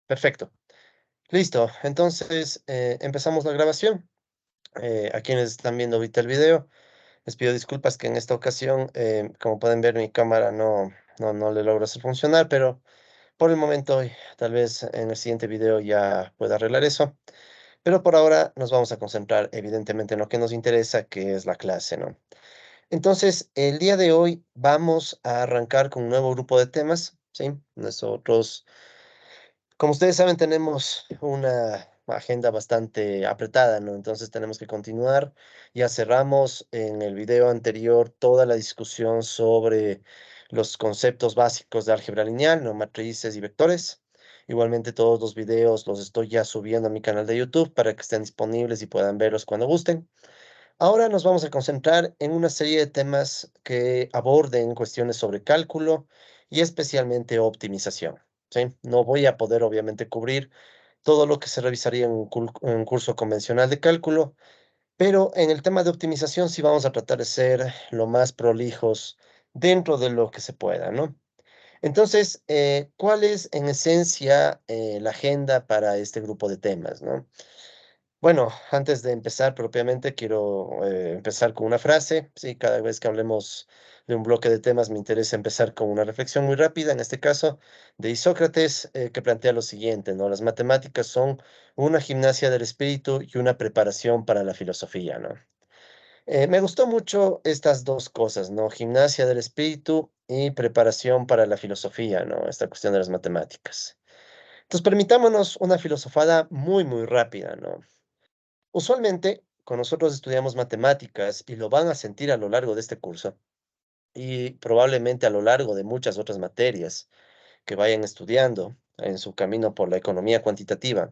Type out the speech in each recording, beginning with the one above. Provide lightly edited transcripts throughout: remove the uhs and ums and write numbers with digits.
Perfecto. Listo. Entonces, empezamos la grabación. A quienes están viendo ahorita el video, les pido disculpas que en esta ocasión, como pueden ver, mi cámara no le logro hacer funcionar, pero por el momento, tal vez en el siguiente video ya pueda arreglar eso. Pero por ahora nos vamos a concentrar evidentemente en lo que nos interesa, que es la clase, ¿no? Entonces, el día de hoy vamos a arrancar con un nuevo grupo de temas, ¿sí? Nosotros, como ustedes saben, tenemos una agenda bastante apretada, ¿no? Entonces tenemos que continuar. Ya cerramos en el video anterior toda la discusión sobre los conceptos básicos de álgebra lineal, ¿no? Matrices y vectores. Igualmente todos los videos los estoy ya subiendo a mi canal de YouTube para que estén disponibles y puedan verlos cuando gusten. Ahora nos vamos a concentrar en una serie de temas que aborden cuestiones sobre cálculo y especialmente optimización, ¿sí? No voy a poder obviamente cubrir todo lo que se revisaría en en un curso convencional de cálculo, pero en el tema de optimización sí vamos a tratar de ser lo más prolijos dentro de lo que se pueda, ¿no? Entonces, ¿cuál es en esencia la agenda para este grupo de temas, ¿no? Bueno, antes de empezar propiamente, quiero empezar con una frase. Sí, cada vez que hablemos de un bloque de temas, me interesa empezar con una reflexión muy rápida, en este caso de Isócrates, que plantea lo siguiente, ¿no? Las matemáticas son una gimnasia del espíritu y una preparación para la filosofía, ¿no? Me gustó mucho estas dos cosas, ¿no? Gimnasia del espíritu y preparación para la filosofía, ¿no? Esta cuestión de las matemáticas. Entonces, permitámonos una filosofada muy, muy rápida, ¿no? Usualmente, con nosotros estudiamos matemáticas y lo van a sentir a lo largo de este curso y probablemente a lo largo de muchas otras materias que vayan estudiando en su camino por la economía cuantitativa.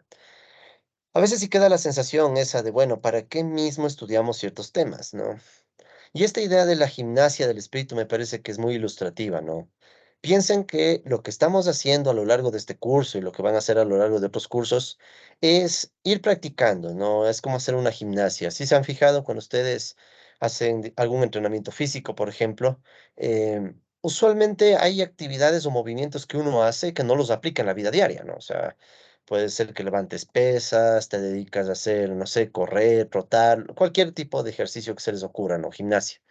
A veces sí queda la sensación esa de, bueno, ¿para qué mismo estudiamos ciertos temas, no? Y esta idea de la gimnasia del espíritu me parece que es muy ilustrativa, ¿no? Piensen que lo que estamos haciendo a lo largo de este curso y lo que van a hacer a lo largo de otros cursos es ir practicando, ¿no? Es como hacer una gimnasia. Si se han fijado cuando ustedes hacen algún entrenamiento físico, por ejemplo, usualmente hay actividades o movimientos que uno hace que no los aplica en la vida diaria, ¿no? O sea, puede ser que levantes pesas, te dedicas a hacer, no sé, correr, trotar, cualquier tipo de ejercicio que se les ocurra, ¿no? Gimnasia.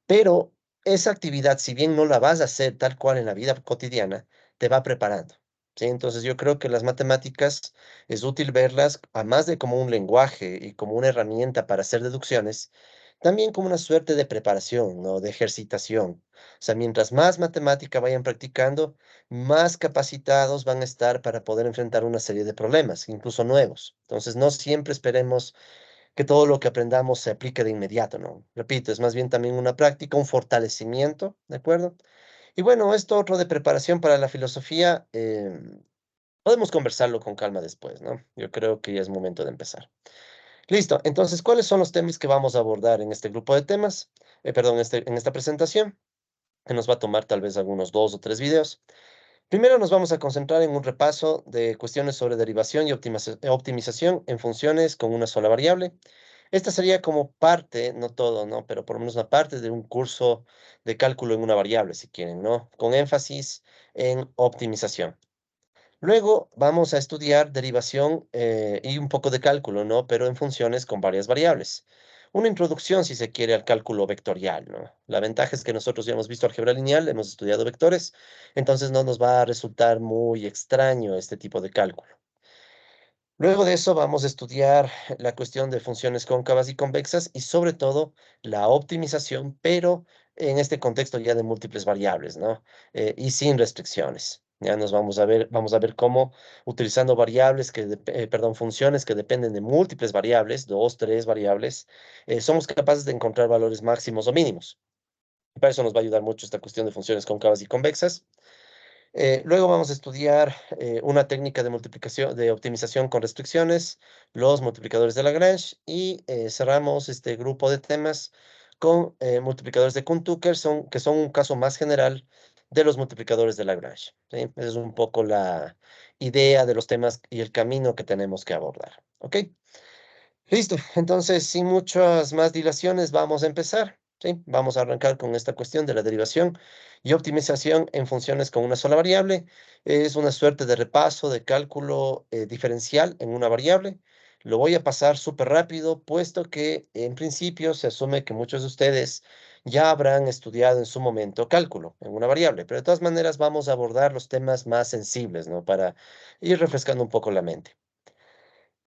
Pero esa actividad, si bien no la vas a hacer tal cual en la vida cotidiana, te va preparando, ¿sí? Entonces, yo creo que las matemáticas es útil verlas, a más de como un lenguaje y como una herramienta para hacer deducciones, también como una suerte de preparación, ¿no? De ejercitación. O sea, mientras más matemática vayan practicando, más capacitados van a estar para poder enfrentar una serie de problemas, incluso nuevos. Entonces, no siempre esperemos que todo lo que aprendamos se aplique de inmediato, ¿no? Repito, es más bien también una práctica, un fortalecimiento, ¿de acuerdo? Y bueno, esto otro de preparación para la filosofía, podemos conversarlo con calma después, ¿no? Yo creo que ya es momento de empezar. Listo, entonces, ¿cuáles son los temas que vamos a abordar en este grupo de temas? Perdón, en esta presentación, que nos va a tomar tal vez algunos 2 o 3 videos. Primero nos vamos a concentrar en un repaso de cuestiones sobre derivación y optimización en funciones con una sola variable. Esta sería como parte, no todo, ¿no? Pero por lo menos una parte de un curso de cálculo en una variable, si quieren, ¿no? Con énfasis en optimización. Luego vamos a estudiar derivación y un poco de cálculo, ¿no? Pero en funciones con varias variables. Una introducción, si se quiere, al cálculo vectorial, ¿no? La ventaja es que nosotros ya hemos visto álgebra lineal, hemos estudiado vectores, entonces no nos va a resultar muy extraño este tipo de cálculo. Luego de eso vamos a estudiar la cuestión de funciones cóncavas y convexas y sobre todo la optimización, pero en este contexto ya de múltiples variables, ¿no? Y sin restricciones. Ya nos vamos a ver cómo utilizando variables perdón, funciones que dependen de múltiples variables, 2, 3 variables, somos capaces de encontrar valores máximos o mínimos. Para eso nos va a ayudar mucho esta cuestión de funciones cóncavas y convexas. Luego vamos a estudiar una técnica de multiplicación, de optimización con restricciones, los multiplicadores de Lagrange y cerramos este grupo de temas con multiplicadores de Kuhn-Tucker, que son un caso más general de los multiplicadores de Lagrange, ¿sí? Esa es un poco la idea de los temas y el camino que tenemos que abordar. ¿Ok? Listo. Entonces, sin muchas más dilaciones, vamos a empezar. ¿sí? Vamos a arrancar con esta cuestión de la derivación y optimización en funciones con una sola variable. Es una suerte de repaso de cálculo diferencial en una variable. Lo voy a pasar súper rápido, puesto que en principio se asume que muchos de ustedes ya habrán estudiado en su momento cálculo en una variable, pero de todas maneras vamos a abordar los temas más sensibles, ¿no? Para ir refrescando un poco la mente.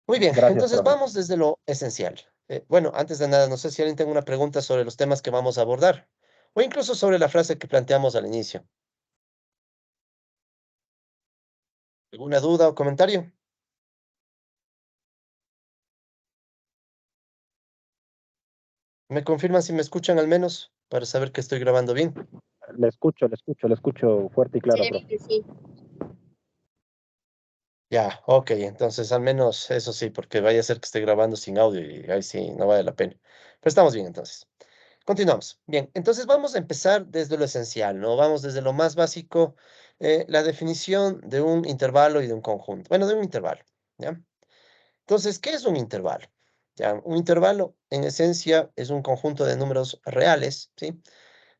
Muy bien, Gracias, entonces profe. vamos desde lo esencial. Bueno, antes de nada, no sé si alguien tiene una pregunta sobre los temas que vamos a abordar, o incluso sobre la frase que planteamos al inicio. ¿Alguna duda o comentario? ¿Me confirman si me escuchan al menos para saber que estoy grabando bien? Le escucho fuerte y claro, profe. Ya, ok, entonces al menos eso sí, porque vaya a ser que esté grabando sin audio y ahí sí, no vale la pena. Pero estamos bien entonces. Continuamos. Bien, entonces vamos a empezar desde lo esencial, ¿no? Vamos desde lo más básico, la definición de un intervalo y de un conjunto. Bueno, de un intervalo, ¿ya? Entonces, ¿qué es un intervalo? Ya, un intervalo, en esencia, es un conjunto de números reales, ¿sí?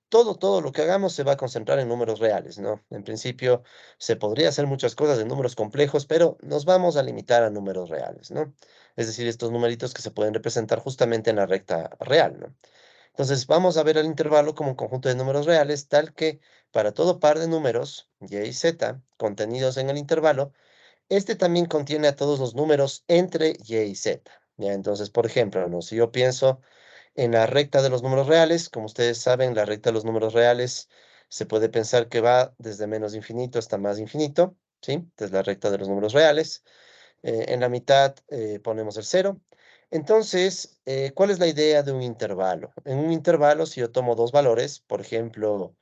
Todo lo que hagamos se va a concentrar en números reales, ¿no? En principio, se podría hacer muchas cosas en números complejos, pero nos vamos a limitar a números reales, ¿no? Es decir, estos numeritos que se pueden representar justamente en la recta real, ¿no? Entonces, vamos a ver el intervalo como un conjunto de números reales, tal que para todo par de números, y y z, contenidos en el intervalo, este también contiene a todos los números entre y z. ¿Ya? Entonces, por ejemplo, ¿no? Si yo pienso en la recta de los números reales, como ustedes saben, la recta de los números reales se puede pensar que va desde menos infinito hasta más infinito, ¿sí? Entonces, la recta de los números reales. En la mitad ponemos el cero. Entonces, ¿cuál es la idea de un intervalo? En un intervalo, si yo tomo dos valores, por ejemplo,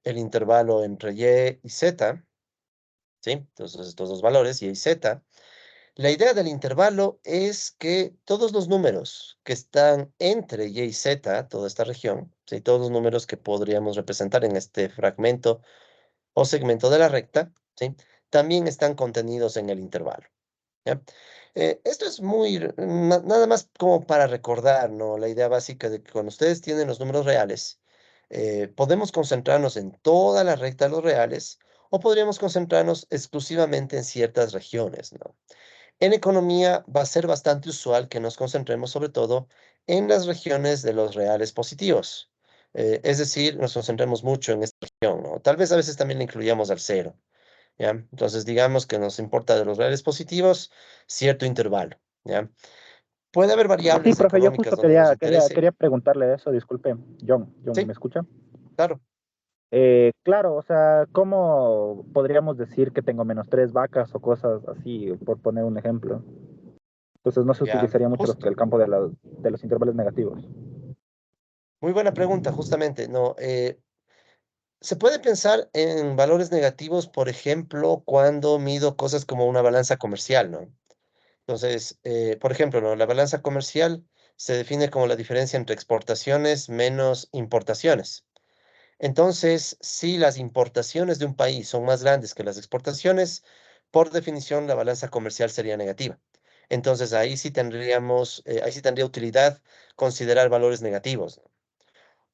el intervalo entre y z, ¿sí? Entonces, estos dos valores, y z, la idea del intervalo es que todos los números que están entre y z, toda esta región, ¿sí? Todos los números que podríamos representar en este fragmento o segmento de la recta, ¿sí? También están contenidos en el intervalo. ¿Ya? Esto es muy, nada más como para recordar, ¿no? La idea básica de que cuando ustedes tienen los números reales, podemos concentrarnos en toda la recta de los reales o podríamos concentrarnos exclusivamente en ciertas regiones, ¿no? En economía va a ser bastante usual que nos concentremos sobre todo en las regiones de los reales positivos. Es decir, nos concentremos mucho en esta región, ¿no? Tal vez a veces también le incluyamos al cero. ¿Ya? Entonces, digamos que nos importa de los reales positivos cierto intervalo, ¿ya? Puede haber Sí, variables profe, yo económicas justo donde nos interese. quería preguntarle eso, disculpe. John, ¿me Sí, escucha? claro, Claro, o sea, ¿cómo podríamos decir que tengo menos tres vacas o cosas así, por poner un ejemplo? Entonces no se ya, utilizaría mucho justo. el campo de los intervalos negativos. Muy buena pregunta, justamente. No, se puede pensar en valores negativos, por ejemplo, cuando mido cosas como una balanza comercial, ¿no? Entonces, por ejemplo, ¿no? La balanza comercial se define como la diferencia entre exportaciones menos importaciones. Entonces, si las importaciones de un país son más grandes que las exportaciones, por definición la balanza comercial sería negativa. Entonces, ahí sí tendría utilidad considerar valores negativos, ¿no?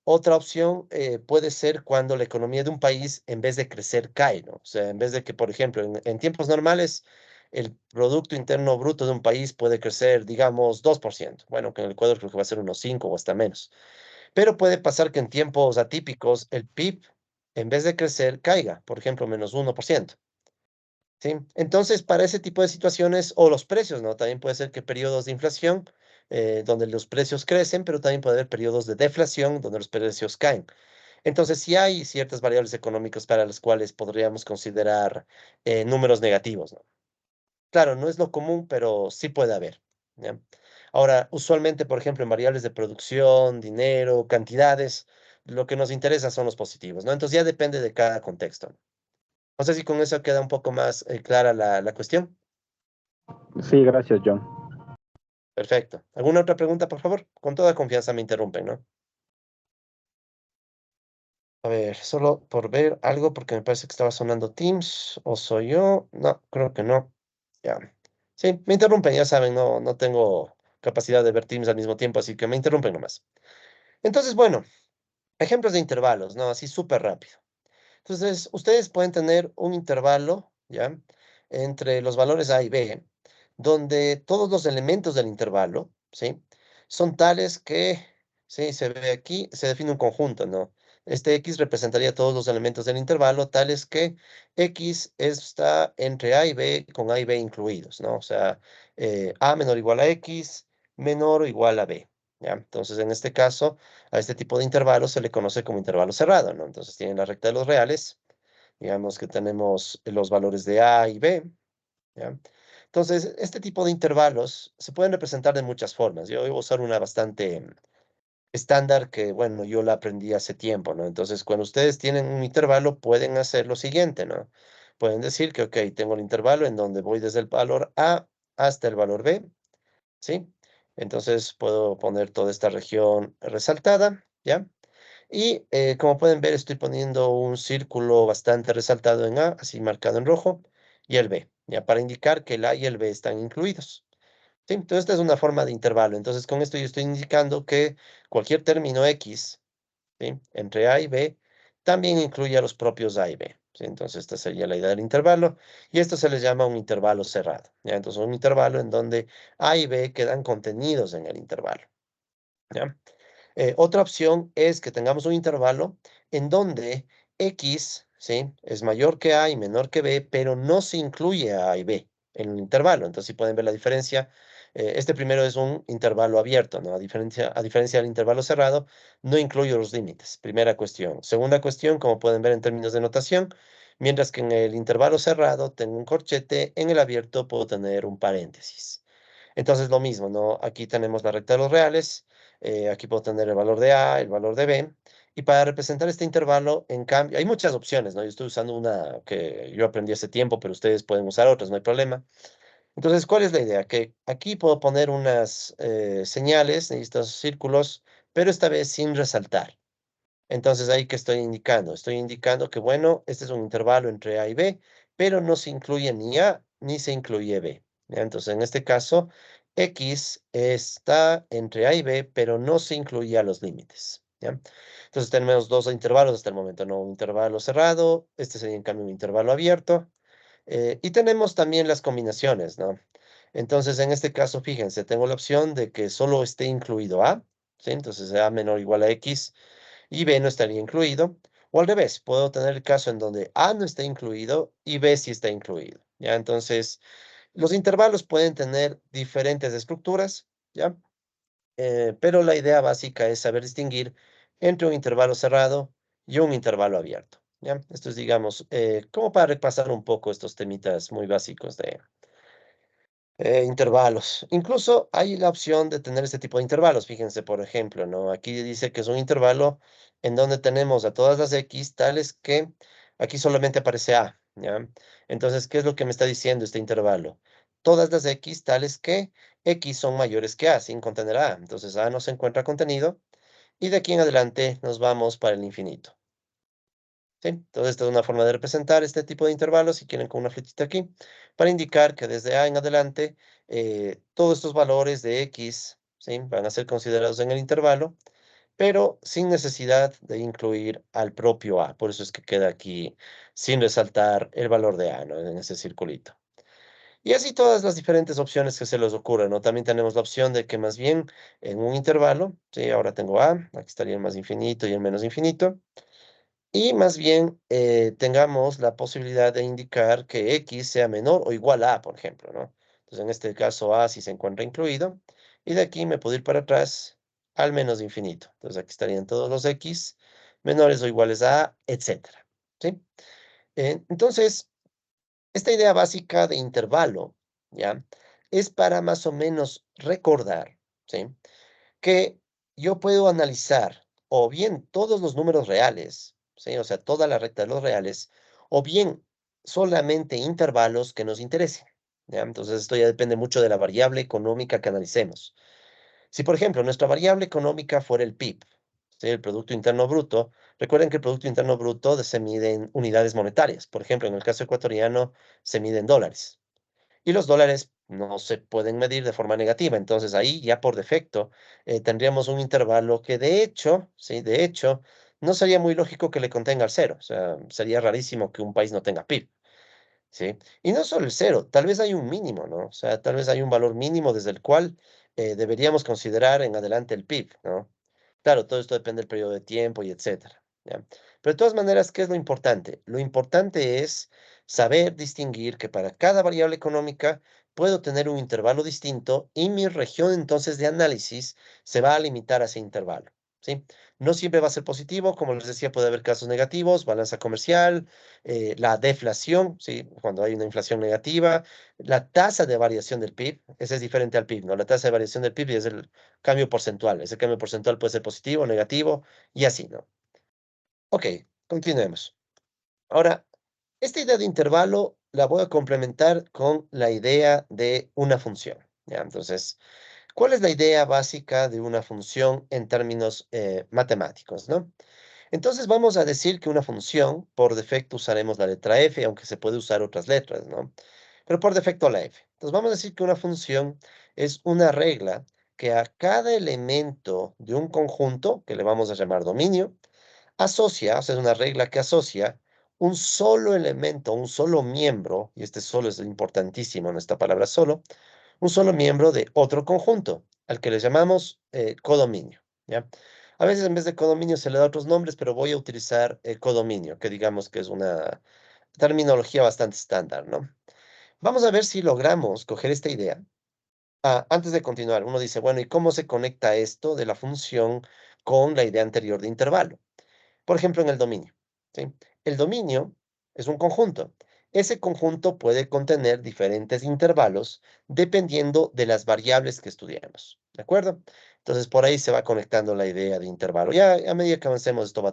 Otra opción puede ser cuando la economía de un país, en vez de crecer, cae, ¿no? O sea, en vez de que, por ejemplo, en tiempos normales, el Producto Interno Bruto de un país puede crecer, digamos, 2%. Bueno, que en el Ecuador creo que va a ser unos 5 o hasta menos. Pero puede pasar que en tiempos atípicos el PIB, en vez de crecer, caiga, por ejemplo, menos 1%. ¿Sí? Entonces, para ese tipo de situaciones, o los precios, ¿no? También puede ser que periodos de inflación, donde los precios crecen, pero también puede haber periodos de deflación, donde los precios caen. Entonces, sí hay ciertas variables económicas para las cuales podríamos considerar números negativos, ¿no? Claro, no es lo común, pero sí puede haber, ¿ya? Ahora, usualmente, por ejemplo, en variables de producción, dinero, cantidades, lo que nos interesa son los positivos, ¿no? Entonces ya depende de cada contexto. No sé si con eso queda un poco más clara la cuestión. Sí, gracias, John. Perfecto. ¿Alguna otra pregunta, por favor? Con toda confianza me interrumpen, ¿no? A ver, solo por ver algo, porque me parece que estaba sonando Teams, ¿o soy yo? No, creo que no. Ya. Sí, me interrumpen, ya saben, no tengo capacidad de ver Teams al mismo tiempo, así que me interrumpen nomás. Entonces, bueno. Ejemplos de intervalos, ¿no? Así súper rápido. Entonces, ustedes pueden tener un intervalo, ¿ya? Entre los valores A y B, donde todos los elementos del intervalo, ¿sí? Son tales que, ¿sí? Se ve aquí, se define un conjunto, ¿no? Este X representaría todos los elementos del intervalo, tales que X está entre A y B, con A y B incluidos, ¿no? O sea, A menor o igual a X, menor o igual a B, ¿ya? Entonces, en este caso, a este tipo de intervalo se le conoce como intervalo cerrado, ¿no? Entonces, tienen la recta de los reales. Digamos que tenemos los valores de A y B, ¿ya? Entonces, este tipo de intervalos se pueden representar de muchas formas. Yo voy a usar una bastante estándar que, bueno, yo la aprendí hace tiempo, ¿no? Entonces, cuando ustedes tienen un intervalo, pueden hacer lo siguiente, ¿no? Pueden decir que, ok, tengo el intervalo en donde voy desde el valor A hasta el valor B, ¿sí? Entonces, puedo poner toda esta región resaltada, ¿ya? Y como pueden ver, estoy poniendo un círculo bastante resaltado en A, así marcado en rojo, y el B, ya para indicar que el A y el B están incluidos. ¿Sí? Entonces, esta es una forma de intervalo. Entonces, con esto yo estoy indicando que cualquier término X, ¿sí? Entre A y B también incluye a los propios A y B. ¿Sí? Entonces, esta sería la idea del intervalo, y esto se le llama un intervalo cerrado. ¿Ya? Entonces, un intervalo en donde A y B quedan contenidos en el intervalo. ¿Ya? Otra opción es que tengamos un intervalo en donde X, ¿sí? Es mayor que A y menor que B, pero no se incluye a A y B en el intervalo. Entonces, si pueden ver la diferencia, este primero es un intervalo abierto, ¿no? A diferencia del intervalo cerrado, no incluye los límites. Primera cuestión. Segunda cuestión, como pueden ver en términos de notación, mientras que en el intervalo cerrado tengo un corchete, en el abierto puedo tener un paréntesis. Entonces, lo mismo, ¿no? Aquí tenemos la recta de los reales, aquí puedo tener el valor de A, el valor de B, y para representar este intervalo, en cambio, hay muchas opciones, ¿no? Yo estoy usando una que yo aprendí hace tiempo, pero ustedes pueden usar otras, no hay problema. Entonces, ¿cuál es la idea? Que aquí puedo poner unas señales en estos círculos, pero esta vez sin resaltar. Entonces, ahí que estoy indicando. Estoy indicando que, bueno, este es un intervalo entre A y B, pero no se incluye ni A ni se incluye B. ¿Ya? Entonces, en este caso, X está entre A y B, pero no se incluye a los límites. ¿Ya? Entonces, tenemos dos intervalos hasta el momento, ¿no? Un intervalo cerrado, este sería en cambio un intervalo abierto. Y tenemos también las combinaciones, ¿no? Entonces, en este caso, fíjense, tengo la opción de que solo esté incluido A, ¿sí? Entonces, A menor o igual a X y B no estaría incluido. O al revés, puedo tener el caso en donde A no está incluido y B sí está incluido. ¿Ya? Entonces, los intervalos pueden tener diferentes estructuras, ¿ya? Pero la idea básica es saber distinguir entre un intervalo cerrado y un intervalo abierto, ¿ya? Esto es, digamos, como para repasar un poco estos temitas muy básicos de, intervalos. Incluso hay la opción de tener este tipo de intervalos. Fíjense, por ejemplo, ¿no? Aquí dice que es un intervalo en donde tenemos a todas las X tales que aquí solamente aparece A, ¿ya? Entonces, ¿qué es lo que me está diciendo este intervalo? Todas las X tales que X son mayores que A, sin contener A. Entonces, A no se encuentra contenido y de aquí en adelante nos vamos para el infinito. ¿Sí? Entonces, esta es una forma de representar este tipo de intervalos, si quieren con una flechita aquí, para indicar que desde A en adelante, todos estos valores de X, ¿sí? Van a ser considerados en el intervalo, pero sin necesidad de incluir al propio A. Por eso es que queda aquí sin resaltar el valor de A, ¿no? En ese circulito. Y así todas las diferentes opciones que se les ocurran, ¿no? También tenemos la opción de que más bien en un intervalo, ¿sí? Ahora tengo A, aquí estaría el más infinito y el menos infinito. Y más bien tengamos la posibilidad de indicar que X sea menor o igual a, por ejemplo, ¿no? Entonces, en este caso, A sí se encuentra incluido. Y de aquí me puedo ir para atrás al menos infinito. Entonces, aquí estarían todos los X menores o iguales a, etcétera. ¿Sí? Entonces, esta idea básica de intervalo, ¿ya? Es para más o menos recordar, ¿sí? Que yo puedo analizar o bien todos los números reales, ¿sí? O sea, toda la recta de los reales, o bien solamente intervalos que nos interesen, ¿ya? Entonces, esto ya depende mucho de la variable económica que analicemos. Si, por ejemplo, nuestra variable económica fuera el PIB, ¿sí? El Producto Interno Bruto, recuerden que el Producto Interno Bruto se mide en unidades monetarias. Por ejemplo, en el caso ecuatoriano, se mide en dólares. Y los dólares no se pueden medir de forma negativa. Entonces ahí ya por defecto tendríamos un intervalo que de hecho, sí, de hecho, no sería muy lógico que le contenga el cero. O sea, sería rarísimo que un país no tenga PIB. ¿Sí? Y no solo el cero, tal vez hay un mínimo, ¿no? O sea, tal vez hay un valor mínimo desde el cual deberíamos considerar en adelante el PIB, ¿no? Claro, todo esto depende del periodo de tiempo y etcétera, ¿ya? Pero de todas maneras, ¿qué es lo importante? Lo importante es saber distinguir que para cada variable económica puedo tener un intervalo distinto y mi región entonces de análisis se va a limitar a ese intervalo, ¿sí? No siempre va a ser positivo, como les decía, puede haber casos negativos, balanza comercial, la deflación, ¿sí? Cuando hay una inflación negativa, la tasa de variación del PIB, ese es diferente al PIB, ¿no? La tasa de variación del PIB es el cambio porcentual. Ese cambio porcentual puede ser positivo, negativo y así, ¿no? Ok, continuemos. Ahora, esta idea de intervalo la voy a complementar con la idea de una función, ¿ya? Entonces, ¿cuál es la idea básica de una función en términos matemáticos, ¿no? Entonces vamos a decir que una función, por defecto usaremos la letra f, aunque se puede usar otras letras, ¿no? Pero por defecto la f. Entonces vamos a decir que una función es una regla que a cada elemento de un conjunto, que le vamos a llamar dominio, asocia, o sea, es una regla que asocia un solo elemento, un solo miembro, y este solo es importantísimo en esta palabra solo, un solo miembro de otro conjunto, al que le llamamos codominio, ¿ya? A veces en vez de codominio se le da otros nombres, pero voy a utilizar codominio, que digamos que es una terminología bastante estándar, ¿no? Vamos a ver si logramos coger esta idea. Antes de continuar, uno dice, bueno, ¿y cómo se conecta esto de la función con la idea anterior de intervalo? Por ejemplo, en el dominio, ¿sí? El dominio es un conjunto. Ese conjunto puede contener diferentes intervalos dependiendo de las variables que estudiemos, ¿de acuerdo? Entonces, por ahí se va conectando la idea de intervalo. Ya a medida que avancemos, esto va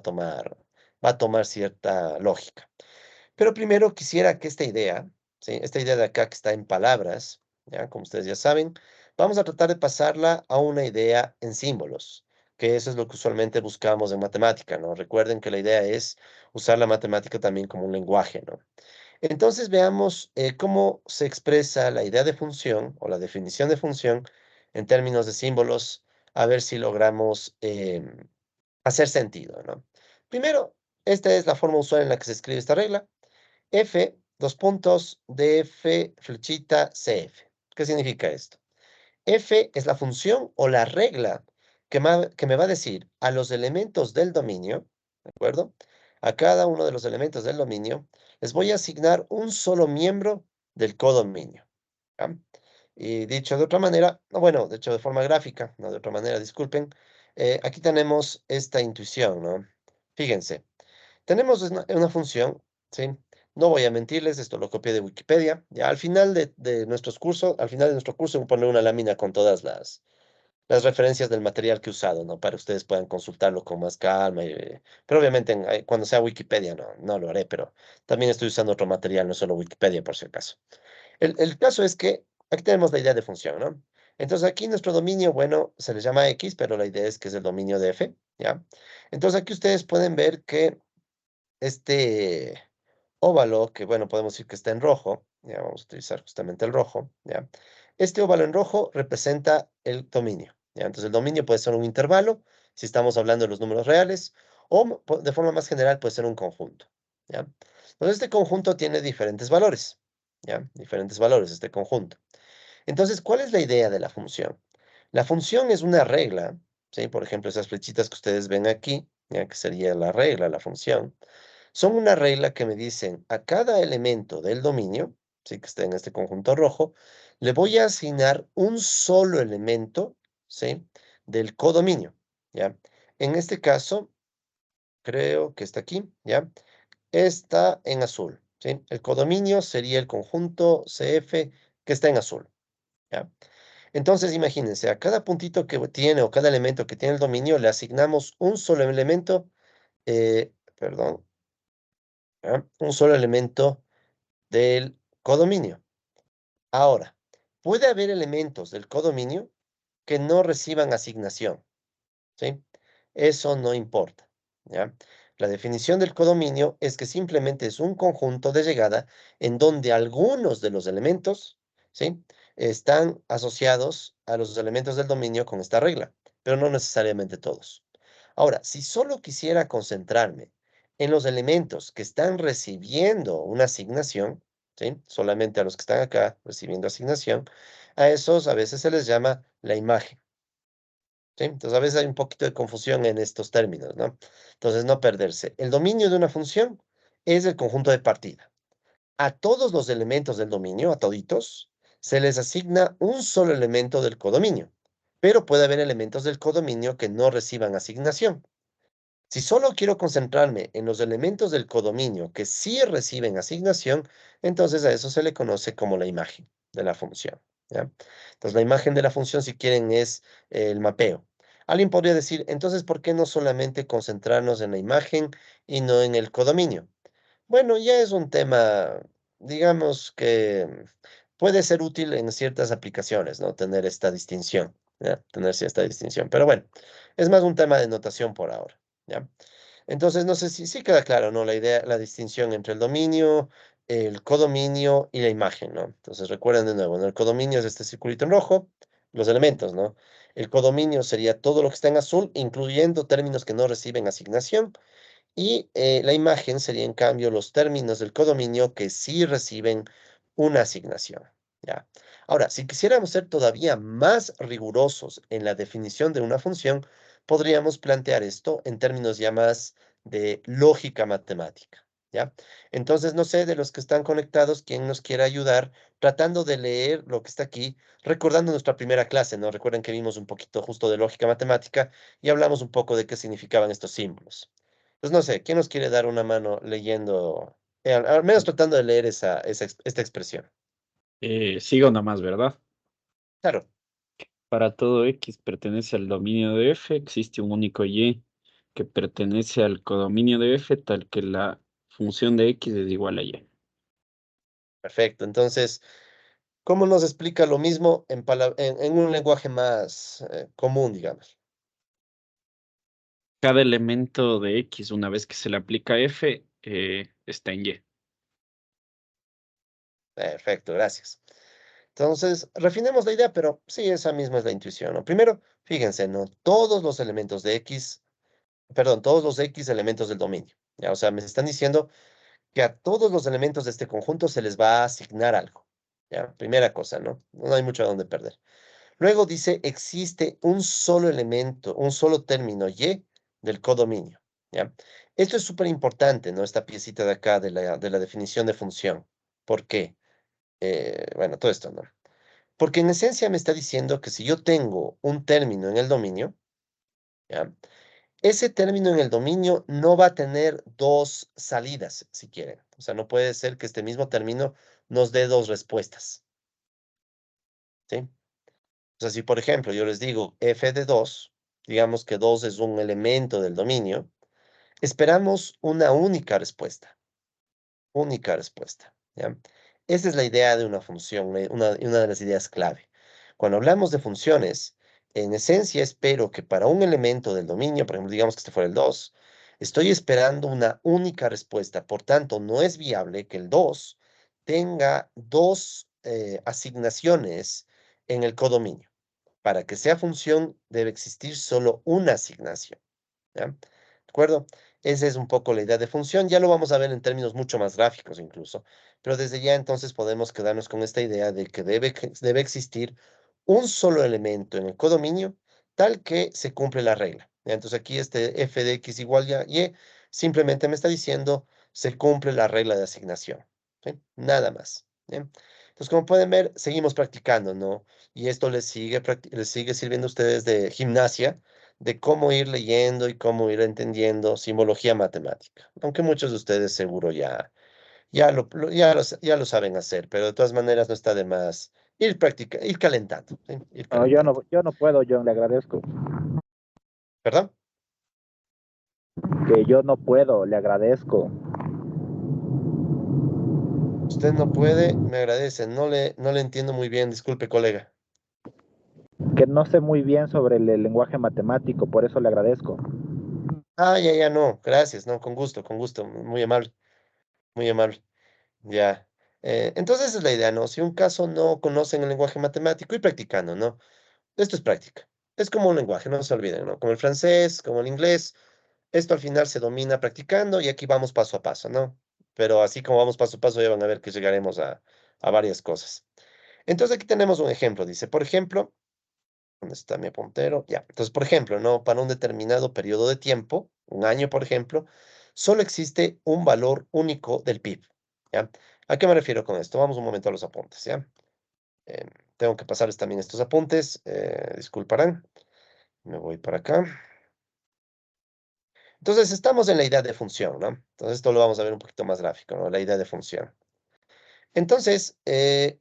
a tomar cierta lógica. Pero primero quisiera que esta idea, ¿sí? Esta idea de acá que está en palabras, ¿ya? Como ustedes ya saben, vamos a tratar de pasarla a una idea en símbolos, que eso es lo que usualmente buscamos en matemática, ¿no? Recuerden que la idea es usar la matemática también como un lenguaje, ¿no? Entonces veamos cómo se expresa la idea de función o la definición de función en términos de símbolos, a ver si logramos hacer sentido, ¿no? Primero, esta es la forma usual en la que se escribe esta regla. F, dos puntos, DF, flechita, CF. ¿Qué significa esto? F es la función o la regla que me va a decir a los elementos del dominio, ¿de acuerdo? A cada uno de los elementos del dominio, les voy a asignar un solo miembro del codominio, ¿ya? Y dicho de otra manera, no, bueno, de hecho de forma gráfica, no de otra manera, disculpen, aquí tenemos esta intuición, ¿no? Fíjense. Tenemos una función, ¿sí? No voy a mentirles, esto lo copié de Wikipedia. Ya al final de nuestros cursos, al final de nuestro curso, voy a poner una lámina con todas las referencias del material que he usado, ¿no? Para que ustedes puedan consultarlo con más calma. Pero obviamente cuando sea Wikipedia no lo haré, pero también estoy usando otro material, no solo Wikipedia, por si acaso. El caso es que aquí tenemos la idea de función, ¿no? Entonces aquí nuestro dominio, bueno, se le llama X, pero la idea es que es el dominio de F, ¿ya? Entonces aquí ustedes pueden ver que este óvalo, que bueno, podemos decir que está en rojo, ya vamos a utilizar justamente el rojo, ya. Este óvalo en rojo representa el dominio, ya. Entonces el dominio puede ser un intervalo, si estamos hablando de los números reales, o de forma más general puede ser un conjunto, ya. Entonces este conjunto tiene diferentes valores, ya, diferentes valores este conjunto. Entonces, ¿cuál es la idea de la función? La función es una regla, ¿sí? Por ejemplo, esas flechitas que ustedes ven aquí, ya que sería la regla, la función, son una regla que me dicen a cada elemento del dominio, sí, que está en este conjunto rojo, le voy a asignar un solo elemento, ¿sí? Del codominio, ¿ya? En este caso, creo que está aquí, ¿ya? Está en azul, ¿sí? El codominio sería el conjunto CF que está en azul, ¿ya? Entonces, imagínense, a cada puntito que tiene o cada elemento que tiene el dominio le asignamos un solo elemento, perdón, ¿ya? Un solo elemento del codominio. Ahora, puede haber elementos del codominio que no reciban asignación, ¿sí? Eso no importa, ¿ya? La definición del codominio es que simplemente es un conjunto de llegada en donde algunos de los elementos, ¿sí? Están asociados a los elementos del dominio con esta regla, pero no necesariamente todos. Ahora, si solo quisiera concentrarme en los elementos que están recibiendo una asignación, ¿sí? Solamente a los que están acá recibiendo asignación, a esos a veces se les llama la imagen, ¿sí? Entonces, a veces hay un poquito de confusión en estos términos, ¿no? Entonces, no perderse. El dominio de una función es el conjunto de partida. A todos los elementos del dominio, a toditos, se les asigna un solo elemento del codominio, pero puede haber elementos del codominio que no reciban asignación. Si solo quiero concentrarme en los elementos del codominio que sí reciben asignación, entonces a eso se le conoce como la imagen de la función, ¿ya? Entonces la imagen de la función, si quieren, es el mapeo. Alguien podría decir, entonces, ¿por qué no solamente concentrarnos en la imagen y no en el codominio? Bueno, ya es un tema, digamos que puede ser útil en ciertas aplicaciones, ¿no? Tener esta distinción, ¿ya? Tener cierta distinción. Pero bueno, es más un tema de notación por ahora, ¿ya? Entonces, no sé si sí queda claro, ¿no? La idea, la distinción entre el dominio, el codominio y la imagen, ¿no? Entonces, recuerden de nuevo, ¿no? El codominio es este circulito en rojo, los elementos, ¿no? El codominio sería todo lo que está en azul, incluyendo términos que no reciben asignación. Y la imagen sería, en cambio, los términos del codominio que sí reciben una asignación. ¿Ya? Ahora, si quisiéramos ser todavía más rigurosos en la definición de una función, podríamos plantear esto en términos ya más de lógica matemática. ¿Ya? Entonces, no sé de los que están conectados, quién nos quiere ayudar tratando de leer lo que está aquí, recordando nuestra primera clase, ¿no? Recuerden que vimos un poquito justo de lógica matemática y hablamos un poco de qué significaban estos símbolos. Pues no sé, ¿quién nos quiere dar una mano leyendo, al menos tratando de leer esta expresión? Sigo nomás, ¿verdad? Claro, Para todo X pertenece al dominio de F, existe un único Y que pertenece al codominio de F, tal que la función de X es igual a Y. perfecto. Entonces, ¿cómo nos explica lo mismo en un lenguaje más común, digamos? Cada elemento de X, una vez que se le aplica F, está en Y. Perfecto, gracias. Entonces, refinemos la idea, pero sí, esa misma es la intuición, ¿no? Primero, fíjense, ¿no? Todos los elementos de X, perdón, todos los X elementos del dominio, ¿ya? O sea, me están diciendo que a todos los elementos de este conjunto se les va a asignar algo. ¿Ya? Primera cosa, ¿no? No hay mucho a dónde perder. Luego dice, existe un solo elemento, un solo término Y del codominio. ¿Ya? Esto es súper importante, ¿no? Esta piecita de acá de la definición de función. ¿Por qué? Bueno, todo esto, ¿no? Porque en esencia me está diciendo que si yo tengo un término en el dominio, ¿ya? Ese término en el dominio no va a tener dos salidas, si quieren. O sea, no puede ser que este mismo término nos dé dos respuestas, ¿sí? O sea, si por ejemplo yo les digo f de 2, digamos que 2 es un elemento del dominio, esperamos una única respuesta, ¿ya? Esa es la idea de una función, una de las ideas clave. Cuando hablamos de funciones, en esencia espero que para un elemento del dominio, por ejemplo, digamos que este fuera el 2, estoy esperando una única respuesta. Por tanto, no es viable que el 2 tenga dos asignaciones en el codominio. Para que sea función, debe existir solo una asignación. ¿Ya? ¿De acuerdo? Esa es un poco la idea de función. Ya lo vamos a ver en términos mucho más gráficos incluso. Pero desde ya entonces podemos quedarnos con esta idea de que debe existir un solo elemento en el codominio tal que se cumple la regla. ¿Ya? Entonces aquí este f de x igual a y simplemente me está diciendo se cumple la regla de asignación. ¿Sí? Nada más. ¿Bien? Entonces, como pueden ver, seguimos practicando, ¿no? Y esto les sigue sirviendo a ustedes de gimnasia de cómo ir leyendo y cómo ir entendiendo simbología matemática. Aunque muchos de ustedes seguro ya lo saben hacer, pero de todas maneras no está de más ir calentando, ¿sí? Ir No, calentando. yo no puedo, John, le agradezco. ¿Perdón? Que yo no puedo, le agradezco. Usted no puede, me agradece. No le entiendo muy bien, disculpe, colega. Que no sé muy bien sobre el lenguaje matemático, por eso le agradezco. Ah, ya, no, gracias, no, con gusto, muy amable, muy amable. Ya. Entonces esa es la idea, ¿no? Si un caso no conocen el lenguaje matemático, ir practicando, ¿no? Esto es práctica. Es como un lenguaje, no se olviden, ¿no? Como el francés, como el inglés. Esto al final se domina practicando y aquí vamos paso a paso, ¿no? Pero así como vamos paso a paso, ya van a ver que llegaremos a varias cosas. Entonces aquí tenemos un ejemplo. Dice, por ejemplo, ¿dónde está mi puntero? Ya. Entonces, por ejemplo, ¿no? Para un determinado periodo de tiempo, un año, por ejemplo, solo existe un valor único del PIB, ¿ya? ¿A qué me refiero con esto? Vamos un momento a los apuntes, ¿ya? Em, tengo que pasarles también estos apuntes, disculparán. Me voy para acá. Entonces, estamos en la idea de función, ¿no? Entonces, esto lo vamos a ver un poquito más gráfico, ¿no? La idea de función. Entonces,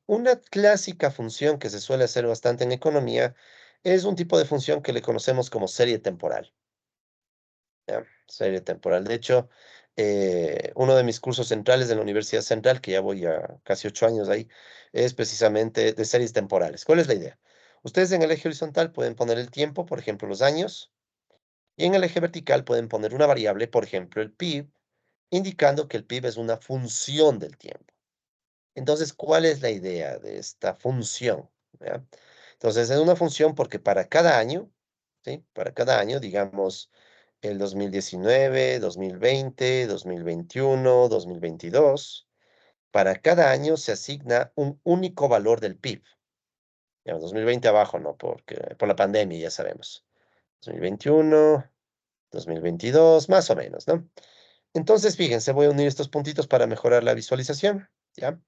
una clásica función que se suele hacer bastante en economía es un tipo de función que le conocemos como serie temporal, ¿ya? Serie temporal. De hecho, uno de mis cursos centrales de la Universidad Central, que ya voy a casi 8 años ahí, es precisamente de series temporales. ¿Cuál es la idea? Ustedes en el eje horizontal pueden poner el tiempo, por ejemplo, los años, y en el eje vertical pueden poner una variable, por ejemplo, el PIB, indicando que el PIB es una función del tiempo. Entonces, ¿cuál es la idea de esta función? ¿Ya? Entonces, es una función porque para cada año, ¿sí? Para cada año, digamos, el 2019, 2020, 2021, 2022, para cada año se asigna un único valor del PIB. Ya, 2020 abajo, ¿no? Porque por la pandemia, ya sabemos. 2021, 2022, más o menos, ¿no? Entonces, fíjense, voy a unir estos puntitos para mejorar la visualización, ¿ya?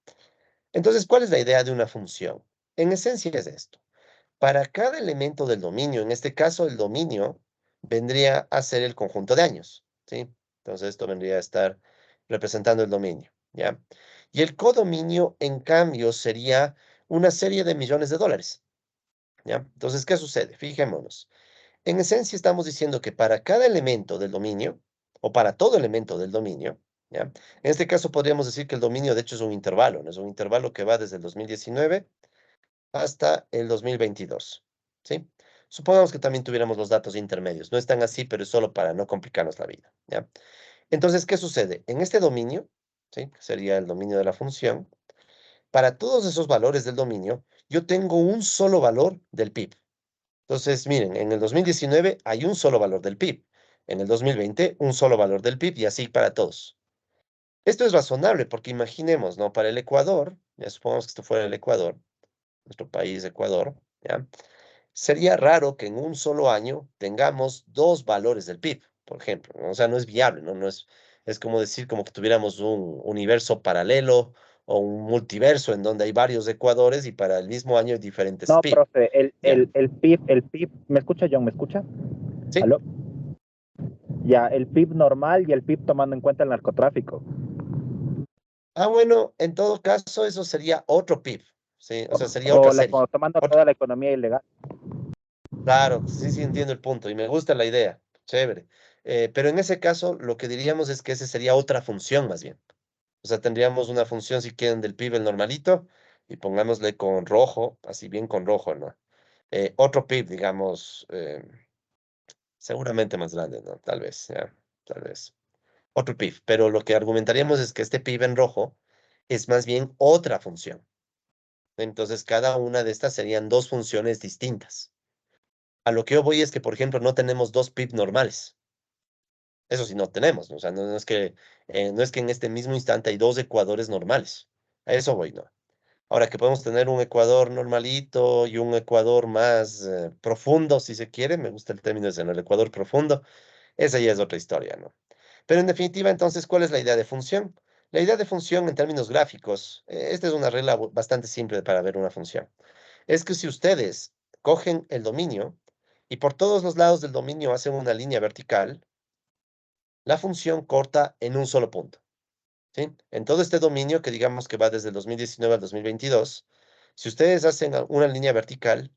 Entonces, ¿cuál es la idea de una función? En esencia es esto. Para cada elemento del dominio, en este caso el dominio, vendría a ser el conjunto de años, ¿sí? Entonces, esto vendría a estar representando el dominio, ¿ya? Y el codominio, en cambio, sería una serie de millones de dólares, ¿ya? Entonces, ¿qué sucede? Fijémonos. En esencia, estamos diciendo que para cada elemento del dominio, o para todo elemento del dominio, ¿ya? En este caso podríamos decir que el dominio, de hecho, es un intervalo, ¿no? Es un intervalo que va desde el 2019 hasta el 2022, ¿sí? Supongamos que también tuviéramos los datos intermedios. No es tan así, pero es solo para no complicarnos la vida, ¿ya? Entonces, ¿qué sucede? En este dominio, ¿sí? Que sería el dominio de la función, para todos esos valores del dominio, yo tengo un solo valor del PIB. Entonces, miren, en el 2019 hay un solo valor del PIB. En el 2020, un solo valor del PIB y así para todos. Esto es razonable porque imaginemos, ¿no? Para el Ecuador, ya supongamos que esto fuera el Ecuador, nuestro país, Ecuador, ¿ya? Sería raro que en un solo año tengamos dos valores del PIB, por ejemplo, ¿no? O sea, no es viable, ¿no? Es como decir como que tuviéramos un universo paralelo o un multiverso en donde hay varios Ecuadores y para el mismo año hay diferentes No, PIB, profe, ¿ya? el PIB, ¿me escucha, John? ¿Me escucha? Sí. ¿Aló? Ya, el PIB normal y el PIB tomando en cuenta el narcotráfico. Ah, bueno, en todo caso, eso sería otro PIB, ¿sí? O sea, sería otra O serie. tomando Otro. toda la economía ilegal. Claro, sí, sí, entiendo el punto y me gusta la idea. Chévere. Pero en ese caso, lo que diríamos es que ese sería otra función más bien. O sea, tendríamos una función, si quieren, del PIB el normalito y pongámosle con rojo, así bien con rojo, ¿no? Otro PIB, digamos, seguramente más grande, ¿no? Tal vez, ya, tal vez. Otro PIB. Pero lo que argumentaríamos es que este PIB en rojo es más bien otra función. Entonces, cada una de estas serían dos funciones distintas. A lo que yo voy es que, por ejemplo, no tenemos dos PIB normales. Eso sí no tenemos, ¿no? O sea, no es que en este mismo instante hay dos ecuadores normales. A eso voy, ¿no? Ahora que podemos tener un ecuador normalito y un ecuador más profundo, si se quiere, me gusta el término ese, ¿no? El ecuador profundo, esa ya es otra historia, ¿no? Pero en definitiva, entonces, ¿cuál es la idea de función? La idea de función en términos gráficos, esta es una regla bastante simple para ver una función. Es que si ustedes cogen el dominio y por todos los lados del dominio hacen una línea vertical, la función corta en un solo punto, ¿sí? En todo este dominio, que digamos que va desde el 2019 al 2022, si ustedes hacen una línea vertical,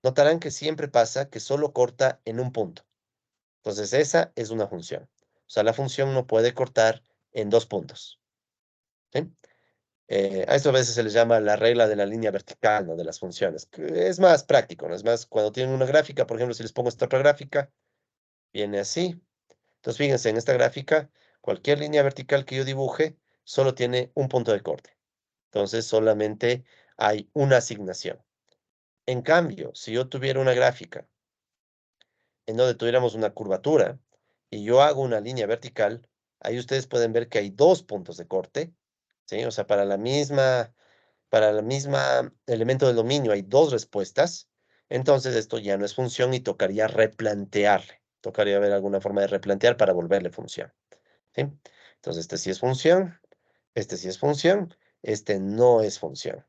notarán que siempre pasa que solo corta en un punto. Entonces, esa es una función. O sea, la función no puede cortar en dos puntos, ¿sí? A esto a veces se les llama la regla de la línea vertical, ¿no? De las funciones, que es más práctico, ¿no? Es más, cuando tienen una gráfica, por ejemplo, si les pongo esta otra gráfica, viene así. Entonces, fíjense, en esta gráfica, cualquier línea vertical que yo dibuje solo tiene un punto de corte. Entonces, solamente hay una asignación. En cambio, si yo tuviera una gráfica en donde tuviéramos una curvatura y yo hago una línea vertical, ahí ustedes pueden ver que hay dos puntos de corte, ¿sí? O sea, para la misma elemento del dominio hay dos respuestas, entonces esto ya no es función y tocaría replantearle. Tocaría ver alguna forma de replantear para volverle función, ¿sí? Entonces este sí es función, este sí es función, este no es función.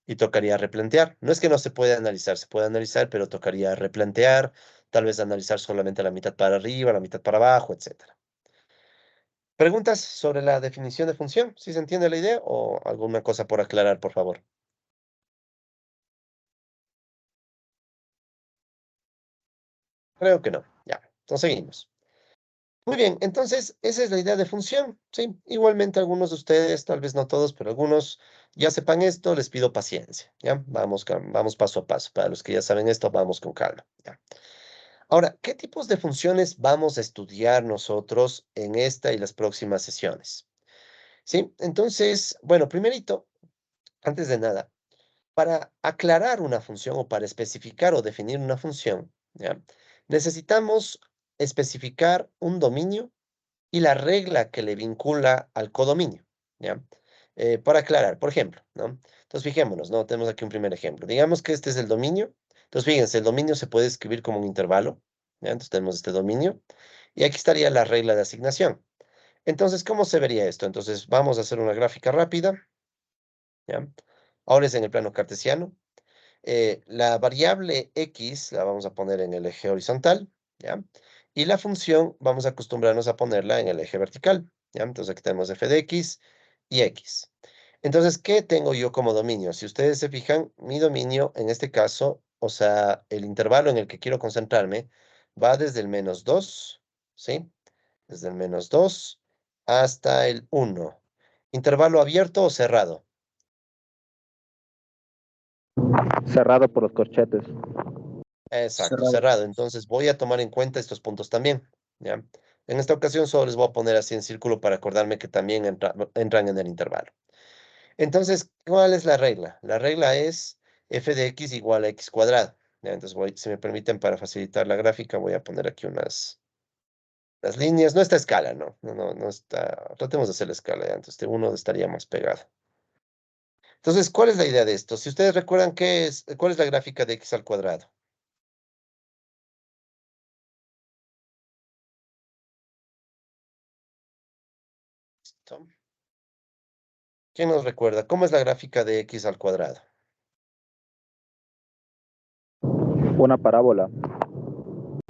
Y tocaría replantear. No es que no se puede analizar, se puede analizar, pero tocaría replantear, tal vez analizar solamente la mitad para arriba, la mitad para abajo, etcétera. ¿Preguntas sobre la definición de función? ¿Sí se entiende la idea o alguna cosa por aclarar, por favor? Creo que no. Ya, entonces seguimos. Muy bien, entonces esa es la idea de función, ¿sí? Igualmente algunos de ustedes, tal vez no todos, pero algunos ya sepan esto, les pido paciencia, ¿ya? Vamos paso a paso. Para los que ya saben esto, vamos con calma, ¿ya? Ahora, ¿qué tipos de funciones vamos a estudiar nosotros en esta y las próximas sesiones? ¿Sí? Entonces, bueno, primerito, antes de nada, para aclarar una función o para especificar o definir una función, ¿ya? Necesitamos especificar un dominio y la regla que le vincula al codominio, ¿ya? Para aclarar, por ejemplo, ¿no? Entonces, fijémonos, ¿no? Tenemos aquí un primer ejemplo. Digamos que este es el dominio. Entonces, fíjense, el dominio se puede escribir como un intervalo, ¿ya? Entonces, tenemos este dominio. Y aquí estaría la regla de asignación. Entonces, ¿cómo se vería esto? Entonces, vamos a hacer una gráfica rápida, ¿ya? Ahora es en el plano cartesiano. La variable x la vamos a poner en el eje horizontal, ¿ya? Y la función vamos a acostumbrarnos a ponerla en el eje vertical, ¿ya? Entonces aquí tenemos f de x y x. Entonces, ¿qué tengo yo como dominio? Si ustedes se fijan, mi dominio en este caso, o sea, el intervalo en el que quiero concentrarme, va desde el -2, ¿sí? Desde el -2 hasta el 1. ¿Intervalo abierto o cerrado? Cerrado por los corchetes. Exacto, Cerrado. cerrado. Entonces voy a tomar en cuenta estos puntos también, ¿ya? En esta ocasión solo les voy a poner así en círculo para acordarme que también entran en el intervalo. Entonces, ¿cuál es la regla? La regla es f de x igual a x cuadrado, ¿ya? Entonces si me permiten, para facilitar la gráfica, voy a poner aquí unas líneas. No está a escala, ¿no? No está. Tratemos de hacer la escala, ¿ya? Entonces, este uno estaría más pegado. Entonces, ¿cuál es la idea de esto? Si ustedes recuerdan ¿cuál es la gráfica de x al cuadrado? ¿Listo? ¿Quién nos recuerda? ¿Cómo es la gráfica de x al cuadrado? Una parábola.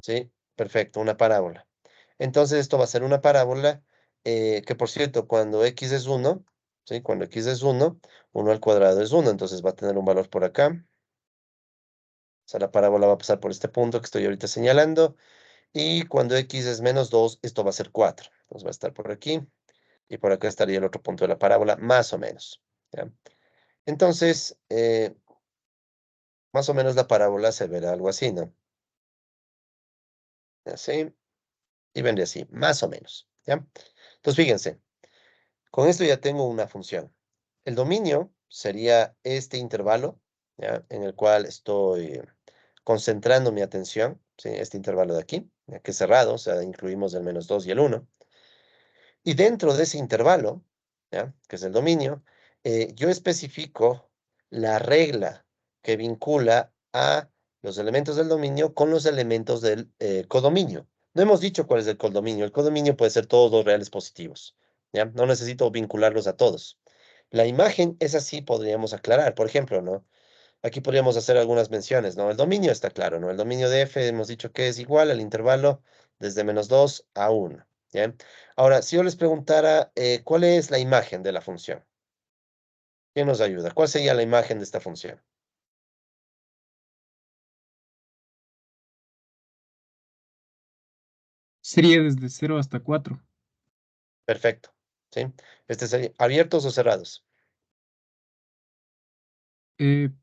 Sí, perfecto, una parábola. Entonces esto va a ser una parábola que, por cierto, cuando x es 1, ¿sí? Cuando x es 1, 1 al cuadrado es 1, entonces va a tener un valor por acá. O sea, la parábola va a pasar por este punto que estoy ahorita señalando. Y cuando x es -2, esto va a ser 4. Entonces va a estar por aquí. Y por acá estaría el otro punto de la parábola, más o menos, ¿ya? Entonces, más o menos la parábola se verá algo así, ¿no? Así, y vendría así, más o menos, ¿ya? Entonces, fíjense. Con esto ya tengo una función. El dominio sería este intervalo, ¿ya? En el cual estoy concentrando mi atención, ¿sí? Este intervalo de aquí, ya que es cerrado, o sea, incluimos el -2 y el 1. Y dentro de ese intervalo, ¿ya? Que es el dominio, yo especifico la regla que vincula a los elementos del dominio con los elementos del codominio. No hemos dicho cuál es el codominio. El codominio puede ser todos los reales positivos, ¿ya? No necesito vincularlos a todos. La imagen es así, podríamos aclarar. Por ejemplo, ¿no? Aquí podríamos hacer algunas menciones, ¿no? El dominio está claro, ¿no? El dominio de f hemos dicho que es igual al intervalo desde -2 a 1, ¿ya? Ahora, si yo les preguntara, ¿cuál es la imagen de la función? ¿Quién nos ayuda? ¿Cuál sería la imagen de esta función? Sería desde 0 hasta 4. Perfecto, ¿sí? Este sería, ¿abiertos o cerrados?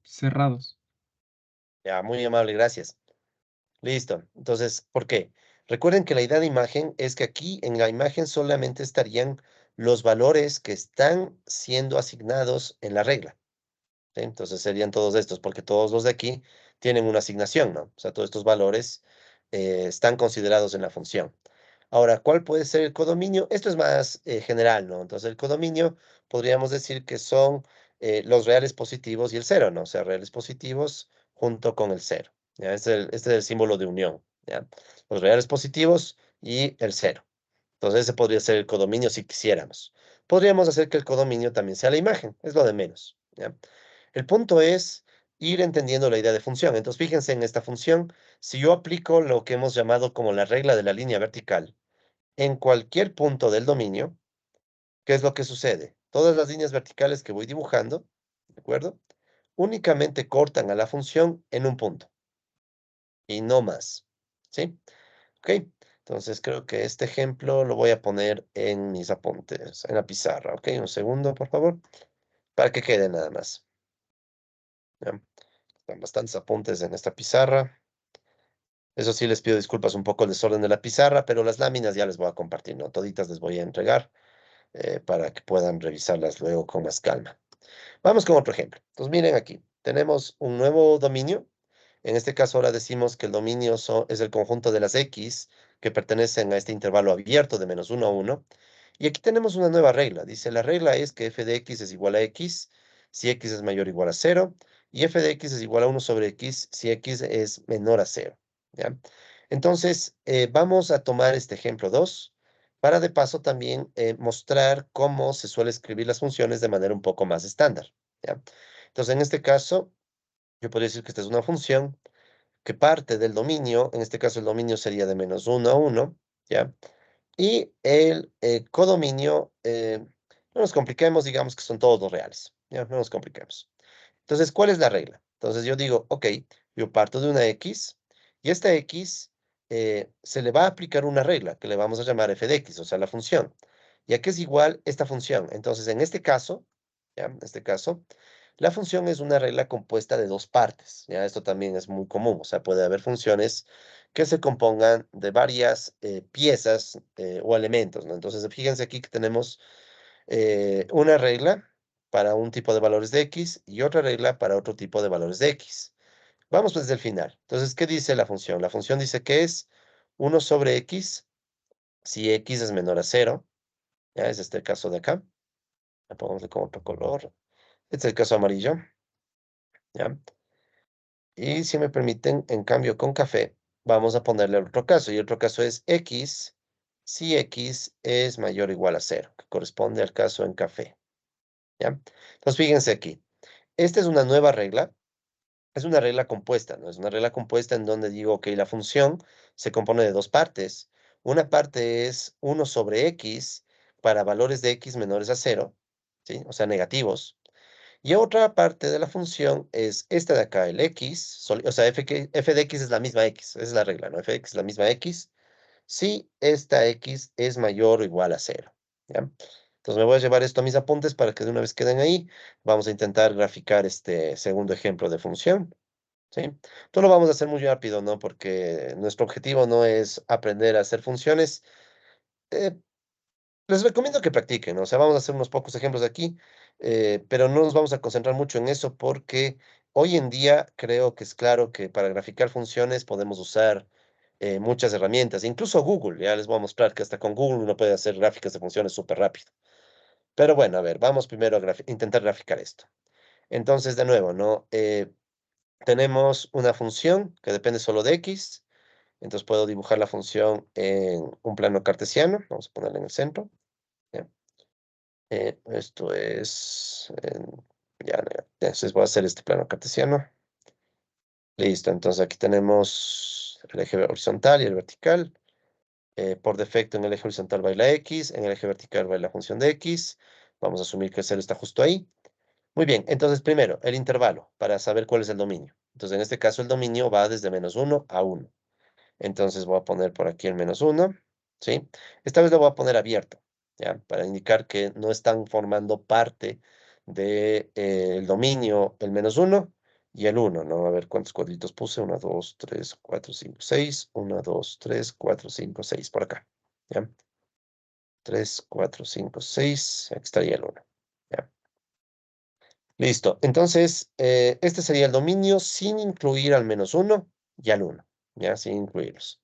Cerrados. Ya, muy amable, gracias. Listo. Entonces, ¿por qué? Recuerden que la idea de imagen es que aquí en la imagen solamente estarían los valores que están siendo asignados en la regla, ¿sí? Entonces serían todos estos, porque todos los de aquí tienen una asignación, ¿no? O sea, todos estos valores están considerados en la función. Ahora, ¿cuál puede ser el codominio? Esto es más general, ¿no? Entonces, el codominio podríamos decir que son los reales positivos y el cero, ¿no? O sea, reales positivos junto con el cero. ¿Ya? Este es el símbolo de unión, ¿ya? Los reales positivos y el cero. Entonces, ese podría ser el codominio si quisiéramos. Podríamos hacer que el codominio también sea la imagen, es lo de menos, ¿ya? El punto es ir entendiendo la idea de función. Entonces, fíjense en esta función. Si yo aplico lo que hemos llamado como la regla de la línea vertical en cualquier punto del dominio, ¿qué es lo que sucede? Todas las líneas verticales que voy dibujando, ¿de acuerdo? Únicamente cortan a la función en un punto y no más, ¿sí? Ok, entonces creo que este ejemplo lo voy a poner en mis apuntes, en la pizarra, ¿ok? Un segundo, por favor, para que quede nada más. ¿Ya? Están bastantes apuntes en esta pizarra. Eso sí, les pido disculpas un poco el desorden de la pizarra, pero las láminas ya les voy a compartir, ¿no? Toditas les voy a entregar para que puedan revisarlas luego con más calma. Vamos con otro ejemplo. Entonces, miren aquí, tenemos un nuevo dominio. En este caso, ahora decimos que el dominio es el conjunto de las X que pertenecen a este intervalo abierto de -1 a 1. Y aquí tenemos una nueva regla. Dice, la regla es que f de x es igual a x si x es mayor o igual a 0, y f de x es igual a 1 sobre x si x es menor a 0. ¿Ya? Entonces, vamos a tomar este ejemplo 2 para de paso también mostrar cómo se suele escribir las funciones de manera un poco más estándar. ¿Ya? Entonces, en este caso, yo podría decir que esta es una función que parte del dominio, en este caso el dominio sería de -1 a 1, ¿ya? Y el codominio, no nos compliquemos, digamos que son todos los reales, ¿ya? No nos compliquemos. Entonces, ¿cuál es la regla? Entonces yo digo, ok, yo parto de una X, y esta X se le va a aplicar una regla que le vamos a llamar f de x, o sea, la función. Ya que es igual esta función. Entonces, en este caso, ¿ya? En este caso, la función es una regla compuesta de dos partes. ¿Ya? Esto también es muy común. O sea, puede haber funciones que se compongan de varias piezas o elementos, ¿no? Entonces, fíjense aquí que tenemos una regla para un tipo de valores de x y otra regla para otro tipo de valores de x. Vamos pues desde el final. Entonces, ¿qué dice la función? La función dice que es 1 sobre x si x es menor a 0. ¿Ya? Es este el caso de acá. La ponemos con otro color. Este es el caso amarillo. ¿Ya? Y si me permiten, en cambio con café, vamos a ponerle el otro caso. Y el otro caso es x si x es mayor o igual a 0, que corresponde al caso en café. ¿Ya? Entonces, fíjense aquí. Esta es una nueva regla. Es una regla compuesta, ¿no? Es una regla compuesta en donde digo que la función se compone de dos partes. Una parte es 1 sobre x para valores de x menores a 0, ¿sí? O sea, negativos. Y otra parte de la función es esta de acá, el x, o sea, f de x es la misma x, esa es la regla, ¿no? F de x es la misma x si esta x es mayor o igual a 0, ¿ya? Entonces me voy a llevar esto a mis apuntes para que de una vez queden ahí. Vamos a intentar graficar este segundo ejemplo de función, ¿sí? Esto lo vamos a hacer muy rápido, ¿no? Porque nuestro objetivo no es aprender a hacer funciones. eh, Les recomiendo que practiquen, ¿no? O sea, vamos a hacer unos pocos ejemplos aquí, pero no nos vamos a concentrar mucho en eso porque hoy en día creo que es claro que para graficar funciones podemos usar muchas herramientas, incluso Google, ya les voy a mostrar que hasta con Google uno puede hacer gráficas de funciones súper rápido. Pero bueno, a ver, vamos primero a intentar graficar esto. Entonces, de nuevo, ¿no? Tenemos una función que depende solo de x, entonces puedo dibujar la función en un plano cartesiano, vamos a ponerla en el centro. ¿Ya? Esto es, ya, entonces voy a hacer este plano cartesiano. Listo, entonces aquí tenemos el eje horizontal y el vertical. Por defecto en el eje horizontal va la x, en el eje vertical va la función de x. Vamos a asumir que el 0 está justo ahí. Muy bien, entonces primero, el intervalo, para saber cuál es el dominio. Entonces en este caso el dominio va desde -1 a 1. Entonces voy a poner por aquí el -1, ¿sí? Esta vez lo voy a poner abierto, ¿ya? Para indicar que no están formando parte del dominio el -1 y el 1, ¿no? A ver cuántos cuadritos puse. 1, 2, 3, 4, 5, 6. 1, 2, 3, 4, 5, 6. Por acá, ¿ya? 3, 4, 5, 6. Aquí estaría el 1, ¿ya? Listo. Entonces, este sería el dominio sin incluir al -1 y al 1, ¿ya? Sin incluirlos.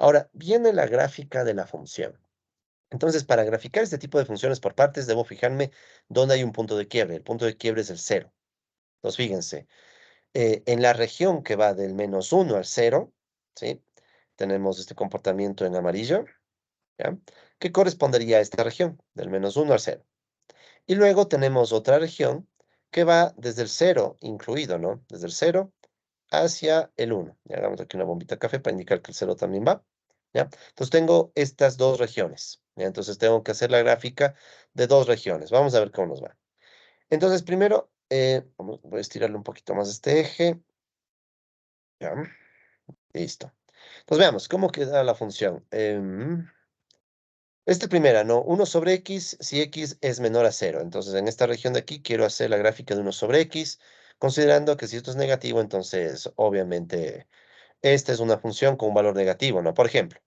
Ahora, viene la gráfica de la función. Entonces, para graficar este tipo de funciones por partes, debo fijarme dónde hay un punto de quiebre. El punto de quiebre es el 0. Entonces, fíjense, en la región que va del -1 al 0, ¿sí? Tenemos este comportamiento en amarillo, ¿ya? Que correspondería a esta región, del -1 al 0. Y luego tenemos otra región que va desde el 0 incluido, ¿no? Desde el 0 hacia el 1. Y hagamos aquí una bombita de café para indicar que el 0 también va, ¿ya? Entonces tengo estas dos regiones, ¿ya? Entonces tengo que hacer la gráfica de dos regiones. Vamos a ver cómo nos va. Entonces, primero, voy a estirarle un poquito más este eje. Ya, listo. Entonces veamos, ¿cómo queda la función? Esta primera, ¿no? 1 sobre x, si x es menor a 0. Entonces, en esta región de aquí, quiero hacer la gráfica de 1 sobre x, considerando que si esto es negativo, entonces, obviamente, esta es una función con un valor negativo, ¿no? Por ejemplo,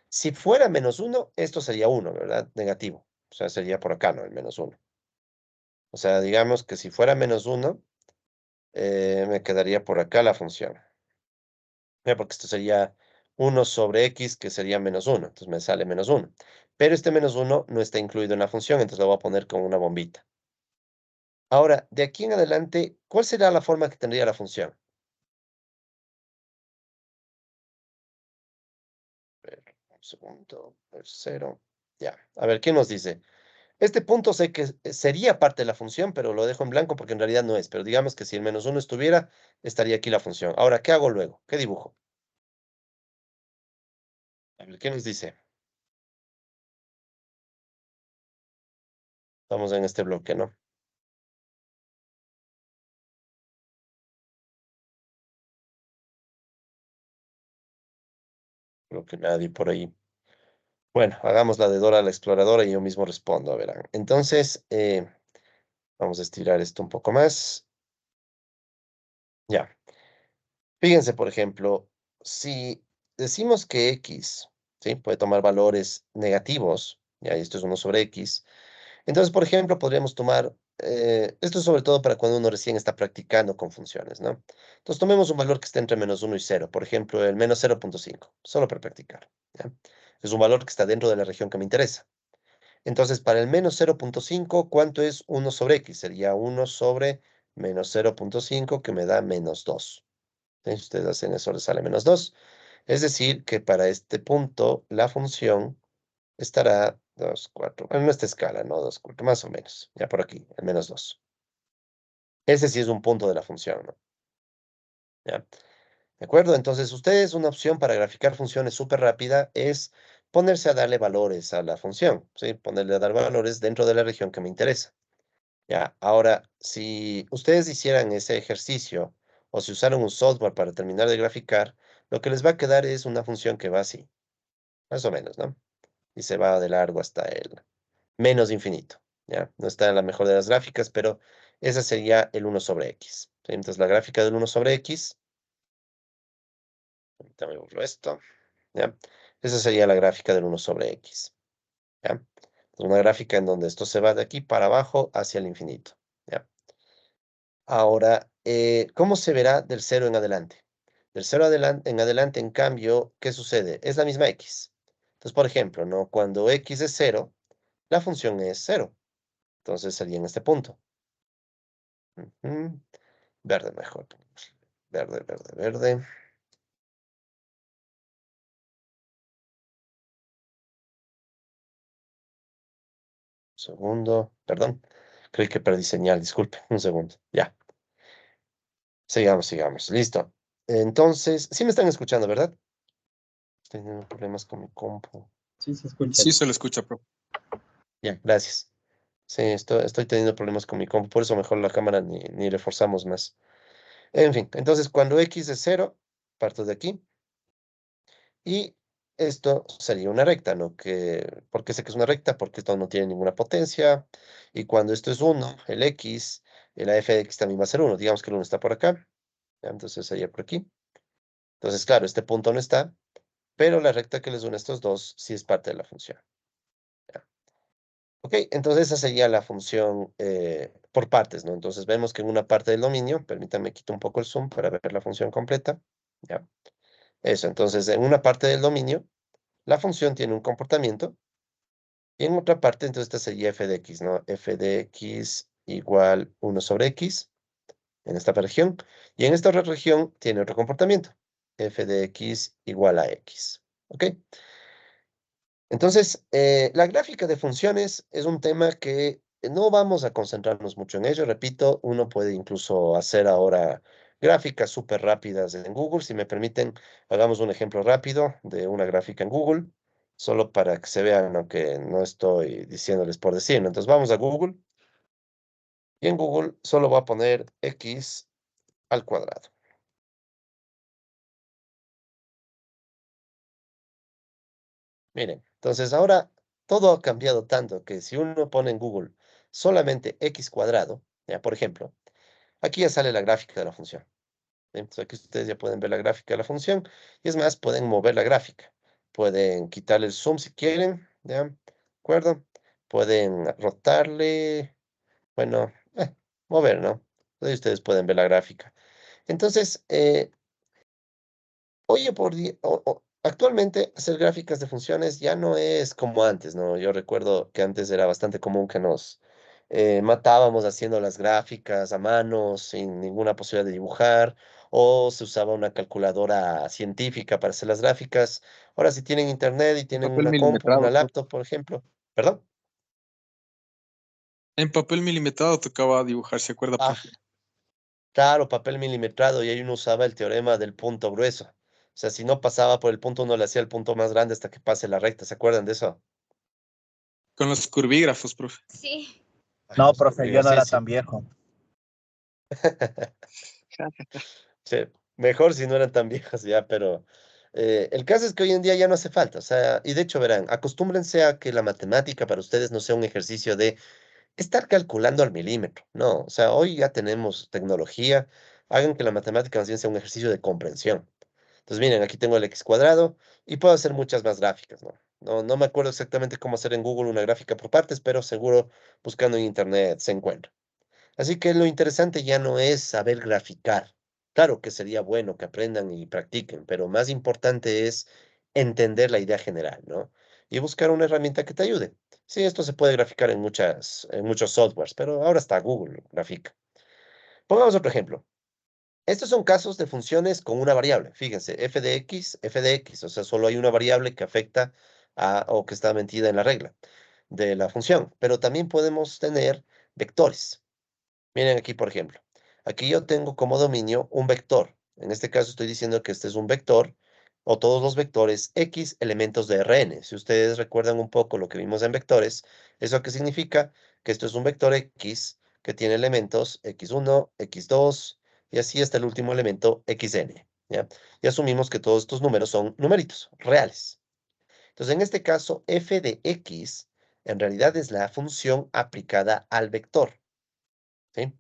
si fuera -1, esto sería 1, ¿verdad? Negativo. O sea, sería por acá, ¿no? El -1. O sea, digamos que si fuera -1, me quedaría por acá la función. Porque esto sería 1 sobre x, que sería -1. Entonces me sale -1. Pero este -1 no está incluido en la función, entonces lo voy a poner con una bombita. Ahora, de aquí en adelante, ¿cuál será la forma que tendría la función? A ver, un segundo, el 0. Ya, a ver, ¿qué nos dice? Este punto sé que sería parte de la función, pero lo dejo en blanco porque en realidad no es. Pero digamos que si el -1 estuviera, estaría aquí la función. Ahora, ¿qué hago luego? ¿Qué dibujo? A ver, ¿qué nos dice? Estamos en este bloque, ¿no? Creo que nadie por ahí. Bueno, hagamos la de Dora la exploradora y yo mismo respondo, verán. Entonces, vamos a estirar esto un poco más. Ya. Fíjense, por ejemplo, si decimos que x, ¿sí? Puede tomar valores negativos, ya, y esto es 1 sobre x. Entonces, por ejemplo, podríamos tomar, esto es sobre todo para cuando uno recién está practicando con funciones, ¿no? Entonces, tomemos un valor que esté entre -1 y 0, por ejemplo, el -0.5, solo para practicar, ¿ya? Es un valor que está dentro de la región que me interesa. Entonces, para el -0.5, ¿cuánto es 1 sobre x? Sería 1 sobre -0.5, que me da -2. Si ustedes hacen eso, les sale -2. Es decir, que para este punto, la función estará 2, 4, en esta escala, ¿no? 2, 4, más o menos. Ya por aquí, el -2. Ese sí es un punto de la función, ¿no? ¿Ya? ¿De acuerdo? Entonces, ustedes, una opción para graficar funciones súper rápida es ponerse a darle valores a la función, ¿sí? Ponerle a dar valores dentro de la región que me interesa. Ya, ahora, si ustedes hicieran ese ejercicio o si usaron un software para terminar de graficar, lo que les va a quedar es una función que va así, más o menos, ¿no? Y se va de largo hasta el menos infinito, ¿ya? No está en la mejor de las gráficas, pero esa sería el 1 sobre x. ¿Sí? Entonces, la gráfica del 1 sobre x, también borro esto, ¿ya? Esa sería la gráfica del 1 sobre x, ¿ya? Una gráfica en donde esto se va de aquí para abajo hacia el infinito, ¿ya? Ahora, ¿cómo se verá del 0 en adelante? Del 0 en adelante, en cambio, ¿qué sucede? Es la misma x. Entonces, por ejemplo, ¿no? Cuando x es 0, la función es 0. Entonces sería en este punto. Ujú. Verde mejor. Verde, verde, verde. Segundo, perdón. Creí que perdí señal, disculpe. Un segundo. Ya. Sigamos, sigamos. Listo. Entonces, sí me están escuchando, ¿verdad? Estoy teniendo problemas con mi compu. Sí, se escucha. Sí, se lo escucha, profe. Ya, gracias. Sí, estoy teniendo problemas con mi compu, por eso mejor la cámara ni reforzamos más. En fin, entonces cuando x es 0, parto de aquí, y esto sería una recta, ¿no? ¿Por qué sé que es una recta? Porque esto no tiene ninguna potencia, y cuando esto es 1, el x, la f de x también va a ser 1. Digamos que el 1 está por acá, ¿ya? Entonces sería por aquí. Entonces, claro, este punto no está, pero la recta que les une a estos dos sí es parte de la función. Ok, entonces esa sería la función por partes, ¿no? Entonces vemos que en una parte del dominio, permítanme quito un poco el zoom para ver la función completa, ¿ya? Eso, entonces en una parte del dominio la función tiene un comportamiento, y en otra parte, entonces, esta sería f de x, ¿no? F de x igual 1 sobre x, en esta región, y en esta otra región tiene otro comportamiento, f de x igual a x, ¿ok? Entonces, la gráfica de funciones es un tema que no vamos a concentrarnos mucho en ello. Repito, uno puede incluso hacer ahora gráficas súper rápidas en Google. Si me permiten, hagamos un ejemplo rápido de una gráfica en Google, solo para que se vean, aunque no estoy diciéndoles por decir, ¿no? Entonces vamos a Google y en Google solo voy a poner x al cuadrado. Miren, entonces ahora todo ha cambiado tanto que si uno pone en Google solamente x cuadrado, ya por ejemplo, aquí ya sale la gráfica de la función. ¿Sí? Entonces aquí ustedes ya pueden ver la gráfica de la función y es más, pueden mover la gráfica. Pueden quitarle el zoom si quieren, ¿ya? ¿De acuerdo? Pueden rotarle, bueno, mover, ¿no? Entonces ustedes pueden ver la gráfica. Entonces, oye, actualmente hacer gráficas de funciones ya no es como antes, ¿no? Yo recuerdo que antes era bastante común que nos matábamos haciendo las gráficas a mano, sin ninguna posibilidad de dibujar, o se usaba una calculadora científica para hacer las gráficas. Ahora, si tienen internet y En tienen papel una compu, una milimetrado, profe. laptop, por ejemplo, ¿perdón? En papel milimetrado tocaba dibujar, ¿se acuerda, Ah, profe? claro, papel milimetrado, y ahí uno usaba el teorema del punto grueso. O sea, si no pasaba por el punto, uno le hacía el punto más grande hasta que pase la recta. ¿Se acuerdan de eso? Con los curvígrafos, profe. Sí. Ay, No, los profe, yo curvígrafos, no sí, era sí. tan viejo. Sí, mejor si no eran tan viejas ya, pero el caso es que hoy en día ya no hace falta. O sea, y de hecho, verán, acostúmbrense a que la matemática para ustedes no sea un ejercicio de estar calculando al milímetro. No, o sea, hoy ya tenemos tecnología. Hagan que la matemática más bien sea un ejercicio de comprensión. Entonces, miren, aquí tengo el x cuadrado y puedo hacer muchas más gráficas, ¿no? No me acuerdo exactamente cómo hacer en Google una gráfica por partes, pero seguro buscando en internet se encuentra. Así que lo interesante ya no es saber graficar. Claro que sería bueno que aprendan y practiquen, pero más importante es entender la idea general, ¿no? Y buscar una herramienta que te ayude. Sí, esto se puede graficar en muchos softwares, pero ahora está Google Grafica. Pongamos otro ejemplo. Estos son casos de funciones con una variable. Fíjense, f de x, o sea, solo hay una variable que afecta o que está metida en la regla de la función, pero también podemos tener vectores. Miren aquí, por ejemplo. Aquí yo tengo como dominio un vector. En este caso estoy diciendo que este es un vector o todos los vectores X elementos de Rn. Si ustedes recuerdan un poco lo que vimos en vectores, ¿eso qué significa? Que esto es un vector X que tiene elementos x1, x2 y así hasta el último elemento xn. ¿Ya? Y asumimos que todos estos números son numeritos reales. Entonces, en este caso, f de x en realidad es la función aplicada al vector. ¿Sí?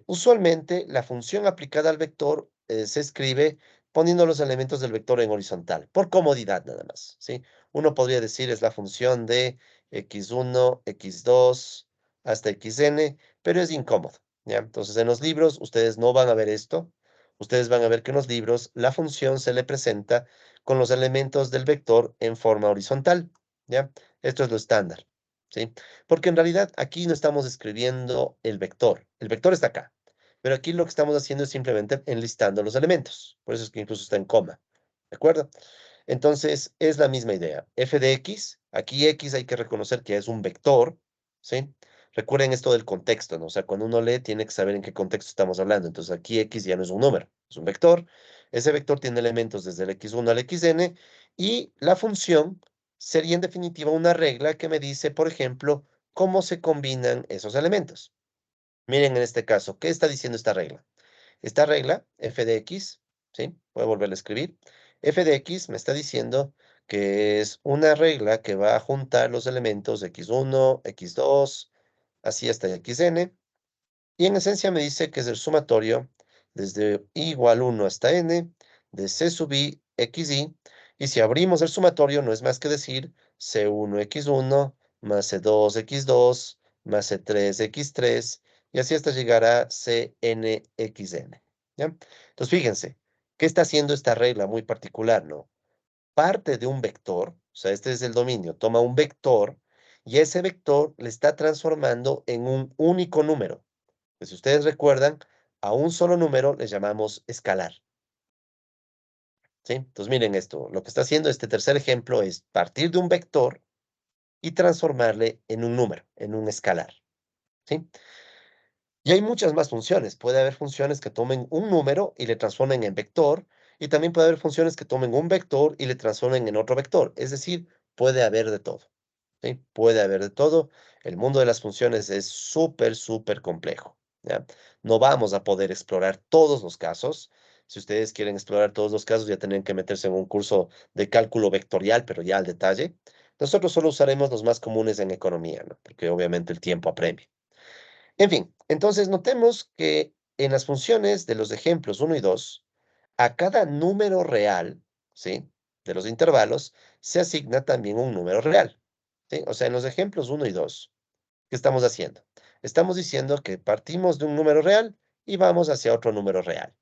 Usualmente la función aplicada al vector se escribe poniendo los elementos del vector en horizontal, por comodidad nada más, ¿sí? Uno podría decir es la función de x1, x2 hasta xn, pero es incómodo, ¿ya? Entonces en los libros ustedes no van a ver esto, ustedes van a ver que en los libros la función se le presenta con los elementos del vector en forma horizontal, ¿ya? Esto es lo estándar, ¿sí? Porque en realidad aquí no estamos escribiendo el vector está acá, pero aquí lo que estamos haciendo es simplemente enlistando los elementos, por eso es que incluso está en coma, ¿de acuerdo? Entonces es la misma idea, f de x, aquí x hay que reconocer que es un vector, ¿sí? Recuerden esto del contexto, ¿no? O sea, cuando uno lee tiene que saber en qué contexto estamos hablando, entonces aquí x ya no es un número, es un vector, ese vector tiene elementos desde el x1 al xn, y la función sería en definitiva una regla que me dice, por ejemplo, cómo se combinan esos elementos. Miren en este caso, ¿qué está diciendo esta regla? Esta regla, f de x, ¿sí? Voy a volver a escribir. F de x me está diciendo que es una regla que va a juntar los elementos x1, x2, así hasta xn, y en esencia me dice que es el sumatorio desde i igual 1 hasta n de c sub i xi. Y si abrimos el sumatorio no es más que decir c1 x1 más c2 x2 más c3 x3 y así hasta llegar a cn xn. ¿Ya? Entonces fíjense, ¿qué está haciendo esta regla muy particular, no? parte de un vector, o sea, este es el dominio, toma un vector y ese vector le está transformando en un único número. Pues, si ustedes recuerdan, a un solo número le llamamos escalar. ¿Sí? Entonces miren esto, lo que está haciendo este tercer ejemplo es partir de un vector y transformarle en un número, en un escalar. ¿Sí? Y hay muchas más funciones. Puede haber funciones que tomen un número y le transformen en vector, y también puede haber funciones que tomen un vector y le transformen en otro vector. Es decir, puede haber de todo. ¿Sí? Puede haber de todo. El mundo de las funciones es súper, súper complejo. ¿Ya? No vamos a poder explorar todos los casos. Si ustedes quieren explorar todos los casos, ya tendrían que meterse en un curso de cálculo vectorial, pero ya al detalle. Nosotros solo usaremos los más comunes en economía, ¿no? Porque obviamente el tiempo apremia. En fin, entonces notemos que en las funciones de los ejemplos 1 y 2, a cada número real, ¿sí? De los intervalos, se asigna también un número real, ¿sí? O sea, en los ejemplos 1 y 2, ¿qué estamos haciendo? Estamos diciendo que partimos de un número real y vamos hacia otro número real,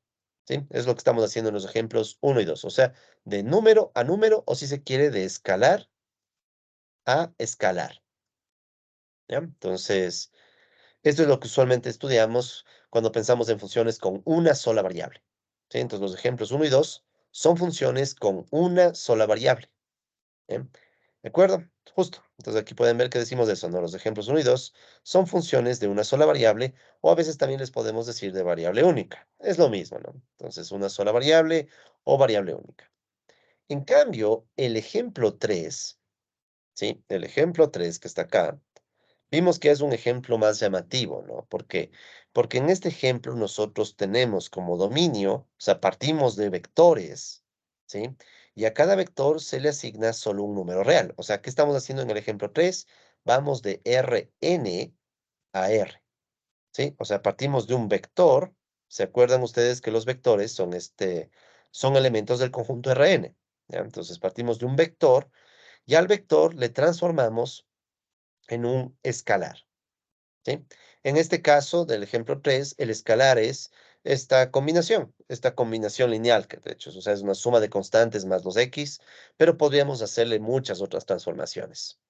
¿sí? Es lo que estamos haciendo en los ejemplos 1 y 2, o sea, de número a número, o si se quiere, de escalar a escalar, ¿ya? Entonces, esto es lo que usualmente estudiamos cuando pensamos en funciones con una sola variable, ¿sí? Entonces, los ejemplos 1 y 2 son funciones con una sola variable, ¿bien? ¿De acuerdo? Justo. Entonces, aquí pueden ver que decimos eso, ¿no? Los ejemplos 1 y 2 son funciones de una sola variable, o a veces también les podemos decir de variable única. Es lo mismo, ¿no? Entonces, una sola variable o variable única. En cambio, el ejemplo 3, ¿sí? El ejemplo 3 que está acá, vimos que es un ejemplo más llamativo, ¿no? ¿Por qué? Porque en este ejemplo nosotros tenemos como dominio, o sea, partimos de vectores, ¿sí? Y a cada vector se le asigna solo un número real. O sea, ¿qué estamos haciendo en el ejemplo 3? Vamos de Rn a R, ¿sí? O sea, partimos de un vector. ¿Se acuerdan ustedes que los vectores son elementos del conjunto Rn? ¿Ya? Entonces partimos de un vector y al vector le transformamos en un escalar. ¿Sí? En este caso del ejemplo 3, el escalar es esta combinación lineal, que de hecho o sea, es una suma de constantes más los x, pero podríamos hacerle muchas otras transformaciones.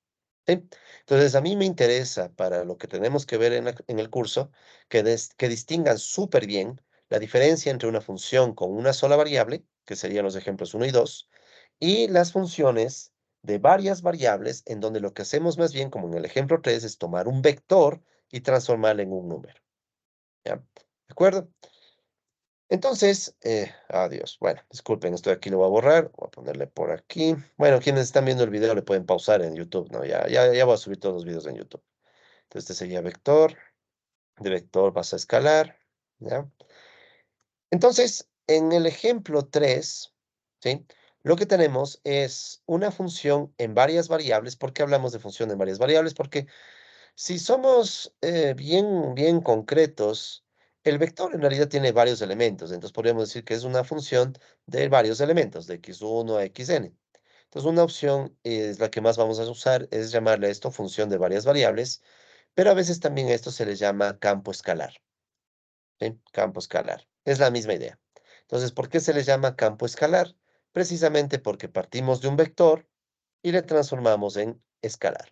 ¿Sí? Entonces, a mí me interesa para lo que tenemos que ver en el curso, que distingan súper bien la diferencia entre una función con una sola variable, que serían los ejemplos 1 y 2, y las funciones de varias variables, en donde lo que hacemos más bien, como en el ejemplo 3, es tomar un vector y transformarlo en un número. ¿Ya? ¿De acuerdo? Entonces, adiós. Bueno, disculpen, estoy aquí, lo voy a borrar. Voy a ponerle por aquí. Bueno, quienes están viendo el video le pueden pausar en YouTube, ¿no? Ya voy a subir todos los videos en YouTube. Entonces, este sería vector. De vector vas a escalar, ¿ya? Entonces, en el ejemplo 3, ¿sí? Lo que tenemos es una función en varias variables. ¿Por qué hablamos de función en varias variables? Porque si somos bien concretos, el vector en realidad tiene varios elementos. Entonces podríamos decir que es una función de varios elementos, de x1 a xn. Entonces una opción es la que más vamos a usar, es llamarle a esto función de varias variables, pero a veces también a esto se le llama campo escalar. ¿Sí? Campo escalar. Es la misma idea. Entonces, ¿por qué se le llama campo escalar? Precisamente porque partimos de un vector y le transformamos en escalar.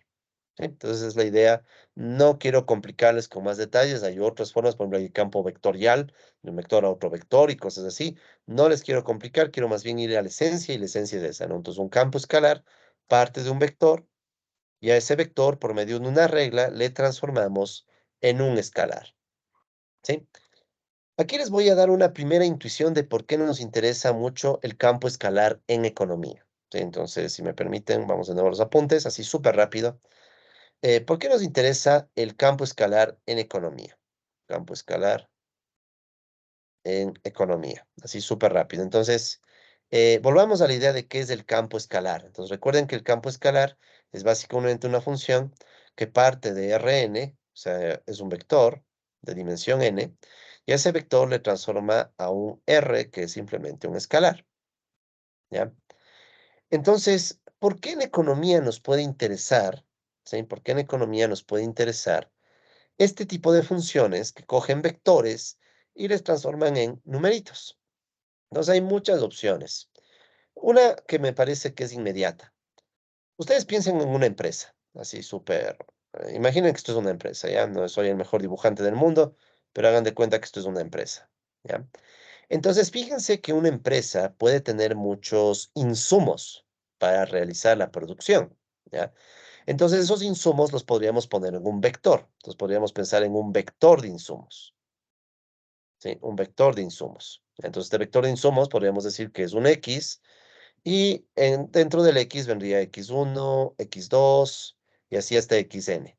¿Sí? Entonces, es la idea. No quiero complicarles con más detalles. Hay otras formas, por ejemplo, hay campo vectorial, de un vector a otro vector y cosas así. No les quiero complicar, quiero más bien ir a la esencia y la esencia es esa, ¿no? Entonces, un campo escalar parte de un vector y a ese vector, por medio de una regla, le transformamos en un escalar. ¿Sí? Aquí les voy a dar una primera intuición de por qué no nos interesa mucho el campo escalar en economía. ¿Sí? Entonces, si me permiten, vamos de nuevo a los apuntes, así súper rápido. ¿Por qué nos interesa el campo escalar en economía? Campo escalar en economía, así súper rápido. Entonces, volvamos a la idea de qué es el campo escalar. Entonces, recuerden que el campo escalar es básicamente una función que parte de Rn, o sea, es un vector de dimensión n, y a ese vector le transforma a un R, que es simplemente un escalar, ¿ya? Entonces, ¿por qué en economía nos puede interesar? ¿Sí? ¿Por qué en economía nos puede interesar este tipo de funciones que cogen vectores y les transforman en numeritos? Entonces hay muchas opciones. Una que me parece que es inmediata. Ustedes piensen en una empresa, así súper. Imaginen que esto es una empresa, ¿ya? No soy el mejor dibujante del mundo, pero hagan de cuenta que esto es una empresa, ¿ya? Entonces, fíjense que una empresa puede tener muchos insumos para realizar la producción, ¿ya? Entonces, esos insumos los podríamos poner en un vector. Entonces, podríamos pensar en un vector de insumos, ¿sí? Un vector de insumos. Entonces, este vector de insumos podríamos decir que es un X y dentro del X vendría X1, X2 y así hasta Xn.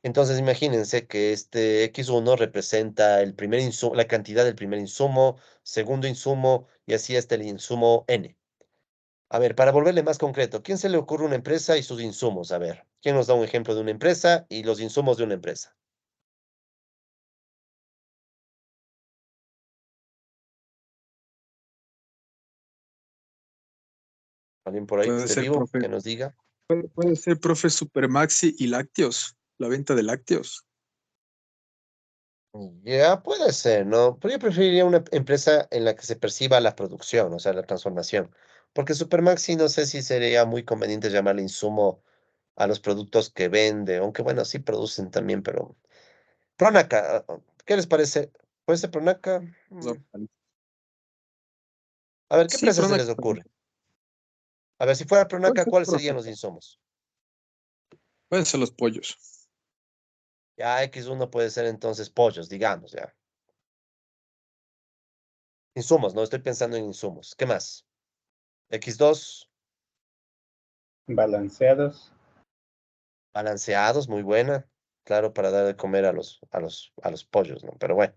Entonces, imagínense que este X1 representa el primer insumo, la cantidad del primer insumo, segundo insumo y así hasta el insumo n. A ver, para volverle más concreto, ¿quién se le ocurre una empresa y sus insumos? A ver, ¿quién nos da un ejemplo de una empresa y los insumos de una empresa? ¿Alguien por ahí que Puede esté ser, vivo profe. que nos diga? Puede ser, profe, Supermaxi y lácteos. La venta de lácteos. Ya puede ser, ¿no? Pero yo preferiría una empresa en la que se perciba la producción, o sea, la transformación. Porque Supermaxi no sé si sería muy conveniente llamarle insumo a los productos que vende, aunque bueno, sí producen también, pero... Pronaca, ¿qué les parece? ¿Puede ser Pronaca? A ver, ¿qué Sí, empresa se Pronac les también. ocurre? A ver, si fuera Puede Pronaca, ser, ¿cuáles serían profe. los insumos? Pueden ser los pollos. Ya X1 puede ser entonces pollos, digamos, ya. Insumos, no estoy pensando en insumos. ¿Qué más? X2, Balanceados. balanceados, muy buena. Claro, para dar de comer a los pollos, ¿no? Pero bueno,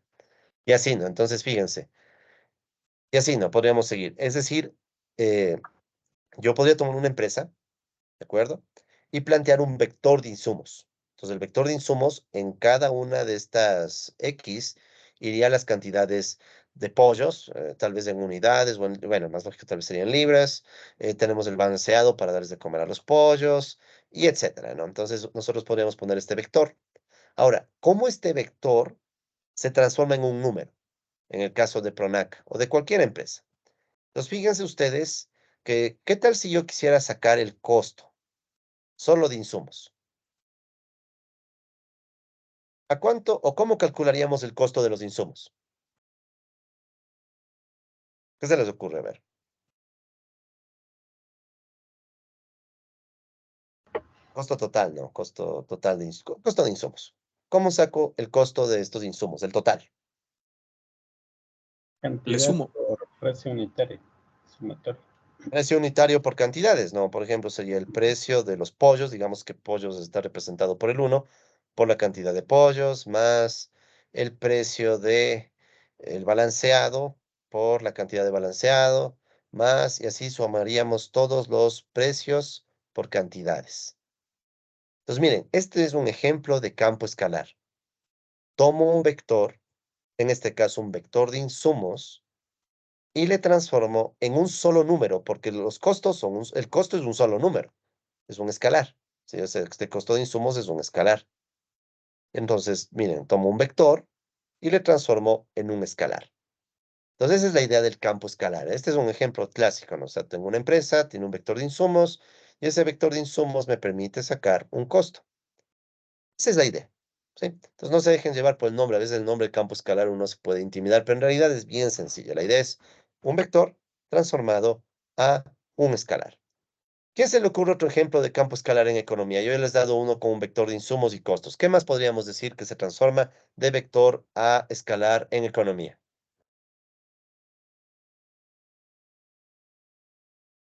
y así, ¿no? Entonces, fíjense. Y así, ¿no? Podríamos seguir. Es decir, eh, yo podría tomar una empresa, ¿de acuerdo? Y plantear un vector de insumos. Entonces, el vector de insumos en cada una de estas X iría a las cantidades de pollos, tal vez en unidades, bueno, más lógico, tal vez serían libras. Tenemos el balanceado para darles de comer a los pollos, y etcétera, ¿no? Entonces, nosotros podríamos poner este vector. Ahora, ¿cómo este vector se transforma en un número? En el caso de Pronac o de cualquier empresa. Entonces, fíjense ustedes que, ¿qué tal si yo quisiera sacar el costo solo de insumos? ¿A cuánto o cómo calcularíamos el costo de los insumos? ¿Qué se les ocurre? A ver, costo total, ¿no? Costo total de costo de insumos. ¿Cómo saco el costo de estos insumos, el total? Le Cantidad sumo. por precio unitario. Sumatorio. Precio unitario por cantidades, ¿no? Por ejemplo, sería el precio de los pollos, digamos que pollos está representado por el uno, por la cantidad de pollos, más el precio de el balanceado por la cantidad de balanceado, más, y así sumaríamos todos los precios por cantidades. Entonces, miren, este es un ejemplo de campo escalar. Tomo un vector, en este caso un vector de insumos, y le transformo en un solo número, porque los costos son el costo es un solo número, es un escalar. ¿Sí? O sea, este costo de insumos es un escalar. Entonces, miren, tomo un vector y le transformo en un escalar. Entonces, esa es la idea del campo escalar. Este es un ejemplo clásico, ¿no? O sea, tengo una empresa, tiene un vector de insumos, y ese vector de insumos me permite sacar un costo. Esa es la idea. ¿Sí? Entonces, no se dejen llevar por el nombre. A veces el nombre del campo escalar uno se puede intimidar, pero en realidad es bien sencilla. La idea es un vector transformado a un escalar. ¿Qué se le ocurre otro ejemplo de campo escalar en economía? Yo ya les he dado uno con un vector de insumos y costos. ¿Qué más podríamos decir que se transforma de vector a escalar en economía?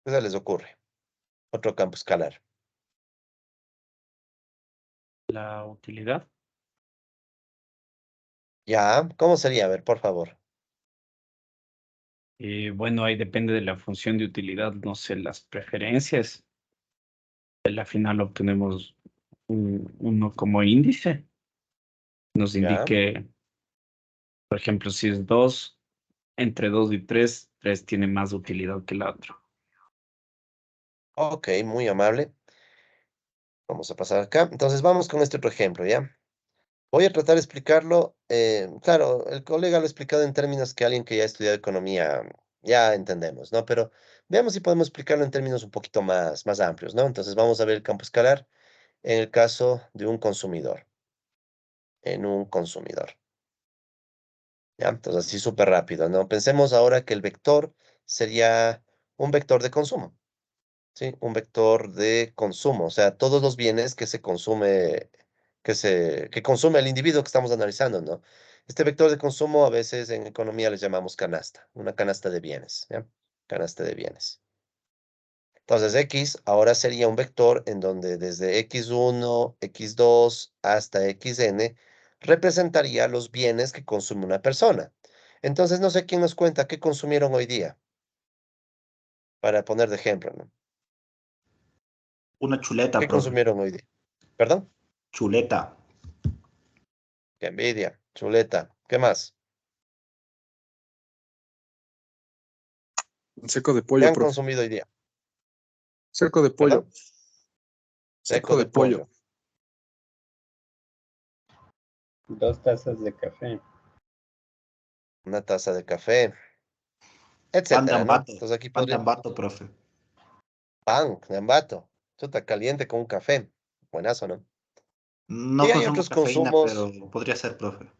¿Qué se les ocurre? Otro campo escalar. La utilidad. ¿Ya? ¿Cómo sería? A ver, por favor. Bueno, ahí depende de la función de utilidad, no sé, las preferencias. En la final obtenemos uno como índice. Nos ¿Ya? indique, por ejemplo, si es 2 entre 2 y 3 3 tiene más utilidad que la otra. Ok, muy amable. Vamos a pasar acá. Entonces vamos con este otro ejemplo, ¿ya? Voy a tratar de explicarlo. Claro, el colega lo ha explicado en términos que alguien que ya ha estudiado economía ya entendemos, ¿no? Pero Veamos si podemos explicarlo en términos un poquito más amplios, ¿no? Entonces vamos a ver el campo escalar en el caso de un consumidor. En un consumidor. ¿Ya? Entonces así súper rápido, ¿no? Pensemos ahora que el vector sería un vector de consumo. ¿Sí? Un vector de consumo, o sea, todos los bienes que se consume, que consume el individuo que estamos analizando, ¿no? Este vector de consumo a veces en economía le llamamos canasta, una canasta de bienes, ¿ya? Canasta de bienes. Entonces, X ahora sería un vector en donde desde X1, X2 hasta XN representaría los bienes que consume una persona. Entonces, no sé quién nos cuenta qué consumieron hoy día, para poner de ejemplo, ¿no? Una chuleta, ¿Qué profe. consumieron hoy día? ¿Perdón? Chuleta. Qué envidia, chuleta. ¿Qué más? Un seco de ¿Qué pollo, han profe. consumido hoy día? Seco de pollo. ¿Perdón? Seco Seco de de pollo. pollo. 2 tazas de café. Una taza de café, Pan de etcétera, ¿no? ambato. Entonces aquí Pan de podría ambato, profe. pan de ambato, chuta caliente con un café. Buenazo, ¿no? No Y hay consumo otros cafeína, pero consumos, podría ser, profe.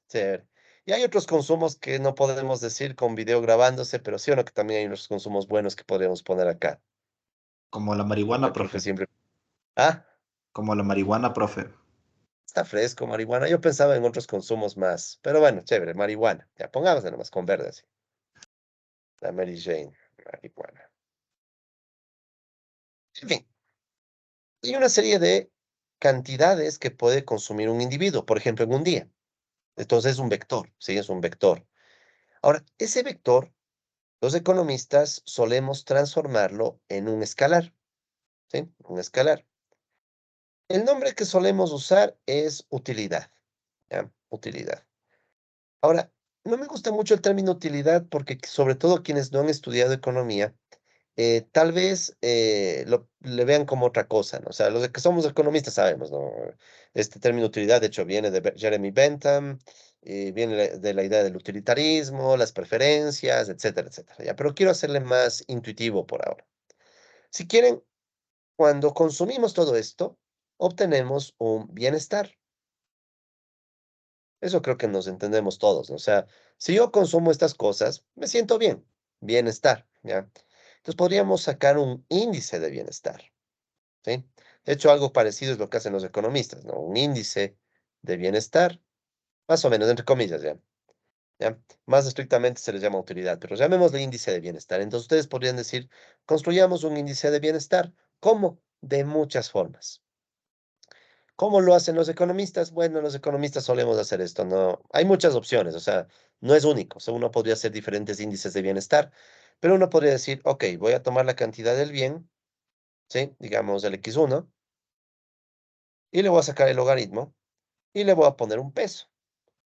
chévere. Y hay otros consumos que no podemos decir con video grabándose, pero sí o no que también hay unos consumos buenos que podríamos poner acá. Como la marihuana, El profe profe. siempre. Ah, Como la marihuana, profe. está fresco, marihuana. Yo pensaba en otros consumos más, pero bueno, chévere, marihuana. Ya pongámosle nomás con verde así. La Mary Jane, marihuana. En fin. Hay una serie de cantidades que puede consumir un individuo, por ejemplo, en un día. Entonces es un vector, ¿sí? Es un vector. Ahora, ese vector, los economistas solemos transformarlo en un escalar, ¿sí? Un escalar. El nombre que solemos usar es utilidad, ¿ya? Utilidad. Ahora, no me gusta mucho el término utilidad porque sobre todo quienes no han estudiado economía tal vez le vean como otra cosa, ¿no? O sea, los de que somos economistas sabemos, ¿no? Este término utilidad, de hecho, viene de Jeremy Bentham, viene de la idea del utilitarismo, las preferencias, etcétera, etcétera, ¿ya? Pero quiero hacerle más intuitivo por ahora. Si quieren, cuando consumimos todo esto, obtenemos un bienestar. Eso creo que nos entendemos todos, ¿no? O sea, si yo consumo estas cosas, me siento bien, bienestar, ¿ya? Entonces podríamos sacar un índice de bienestar, ¿sí? De hecho, algo parecido es lo que hacen los economistas, ¿no? Un índice de bienestar, más o menos, entre comillas, ¿ya? ¿Ya? Más estrictamente se les llama utilidad, pero llamémosle índice de bienestar. Entonces ustedes podrían decir, construyamos un índice de bienestar. ¿Cómo? De muchas formas. ¿Cómo lo hacen los economistas? Bueno, los economistas solemos hacer esto, ¿no? Hay muchas opciones, o sea, no es único. O sea, uno podría hacer diferentes índices de bienestar, pero uno podría decir, ok, voy a tomar la cantidad del bien, ¿sí? Digamos el X1, y le voy a sacar el logaritmo, y le voy a poner un peso.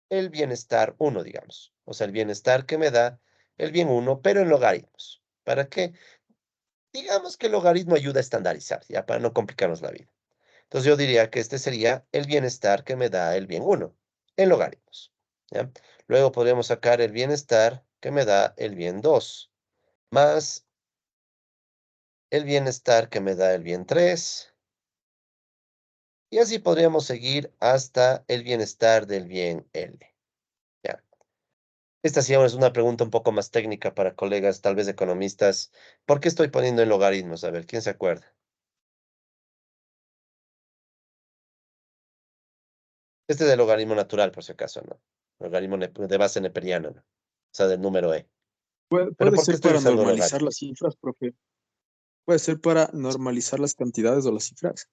El bienestar 1, digamos. O sea, el bienestar que me da el bien 1, pero en logaritmos. ¿Para qué? Digamos que el logaritmo ayuda a estandarizar, ya para no complicarnos la vida. Entonces yo diría que este sería el bienestar que me da el bien 1 en logaritmos. ¿Ya? Luego podríamos sacar el bienestar que me da el bien 2 más el bienestar que me da el bien 3. Y así podríamos seguir hasta el bienestar del bien L. ¿Ya? Esta sí ahora es una pregunta un poco más técnica para colegas, tal vez economistas. ¿Por qué estoy poniendo en logaritmos? A ver, ¿quién se acuerda? Este es el logaritmo natural, por si acaso, ¿no? Logaritmo de base neperiana, ¿no? O sea, del número e. Pero Puede ¿por qué ser estoy para usando normalizar las logaritmos? cifras, profe. Puede ser para normalizar las cantidades o las cifras.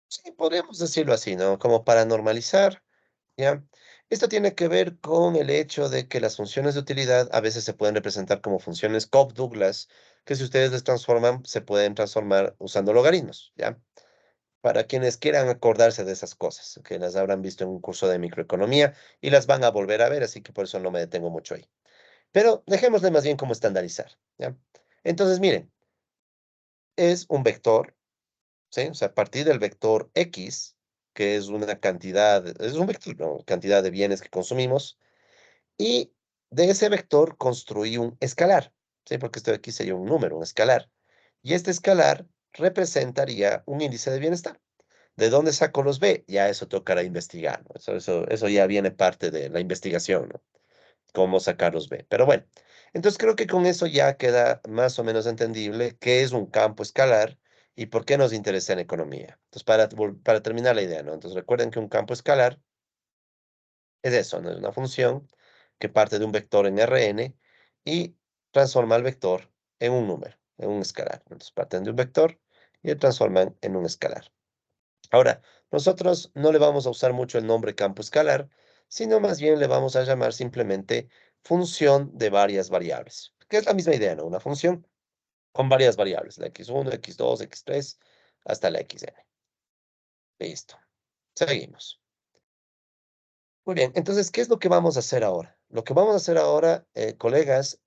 Sí, podríamos decirlo así, ¿no? Como para normalizar, ¿ya? Esto tiene que ver con el hecho de que las funciones de utilidad a veces se pueden representar como funciones Cobb-Douglas, que si ustedes les transforman, se pueden transformar usando logaritmos, ¿ya? Para quienes quieran acordarse de esas cosas, que las habrán visto en un curso de microeconomía y las van a volver a ver, así que por eso no me detengo mucho ahí. Pero dejémosle más bien como estandarizar, ¿ya? Entonces, miren, es un vector, ¿sí? O sea, a partir del vector X, que es una cantidad, es un vector, ¿no? Cantidad de bienes que consumimos, y de ese vector construí un escalar. ¿sí? Porque esto de aquí sería un número, un escalar. Y este escalar representaría un índice de bienestar. ¿De dónde saco los B? Ya eso tocará investigar, ¿no? Eso ya viene parte de la investigación, ¿no? Cómo sacar los B. Pero bueno, entonces creo que con eso ya queda más o menos entendible qué es un campo escalar y por qué nos interesa en economía. Entonces, para terminar la idea, ¿no? Entonces, recuerden que un campo escalar es eso, ¿no? Es una función que parte de un vector en Rn y transforma el vector en un número, en un escalar. Entonces, parten de un vector y lo transforman en un escalar. Ahora, nosotros no le vamos a usar mucho el nombre campo escalar, sino más bien le vamos a llamar simplemente función de varias variables, que es la misma idea, ¿no? Una función con varias variables, la x1, x2, x3, hasta la xn. Listo. Seguimos. Muy bien, entonces, ¿qué es lo que vamos a hacer ahora? Lo que vamos a hacer ahora, colegas,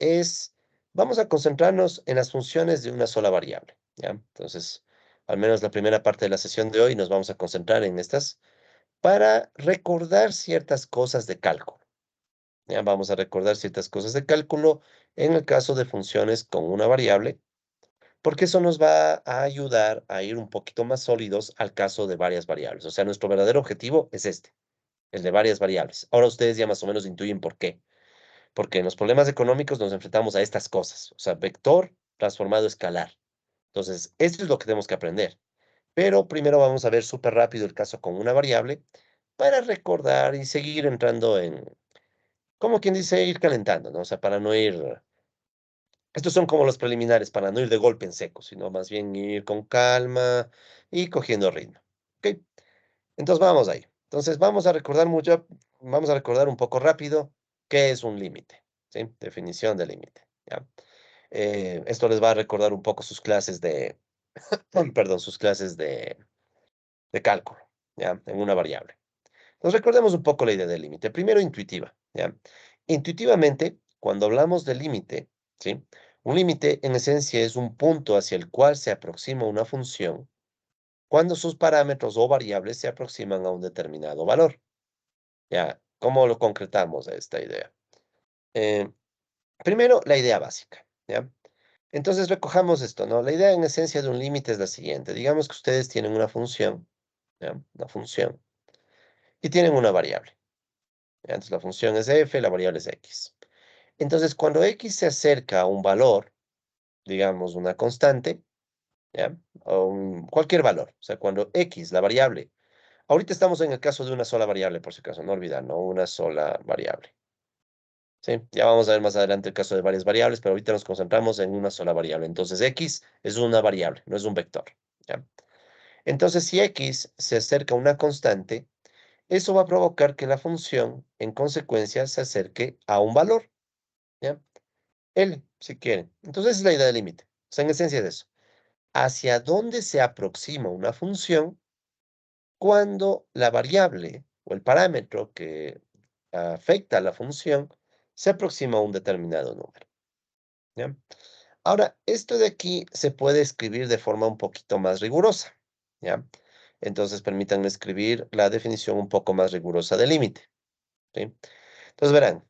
vamos a concentrarnos en las funciones de una sola variable, ¿ya? Entonces, al menos la primera parte de la sesión de hoy nos vamos a concentrar en estas para recordar ciertas cosas de cálculo. Ya vamos a recordar ciertas cosas de cálculo en el caso de funciones con una variable, porque eso nos va a ayudar a ir un poquito más sólidos al caso de varias variables. O sea, nuestro verdadero objetivo es este, el de varias variables. Ahora ustedes ya más o menos intuyen por qué. Porque en los problemas económicos nos enfrentamos a estas cosas. O sea, vector transformado a escalar. Entonces, esto es lo que tenemos que aprender. Pero primero vamos a ver súper rápido el caso con una variable para recordar y seguir entrando en, como quien dice, ir calentando, ¿no? O sea, para no ir, estos son como los preliminares, para no ir de golpe en seco, sino más bien ir con calma y cogiendo ritmo. ¿Ok? Entonces vamos ahí. Entonces vamos a recordar un poco rápido qué es un límite, ¿sí? Definición de límite, ¿ya? Esto les va a recordar un poco sus clases de, perdón, sus clases de cálculo, ¿ya? En una variable. Nos recordemos un poco la idea del límite. Primero, intuitiva, ¿ya? Intuitivamente, cuando hablamos de límite, ¿sí? Un límite, en esencia, es un punto hacia el cual se aproxima una función cuando sus parámetros o variables se aproximan a un determinado valor, ¿ya? ¿Cómo lo concretamos a esta idea? Eh, Primero, la idea básica, ¿ya? Entonces, recojamos esto, ¿no? La idea, en esencia, de un límite es la siguiente. Digamos que ustedes tienen una función, ¿ya? Una función, y tienen una variable. Entonces la función es f, la variable es x. Entonces, cuando x se acerca a un valor, digamos una constante, ¿ya? O cualquier valor, o sea, cuando x, la variable, ahorita estamos en el caso de una sola variable, por si acaso, no olvidar, ¿no? Una sola variable. ¿Sí? Ya vamos a ver más adelante el caso de varias variables, pero ahorita nos concentramos en una sola variable. Entonces, x es una variable, no es un vector, ¿ya? Entonces, si x se acerca a una constante, eso va a provocar que la función, en consecuencia, se acerque a un valor, ¿ya? L, si quieren. Entonces, esa es la idea del límite. O sea, en esencia es eso. ¿Hacia dónde se aproxima una función cuando la variable o el parámetro que afecta a la función se aproxima a un determinado número? ¿Ya? Ahora, esto de aquí se puede escribir de forma un poquito más rigurosa, ¿ya? Entonces, permítanme escribir la definición un poco más rigurosa del límite, ¿sí? Entonces, verán,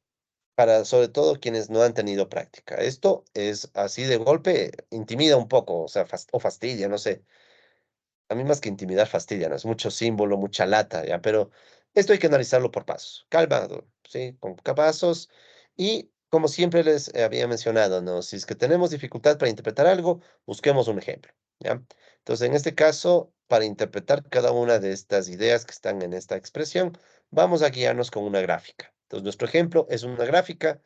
para sobre todo quienes no han tenido práctica. Esto es así de golpe, intimida un poco, o sea, o fastidia, no sé. A mí más que intimidar, fastidia, ¿no? Es mucho símbolo, mucha lata, ¿ya? Pero esto hay que analizarlo por pasos, calmado, ¿sí? Con pasos. Y como siempre les había mencionado, ¿no? Si es que tenemos dificultad para interpretar algo, busquemos un ejemplo, ¿ya? Entonces, en este caso, para interpretar cada una de estas ideas que están en esta expresión, vamos a guiarnos con una gráfica. Entonces, nuestro ejemplo es una gráfica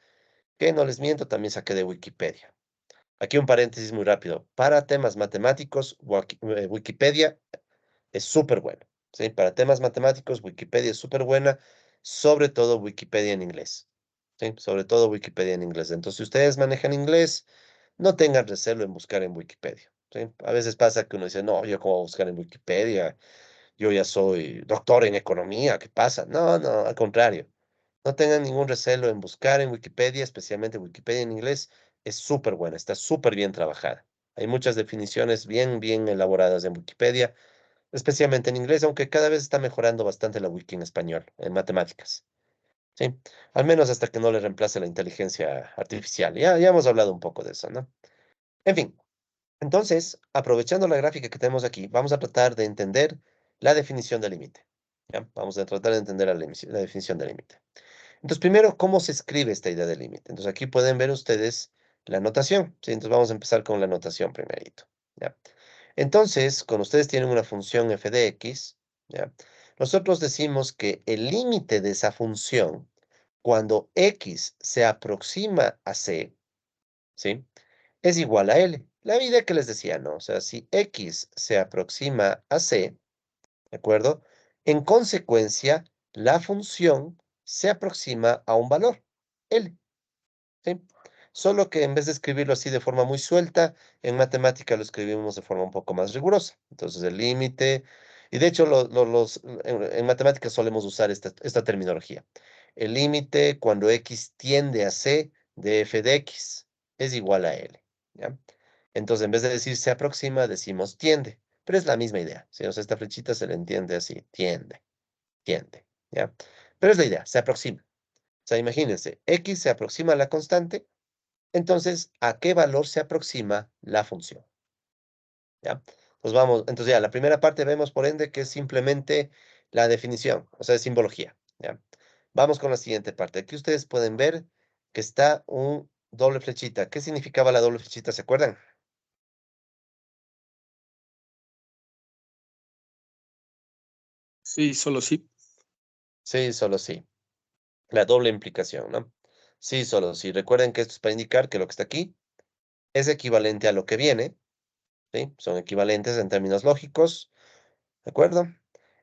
que, no les miento, también saqué de Wikipedia. Aquí un paréntesis muy rápido. Para temas matemáticos, Wikipedia es súper buena, ¿sí? Para temas matemáticos, Wikipedia es súper buena, sobre todo Wikipedia en inglés, ¿sí? Sobre todo Wikipedia en inglés. Entonces, si ustedes manejan inglés, no tengan recelo en buscar en Wikipedia, ¿sí? A veces pasa que uno dice, no, yo cómo voy a buscar en Wikipedia, yo ya soy doctor en economía, ¿qué pasa? No, no, al contrario. No tengan ningún recelo en buscar en Wikipedia, especialmente Wikipedia en inglés, es súper buena, está súper bien trabajada. Hay muchas definiciones bien elaboradas en Wikipedia, especialmente en inglés, aunque cada vez está mejorando bastante la wiki en español, en matemáticas. ¿sí? Al menos hasta que no le reemplace la inteligencia artificial. Ya hemos hablado un poco de eso, ¿no? En fin, entonces, aprovechando la gráfica que tenemos aquí, vamos a tratar de entender la definición del límite. ¿Ya? Vamos a tratar de entender la definición del límite. Entonces, primero, ¿cómo se escribe esta idea del límite? Entonces, aquí pueden ver ustedes la notación, ¿sí? Entonces, vamos a empezar con la notación primerito, ¿ya? Entonces, cuando ustedes tienen una función f de x, ¿ya? Nosotros decimos que el límite de esa función, cuando x se aproxima a c, ¿sí? Es igual a L. La idea que les decía, ¿no? O sea, si X se aproxima a C, ¿de acuerdo? En consecuencia, la función se aproxima a un valor, L, ¿sí? Solo que en vez de escribirlo así de forma muy suelta, en matemática lo escribimos de forma un poco más rigurosa. Entonces, el límite, y de hecho en matemáticas solemos usar esta terminología. El límite cuando X tiende a C de f de X es igual a L, ¿ya? Entonces, en vez de decir se aproxima, decimos tiende, pero es la misma idea, ¿sí? O sea, esta flechita se le entiende así, tiende, ¿ya? Pero es la idea, se aproxima. O sea, imagínense, X se aproxima a la constante, entonces, ¿a qué valor se aproxima la función? ¿Ya? Pues vamos, entonces ya, la primera parte vemos por ende que es simplemente la definición, o sea, es simbología, ¿ya? Vamos con la siguiente parte. Aquí ustedes pueden ver que está un doble flechita. ¿Qué significaba la doble flechita? ¿Se acuerdan? Sí, solo sí. Sí, solo sí. La doble implicación, ¿no? Sí, solo sí. Recuerden que esto es para indicar que lo que está aquí es equivalente a lo que viene, ¿sí? Son equivalentes en términos lógicos. ¿De acuerdo?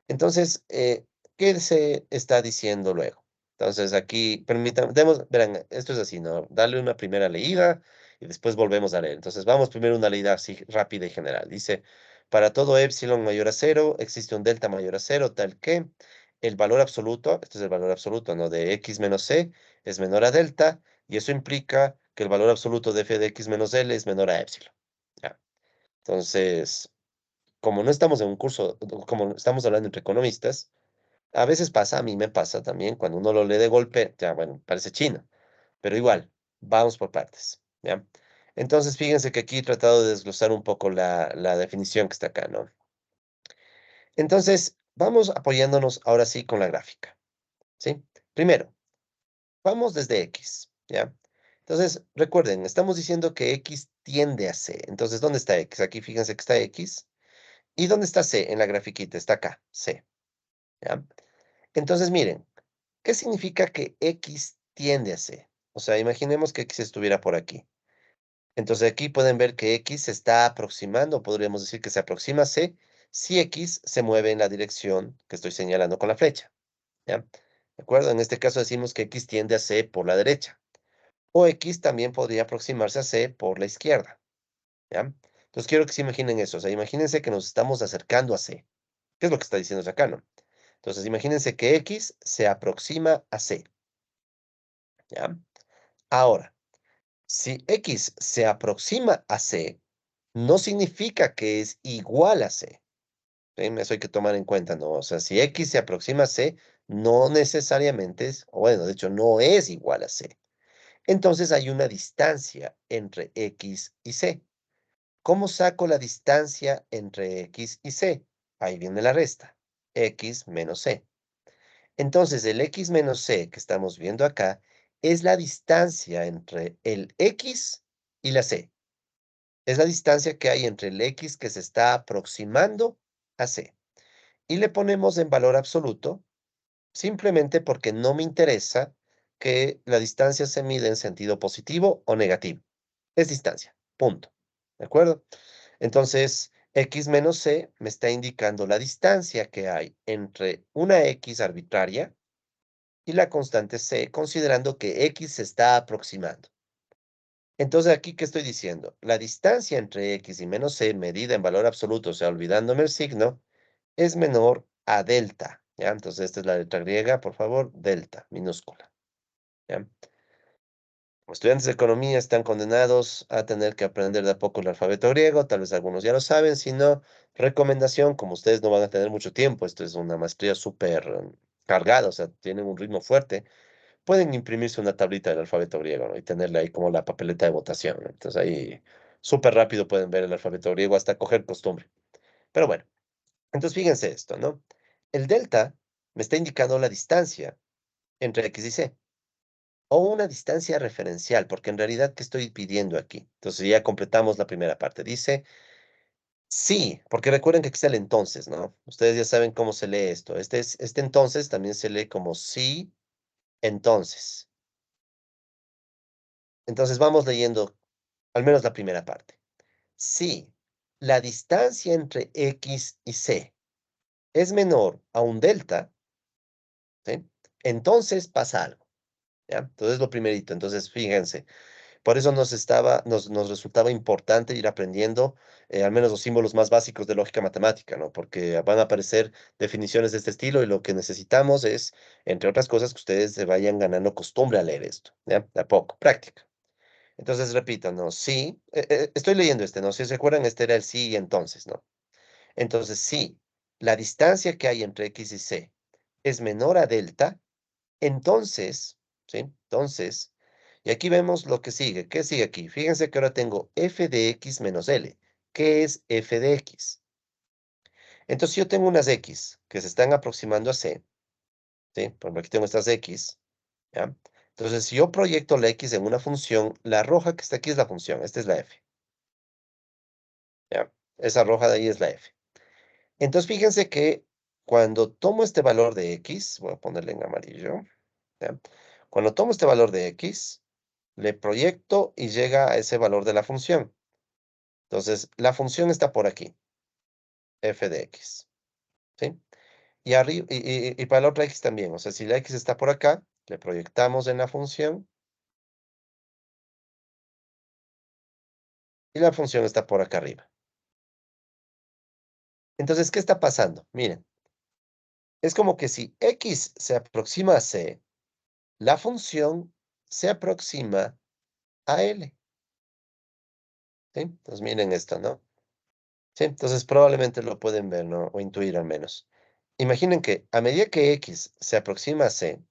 Entonces, ¿qué se está diciendo luego? Entonces, aquí, verán, esto es así, ¿no? Dale una primera leída y después volvemos a leer. Entonces, vamos primero una leída así rápida y general. Dice, para todo epsilon mayor a cero, existe un delta mayor a cero, tal que el valor absoluto, este es el valor absoluto, ¿no? De x menos c es menor a delta, y eso implica que el valor absoluto de f de x menos l es menor a epsilon. ¿Ya? Entonces, como no estamos en un curso, como estamos hablando entre economistas, a veces pasa, a mí me pasa también, cuando uno lo lee de golpe, ya, bueno, parece chino, pero igual, vamos por partes, ¿ya? Entonces, fíjense que aquí he tratado de desglosar un poco la definición que está acá, ¿no? Entonces, vamos apoyándonos ahora sí con la gráfica, ¿sí? Primero, vamos desde X, ¿ya? Entonces, recuerden, estamos diciendo que X tiende a C. Entonces, ¿dónde está X? Aquí fíjense que está X. ¿Y dónde está C en la grafiquita? Está acá, C. ¿Ya? Entonces, miren, ¿qué significa que X tiende a C? O sea, imaginemos que X estuviera por aquí. Entonces, aquí pueden ver que X se está aproximando, podríamos decir que se aproxima a C, si X se mueve en la dirección que estoy señalando con la flecha. ¿Ya? ¿De acuerdo? En este caso decimos que X tiende a C por la derecha. O X también podría aproximarse a C por la izquierda. ¿Ya? Entonces, quiero que se imaginen eso. O sea, imagínense que nos estamos acercando a C. ¿Qué es lo que está diciendo acá, no? Entonces, imagínense que X se aproxima a C, ¿ya? Ahora, si X se aproxima a C, no significa que es igual a C, ¿sí? Eso hay que tomar en cuenta, ¿no? O sea, si X se aproxima a C, no necesariamente es, o bueno, de hecho, no es igual a C. Entonces, hay una distancia entre X y C. ¿Cómo saco la distancia entre X y C? Ahí viene la resta, X menos C. Entonces, el x menos c que estamos viendo acá es la distancia entre el x y la c. Es la distancia que hay entre el x que se está aproximando a c. Y le ponemos en valor absoluto simplemente porque no me interesa que la distancia se mide en sentido positivo o negativo. Es distancia, punto. ¿De acuerdo? Entonces, x menos c me está indicando la distancia que hay entre una x arbitraria y la constante c, considerando que x se está aproximando. Entonces, aquí, ¿qué estoy diciendo? La distancia entre x y menos c, medida en valor absoluto, o sea, olvidándome el signo, es menor a delta, ¿ya? Entonces, esta es la letra griega, por favor, delta, minúscula, ¿ya? Los estudiantes de economía están condenados a tener que aprender de a poco el alfabeto griego, tal vez algunos ya lo saben, si no, recomendación, como ustedes no van a tener mucho tiempo, esto es una maestría súper cargada, o sea, tienen un ritmo fuerte, pueden imprimirse una tablita del alfabeto griego, ¿no? Y tenerla ahí como la papeleta de votación, ¿no? Entonces ahí súper rápido pueden ver el alfabeto griego hasta coger costumbre. Pero bueno, entonces fíjense esto, ¿no? El delta me está indicando la distancia entre X y C, o una distancia referencial, porque en realidad, ¿qué estoy pidiendo aquí? Entonces ya completamos la primera parte. Dice sí, porque recuerden que aquí está el entonces, ¿no? Ustedes ya saben cómo se lee esto. Este entonces también se lee como sí, entonces. Entonces vamos leyendo al menos la primera parte. Si la distancia entre X y C es menor a un delta, ¿sí? Entonces pasa algo, ¿ya? Entonces lo primerito. Entonces fíjense. Por eso nos resultaba importante ir aprendiendo al menos los símbolos más básicos de lógica matemática, ¿no? Porque van a aparecer definiciones de este estilo y lo que necesitamos es, entre otras cosas, que ustedes se vayan ganando costumbre a leer esto, ¿ya? De a poco, práctica. Entonces, repito, ¿no? Sí, estoy leyendo este, ¿no? Si se acuerdan, este era el sí y entonces, ¿no? Entonces, sí, la distancia que hay entre X y C es menor a delta, entonces, ¿sí? Entonces, y aquí vemos lo que sigue. ¿Qué sigue aquí? Fíjense que ahora tengo f de x menos L. ¿Qué es f de x? Entonces, si yo tengo unas x que se están aproximando a C, ¿sí? Por ejemplo, aquí tengo estas x, ¿ya? Entonces, si yo proyecto la x en una función, la roja que está aquí es la función, esta es la f, ¿ya? Esa roja de ahí es la f. Entonces, fíjense que cuando tomo este valor de x, voy a ponerle en amarillo, ¿ya? Cuando tomo este valor de x, le proyecto y llega a ese valor de la función. Entonces, la función está por aquí, f de x, ¿sí? Y, arriba, y para la otra x también, o sea, si la x está por acá, le proyectamos en la función y la función está por acá arriba. Entonces, ¿qué está pasando? Miren, es como que si x se aproxima a c, la función se aproxima a L, ¿sí? Entonces, miren esto, ¿no? Sí, entonces probablemente lo pueden ver, ¿no? O intuir al menos. Imaginen que a medida que x se aproxima a c,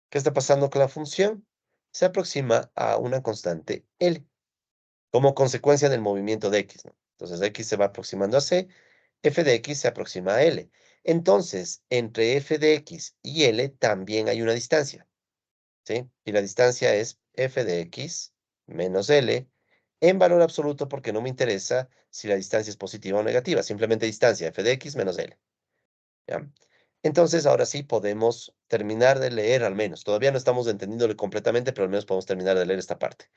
¿qué está pasando con la función? Se aproxima a una constante L, como consecuencia del movimiento de x, ¿no? Entonces x se va aproximando a c, f de x se aproxima a L. Entonces, entre f de x y L también hay una distancia, ¿sí? Y la distancia es f de x menos L en valor absoluto porque no me interesa si la distancia es positiva o negativa, simplemente distancia f de x menos L, ¿ya? Entonces, ahora sí podemos terminar de leer al menos. Todavía no estamos entendiéndolo completamente, pero al menos podemos terminar de leer esta parte.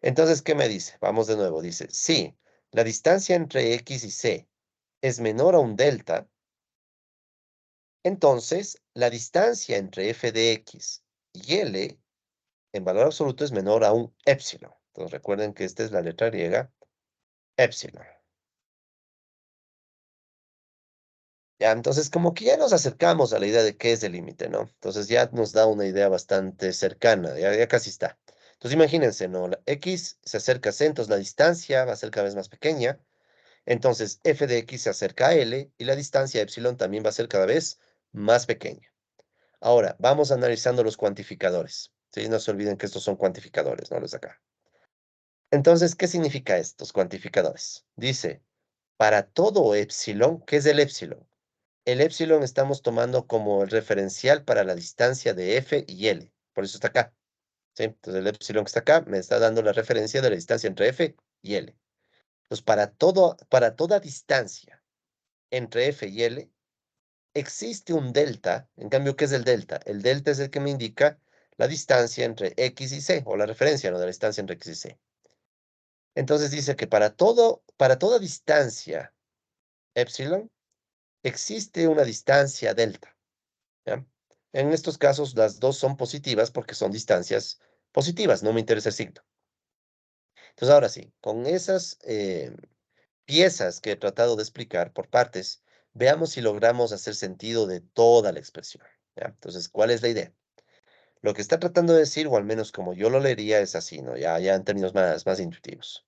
Entonces, ¿qué me dice? Vamos de nuevo. Dice, si la distancia entre x y c es menor a un delta, entonces la distancia entre f de x y L en valor absoluto es menor a un épsilon. Entonces recuerden que esta es la letra griega, épsilon. Ya, entonces como que ya nos acercamos a la idea de qué es el límite, ¿no? Entonces ya nos da una idea bastante cercana, ya casi está. Entonces imagínense, ¿no? La x se acerca a c, entonces la distancia va a ser cada vez más pequeña. Entonces f de x se acerca a L y la distancia épsilon también va a ser cada vez más pequeña. Ahora, vamos analizando los cuantificadores. ¿Sí? No se olviden que estos son cuantificadores, no los de acá. Entonces, ¿qué significa estos cuantificadores? Dice, para todo épsilon, ¿qué es el épsilon? El épsilon estamos tomando como el referencial para la distancia de f y L. Por eso está acá. ¿Sí? Entonces, el épsilon que está acá me está dando la referencia de la distancia entre f y L. Entonces, para toda distancia entre f y L, existe un delta. En cambio, ¿qué es el delta? El delta es el que me indica la distancia entre x y c, o la referencia, ¿no? De la distancia entre x y c. Entonces dice que para toda distancia epsilon, existe una distancia delta, ¿ya? En estos casos, las dos son positivas porque son distancias positivas, no me interesa el signo. Entonces, ahora sí, con esas piezas que he tratado de explicar por partes, veamos si logramos hacer sentido de toda la expresión, ¿ya? Entonces, ¿cuál es la idea? Lo que está tratando de decir, o al menos como yo lo leería, es así, ¿no? Ya en términos más intuitivos.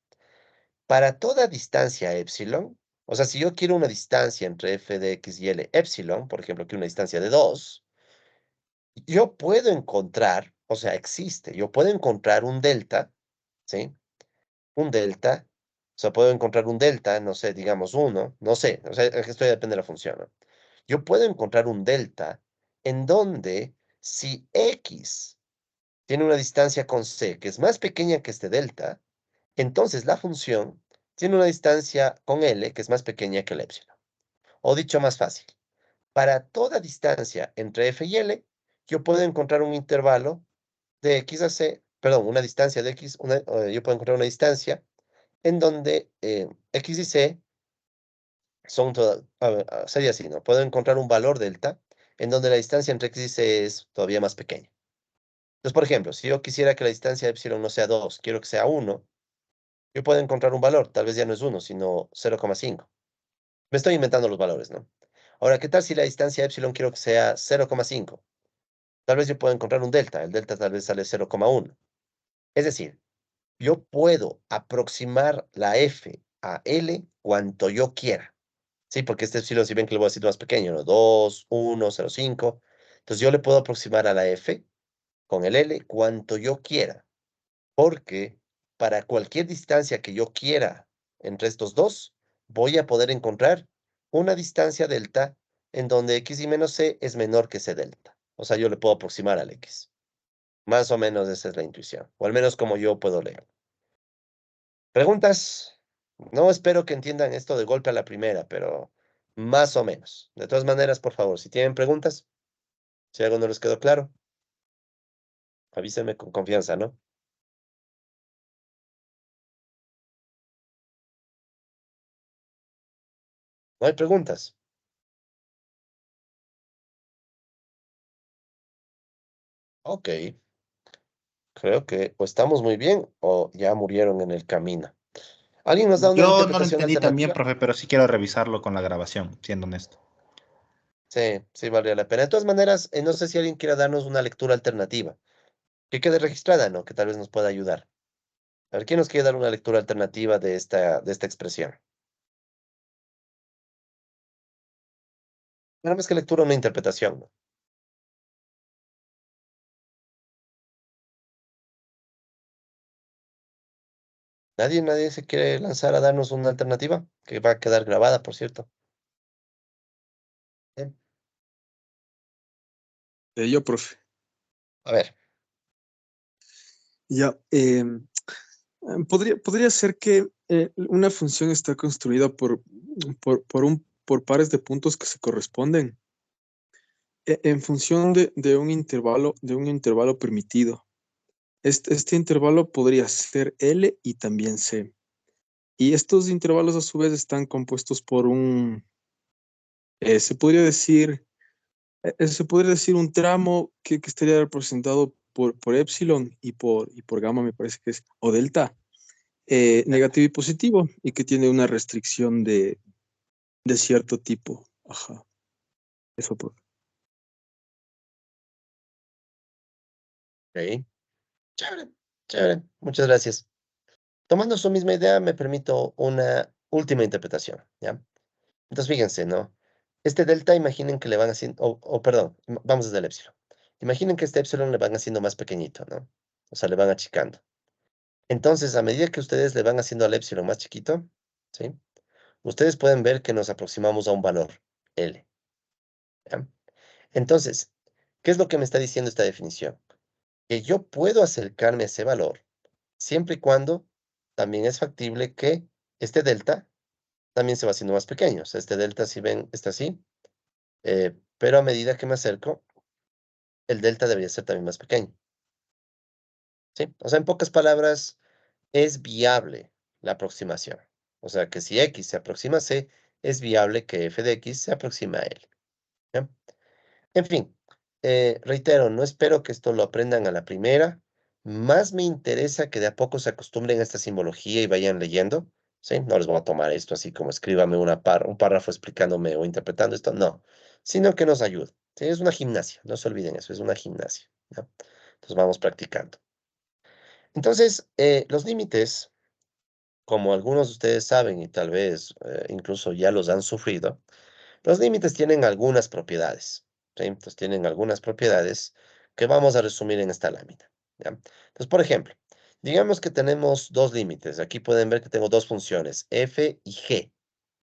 Para toda distancia épsilon, o sea, si yo quiero una distancia entre f de x y L épsilon, por ejemplo, quiero una distancia de 2, yo puedo encontrar, o sea, existe, yo puedo encontrar un delta, ¿sí? Un delta, o sea, puedo encontrar un delta, no sé, digamos uno, no sé, o sea, esto ya depende de la función, ¿no? Yo puedo encontrar un delta en donde si X tiene una distancia con C que es más pequeña que este delta, entonces la función tiene una distancia con L que es más pequeña que el epsilon. O dicho más fácil, para toda distancia entre F y L, yo puedo encontrar un intervalo de X a C, perdón, una distancia de X, yo puedo encontrar una distancia en donde X y C son sería así, ¿no? Puedo encontrar un valor delta en donde la distancia entre X y C es todavía más pequeña. Entonces, por ejemplo, si yo quisiera que la distancia de epsilon no sea 2, quiero que sea 1, yo puedo encontrar un valor, tal vez ya no es 1, sino 0,5. Me estoy inventando los valores, ¿no? Ahora, ¿qué tal si la distancia de epsilon quiero que sea 0,5? Tal vez yo puedo encontrar un delta, el delta tal vez sale 0,1. Es decir, yo puedo aproximar la f a L cuanto yo quiera. Sí, porque este epsilon, si ven que lo voy a decir más pequeño, ¿no? 2, 1, 0,5. Entonces yo le puedo aproximar a la f con el L cuanto yo quiera. Porque para cualquier distancia que yo quiera entre estos dos, voy a poder encontrar una distancia delta en donde x y menos c es menor que c delta. O sea, yo le puedo aproximar al x. Más o menos esa es la intuición, o al menos como yo puedo leer. ¿Preguntas? No espero que entiendan esto de golpe a la primera, pero más o menos. De todas maneras, por favor, si tienen preguntas, si algo no les quedó claro, avísenme con confianza, ¿no? ¿No hay preguntas? Ok. Creo que o estamos muy bien o ya murieron en el camino. ¿Alguien nos da una Yo no lo interpretación entendí tan bien, alternativa? profe, pero sí quiero revisarlo con la grabación, siendo honesto. Sí, sí, valdría la pena. De todas maneras, no sé si alguien quiera darnos una lectura alternativa, que quede registrada, ¿no? Que tal vez nos pueda ayudar. A ver, ¿quién nos quiere dar una lectura alternativa de esta expresión? Nada más que lectura, una interpretación, ¿no? Nadie se quiere lanzar a darnos una alternativa, que va a quedar grabada, por cierto. Bien. Yo, profe. A ver, Ya, podría ser que una función está construida por pares de puntos que se corresponden en función de un intervalo permitido. Este intervalo podría ser L y también C. Y estos intervalos a su vez están compuestos por se podría decir, se podría decir un tramo que estaría representado por epsilon y por gamma, me parece que es, o delta, negativo y positivo, y que tiene una restricción de cierto tipo. Ajá, eso por. ok. Chévere, chévere. Muchas gracias. Tomando su misma idea, me permito una última interpretación, ¿ya? Entonces, fíjense, ¿no? Este delta, imaginen que le van haciendo, perdón, vamos desde el epsilon. Imaginen que este epsilon le van haciendo más pequeñito, ¿no? O sea, le van achicando. Entonces, a medida que ustedes le van haciendo al epsilon más chiquito, ¿sí? Ustedes pueden ver que nos aproximamos a un valor, L, ¿ya? Entonces, ¿qué es lo que me está diciendo esta definición? Que yo puedo acercarme a ese valor siempre y cuando también es factible que este delta también se va haciendo más pequeño. O sea, este delta, si ven, está así, pero a medida que me acerco, el delta debería ser también más pequeño, ¿sí? O sea, en pocas palabras, es viable la aproximación. O sea, que si X se aproxima a C, es viable que f de X se aproxime a L, ¿ya? En fin, reitero, no espero que esto lo aprendan a la primera. Más me interesa que de a poco se acostumbren a esta simbología y vayan leyendo, ¿sí? No les voy a tomar esto así como escríbame un párrafo explicándome o interpretando esto, no. Sino que nos ayude, ¿sí? Es una gimnasia, no se olviden eso, es una gimnasia, ¿no? Entonces vamos practicando. Entonces, los límites, como algunos de ustedes saben y tal vez incluso ya los han sufrido, los límites tienen algunas propiedades, ¿sí? Entonces tienen algunas propiedades que vamos a resumir en esta lámina. ¿Ya? Entonces, por ejemplo, digamos que tenemos dos límites. Aquí pueden ver que tengo dos funciones, f y g.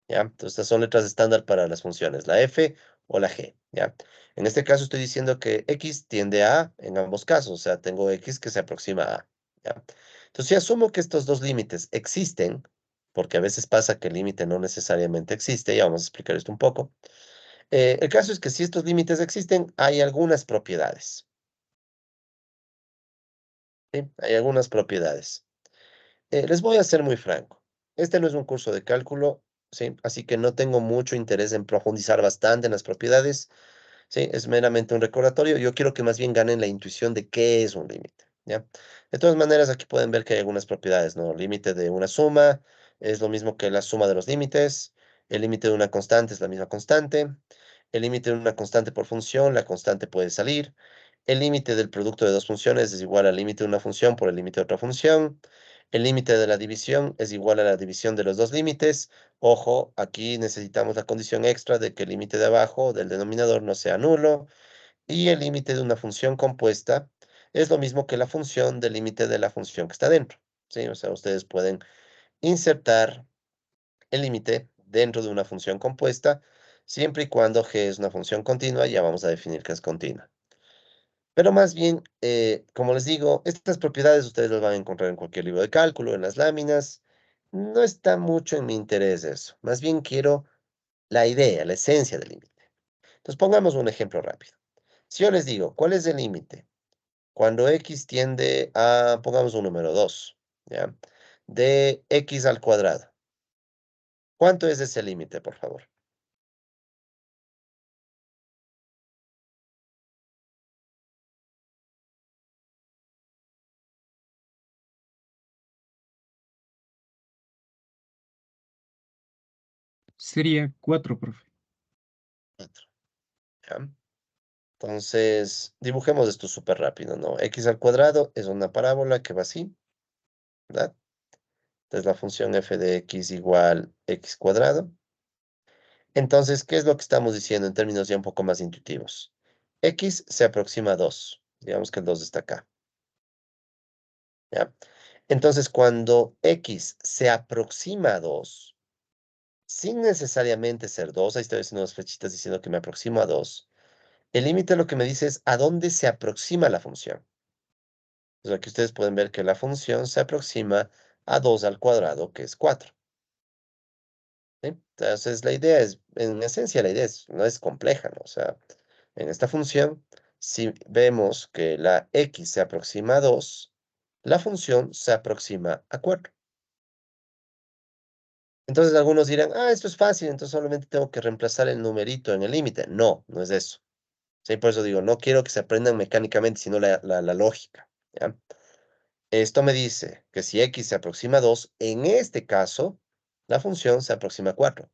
¿Ya? Entonces, estas son letras estándar para las funciones, la f o la g. ¿Ya? En este caso estoy diciendo que x tiende a A en ambos casos, o sea, tengo x que se aproxima a A. ¿Ya? Entonces, si asumo que estos dos límites existen, porque a veces pasa que el límite no necesariamente existe, ya vamos a explicar esto un poco. El caso es que si estos límites existen, hay algunas propiedades. ¿Sí? Hay algunas propiedades. Les voy a ser muy franco. Este no es un curso de cálculo, ¿sí? Así que no tengo mucho interés en profundizar bastante en las propiedades, ¿sí? Es meramente un recordatorio. Yo quiero que más bien ganen la intuición de qué es un límite, ¿ya? De todas maneras, aquí pueden ver que hay algunas propiedades, ¿no? Límite de una suma es lo mismo que la suma de los límites. El límite de una constante es la misma constante. El límite de una constante por función, la constante puede salir. El límite del producto de dos funciones es igual al límite de una función por el límite de otra función. El límite de la división es igual a la división de los dos límites. Ojo, aquí necesitamos la condición extra de que el límite de abajo del denominador no sea nulo. Y el límite de una función compuesta es lo mismo que la función del límite de la función que está dentro. ¿Sí? O sea, ustedes pueden insertar el límite dentro de una función compuesta siempre y cuando g es una función continua. Ya vamos a definir que es continua. Pero más bien, como les digo, estas propiedades ustedes las van a encontrar en cualquier libro de cálculo, en las láminas. No está mucho en mi interés eso. Más bien quiero la idea, la esencia del límite. Entonces pongamos un ejemplo rápido. Si yo les digo, ¿cuál es el límite? Cuando x tiende a, pongamos un número 2, ¿ya? De x al cuadrado. ¿Cuánto es ese límite, por favor? Sería 4, profe. 4, ¿ya? Entonces, dibujemos esto súper rápido, ¿no? X al cuadrado es una parábola que va así, ¿verdad? Entonces la función f de x igual x cuadrado. Entonces, ¿qué es lo que estamos diciendo en términos ya un poco más intuitivos? X se aproxima a 2. Digamos que el 2 está acá. ¿Ya? Entonces, cuando x se aproxima a 2, sin necesariamente ser 2, ahí estoy haciendo unas flechitas diciendo que me aproximo a 2, el límite lo que me dice es a dónde se aproxima la función. Entonces, aquí ustedes pueden ver que la función se aproxima a 2 al cuadrado, que es 4. ¿Sí? Entonces, la idea es, en esencia, la idea no es compleja, ¿no? O sea, en esta función, si vemos que la x se aproxima a 2, la función se aproxima a 4. Entonces, algunos dirán, ah, esto es fácil, entonces solamente tengo que reemplazar el numerito en el límite. No, no es eso. Sí, por eso digo, no quiero que se aprendan mecánicamente, sino la lógica, ¿ya? Esto me dice que si x se aproxima a 2, en este caso, la función se aproxima a 4.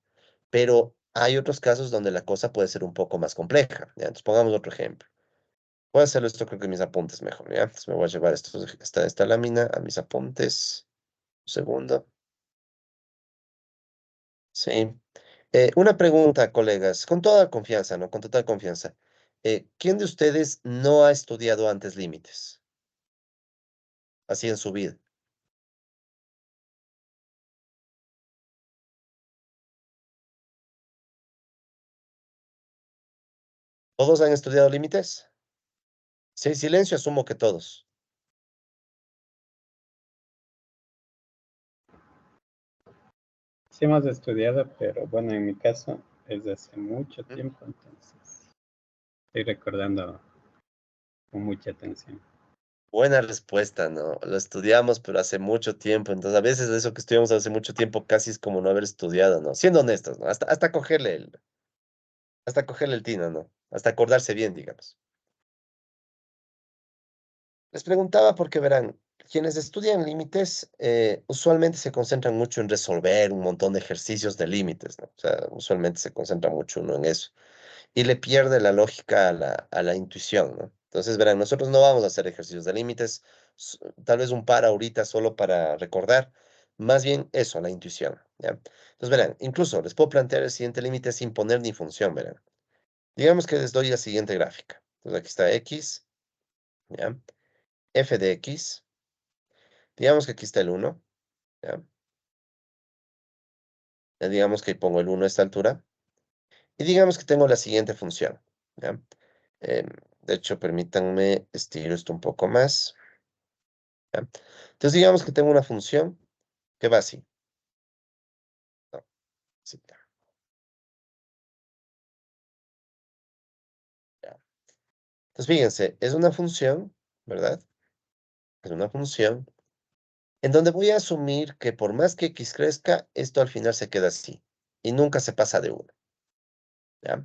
Pero hay otros casos donde la cosa puede ser un poco más compleja, ¿ya? Entonces pongamos otro ejemplo. Voy a hacerlo esto creo que en mis apuntes mejor, ¿ya? Entonces me voy a llevar esta lámina a mis apuntes. Un segundo. Sí. Una pregunta, colegas, con toda confianza, ¿no? Con total confianza. ¿Quién de ustedes no ha estudiado antes límites? Así en su vida. ¿Todos han estudiado límites? Sí, silencio, asumo que todos. Sí hemos estudiado, pero bueno, en mi caso es de hace mucho ¿Mm? tiempo, entonces estoy recordando con mucha atención. Buena respuesta, ¿no? Lo estudiamos, pero hace mucho tiempo. Entonces, a veces eso que estudiamos hace mucho tiempo casi es como no haber estudiado, ¿no? Siendo honestos, ¿no? Hasta cogerle el tino, ¿no? Hasta acordarse bien, digamos. Les preguntaba porque verán, quienes estudian límites usualmente se concentran mucho en resolver un montón de ejercicios de límites, ¿no? O sea, usualmente se concentra mucho uno en eso. Y le pierde la lógica a la intuición, ¿no? Entonces, verán, nosotros no vamos a hacer ejercicios de límites, tal vez un par ahorita solo para recordar, más bien eso, la intuición, ¿ya? Entonces, verán, incluso les puedo plantear el siguiente límite sin poner ni función, verán. Digamos que les doy la siguiente gráfica. Entonces, aquí está x, ¿ya? F de X. Digamos que aquí está el 1, ¿ya? Ya digamos que pongo el 1 a esta altura. Y digamos que tengo la siguiente función, ¿ya? Em, de hecho, permítanme estiro esto un poco más, ¿ya? Entonces, digamos que tengo una función que va así. No, sí, ya. Entonces, fíjense, es una función, ¿verdad? Es una función en donde voy a asumir que por más que x crezca, esto al final se queda así y nunca se pasa de 1, ¿ya?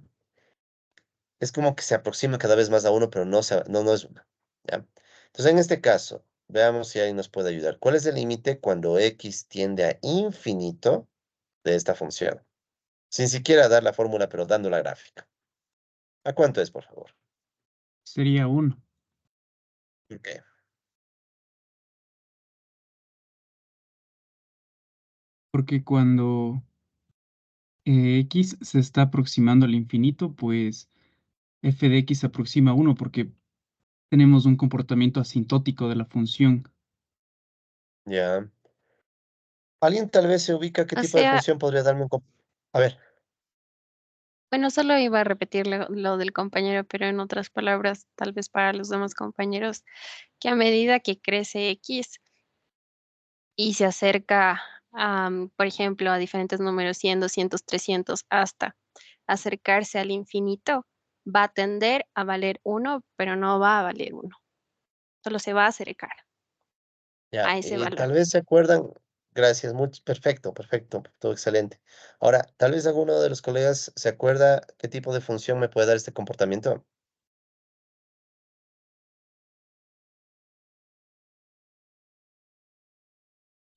Es como que se aproxima cada vez más a 1, pero no es 1, ¿ya? Entonces, en este caso, veamos si ahí nos puede ayudar. ¿Cuál es el límite cuando x tiende a infinito de esta función? Sin siquiera dar la fórmula, pero dando la gráfica. ¿A cuánto es, por favor? Sería 1, Ok. porque cuando x se está aproximando al infinito, pues f de x se aproxima a 1 porque tenemos un comportamiento asintótico de la función. Ya. ¿Alguien tal vez se ubica qué O tipo de sea, función podría darme un... A ver, bueno, solo iba a repetir lo del compañero, pero en otras palabras, tal vez para los demás compañeros, que a medida que crece X y se acerca, por ejemplo, a diferentes números, 100, 200, 300, hasta acercarse al infinito, va a tender a valer 1, pero no va a valer 1. Solo se va a acercar ya. a ese Y valor. tal vez se acuerdan... Gracias, perfecto, perfecto, todo excelente. Ahora, tal vez alguno de los colegas se acuerda qué tipo de función me puede dar este comportamiento.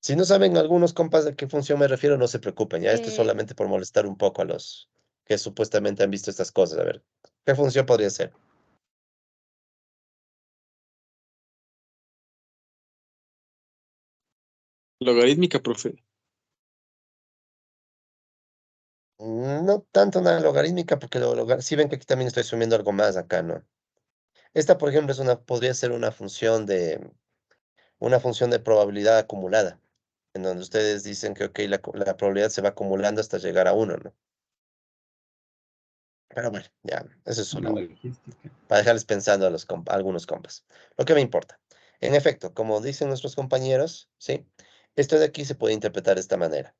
Si no saben algunos compas de qué función me refiero, no se preocupen, ya esto es Eh, solamente por molestar un poco a los que supuestamente han visto estas cosas. A ver, ¿qué función podría ser? Logarítmica, profe. No tanto una logarítmica, porque si ven que aquí también estoy sumiendo algo más acá, ¿no? Esta, por ejemplo, podría ser una función de probabilidad acumulada, en donde ustedes dicen que, ok, la probabilidad se va acumulando hasta llegar a 1, ¿no? Pero bueno, ya, eso es Una solo logística. para dejarles pensando a algunos compas. Lo que me importa. En efecto, como dicen nuestros compañeros, ¿sí? Esto de aquí se puede interpretar de esta manera.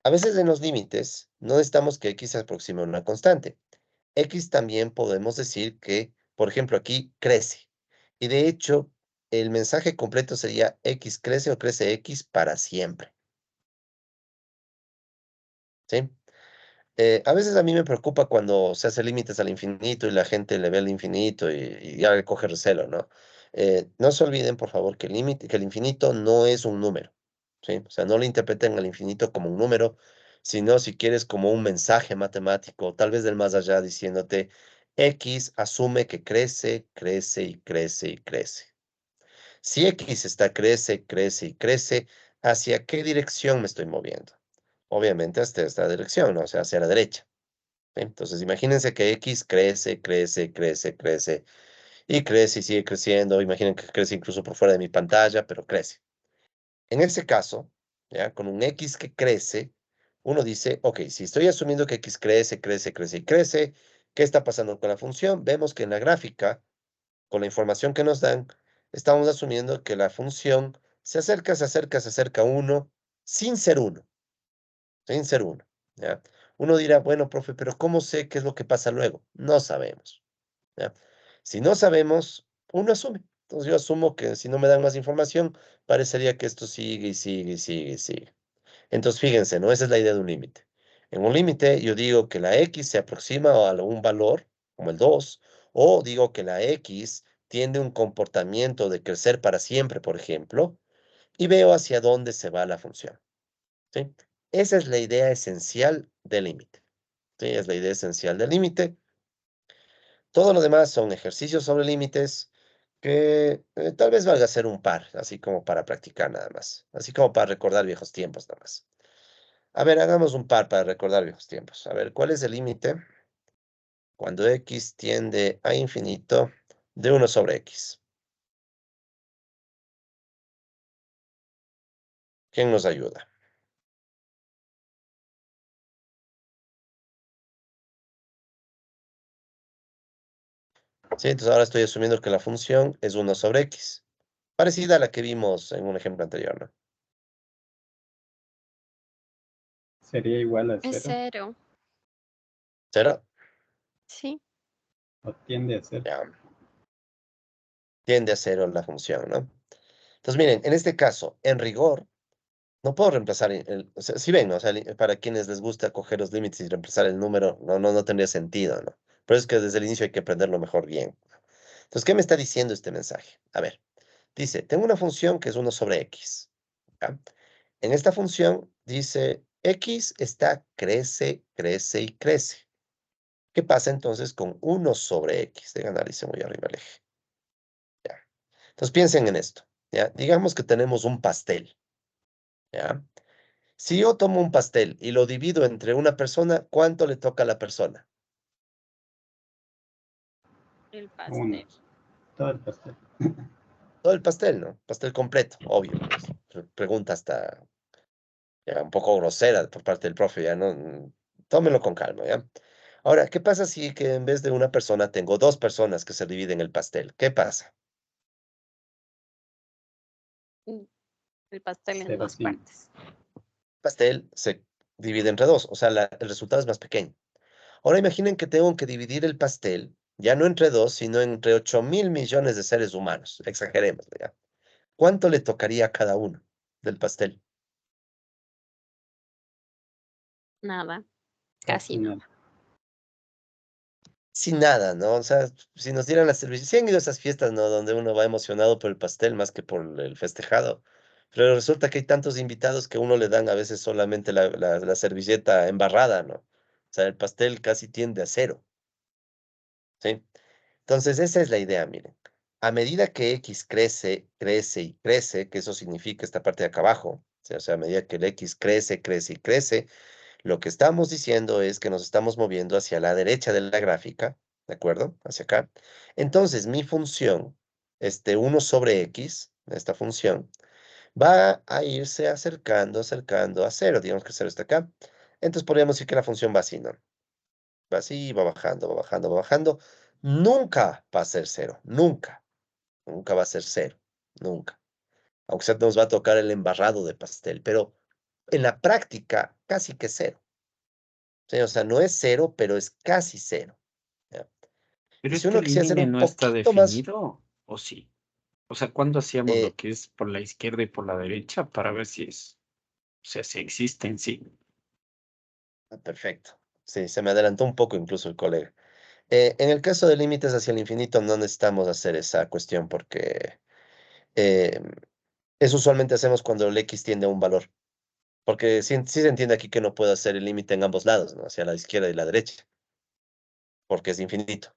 A veces en los límites no necesitamos que x se aproxime a una constante. X también podemos decir que, por ejemplo, aquí crece. Y de hecho, el mensaje completo sería x crece o crece x para siempre. ¿Sí? A veces a mí me preocupa cuando se hace límites al infinito y la gente le ve el infinito y ya le coge recelo, ¿no? No se olviden, por favor, que el infinito no es un número, ¿sí? O sea, no lo interpreten al infinito como un número, sino si quieres como un mensaje matemático, tal vez del más allá, diciéndote, X asume que crece, crece y crece y crece. Si X crece, crece y crece, ¿hacia qué dirección me estoy moviendo? Obviamente hacia esta dirección, ¿no? O sea, hacia la derecha. Entonces, imagínense que X crece, crece, crece, crece y crece y sigue creciendo. Imaginen que crece incluso por fuera de mi pantalla, pero crece. En ese caso, ya, con un X que crece, uno dice, ok, si estoy asumiendo que X crece, crece, crece y crece, ¿qué está pasando con la función? Vemos que en la gráfica, con la información que nos dan, estamos asumiendo que la función se acerca, se acerca, se acerca a 1 sin ser 1, sin ser 1. ¿Ya? Uno dirá, bueno, profe, pero ¿cómo sé qué es lo que pasa luego? No sabemos. ¿Ya? Si no sabemos, uno asume. Entonces yo asumo que si no me dan más información, parecería que esto sigue y sigue y sigue y sigue. Entonces fíjense, ¿no? Esa es la idea de un límite. En un límite yo digo que la x se aproxima a un valor, como el 2, o digo que la x tiende un comportamiento de crecer para siempre, por ejemplo, y veo hacia dónde se va la función. ¿Sí? Esa es la idea esencial del límite. ¿Sí? Es la idea esencial del límite. Todo lo demás son ejercicios sobre límites que tal vez valga hacer un par, así como para practicar nada más, así como para recordar viejos tiempos nada más. A ver, hagamos un par para recordar viejos tiempos. A ver, ¿cuál es el límite cuando x tiende a infinito de 1 sobre x? ¿Quién nos ayuda? Sí, entonces ahora estoy asumiendo que la función es 1 sobre x. Parecida a la que vimos en un ejemplo anterior, ¿no? Sería igual a Es 0 0. 0. Sí. o tiende a 0. Ya. Tiende a 0 la función, ¿no? Entonces, miren, en este caso, en rigor, no puedo reemplazar o sea, si ven, ¿no? O sea, para quienes les gusta coger los límites y reemplazar el número, no tendría sentido, ¿no? Pero es que desde el inicio hay que aprenderlo mejor bien. Entonces, ¿qué me está diciendo este mensaje? A ver, dice, tengo una función que es 1 sobre x. ¿Ya? En esta función dice, x está, crece, crece y crece. ¿Qué pasa entonces con 1 sobre x? De analice muy arriba el eje. ¿Ya? Entonces, piensen en esto. ¿Ya? Digamos que tenemos un pastel. ¿Ya? Si yo tomo un pastel y lo divido entre una persona, ¿cuánto le toca a la persona? El 1. pastel. Todo el pastel. Todo el pastel, ¿no? Pastel completo, obvio. Pues. Pregunta hasta ya un poco grosera por parte del profe, ya no. Tómelo con calma, ¿ya? Ahora, ¿qué pasa si que en vez de una persona tengo 2 personas que se dividen el pastel? ¿Qué pasa? El pastel en 2 0,5. partes. Pastel se divide entre 2, o sea, el resultado es más pequeño. Ahora imaginen que tengo que dividir el pastel, ya no entre 2, sino entre 8.000 millones de seres humanos. Exageremos, ¿ya? ¿Cuánto le tocaría a cada uno del pastel? Nada. Casi Casi nada. nada. Sin nada, ¿no? O sea, si nos dieran las servicios, sí han ido a esas fiestas, ¿no? Donde uno va emocionado por el pastel más que por el festejado. Pero resulta que hay tantos invitados que a uno le dan a veces solamente la servilleta embarrada, ¿no? O sea, el pastel casi tiende a 0, ¿sí? Entonces, esa es la idea, miren. A medida que x crece, crece y crece, que eso significa esta parte de acá abajo, o sea, a medida que el x crece, crece y crece, lo que estamos diciendo es que nos estamos moviendo hacia la derecha de la gráfica, ¿de acuerdo? Hacia acá. Entonces, mi función, 1 sobre x, esta función, va a irse acercando, acercando a 0. Digamos que 0 está acá. Entonces, podríamos decir que la función va así, ¿no? Va así, va bajando, va bajando, va bajando. Nunca va a ser 0, nunca. Nunca va a ser 0, nunca. Aunque sea nos va a tocar el embarrado de pastel, pero en la práctica casi que 0. Sí, o sea, no es 0, pero es casi 0. ¿Ya? Pero Y si este uno quisiera hacer límite un no está poquito más, definido, ¿o sí? O sea, ¿cuándo hacíamos eh, lo que es por la izquierda y por la derecha para ver si es, o sea, si existe en sí? perfecto. Sí, se me adelantó un poco incluso el colega. En el caso de límites hacia el infinito no necesitamos hacer esa cuestión porque eh, eso usualmente hacemos cuando el x tiende a un valor. Porque sí se entiende aquí que no puedo hacer el límite en ambos lados, ¿no? Hacia la izquierda y la derecha, porque es infinito.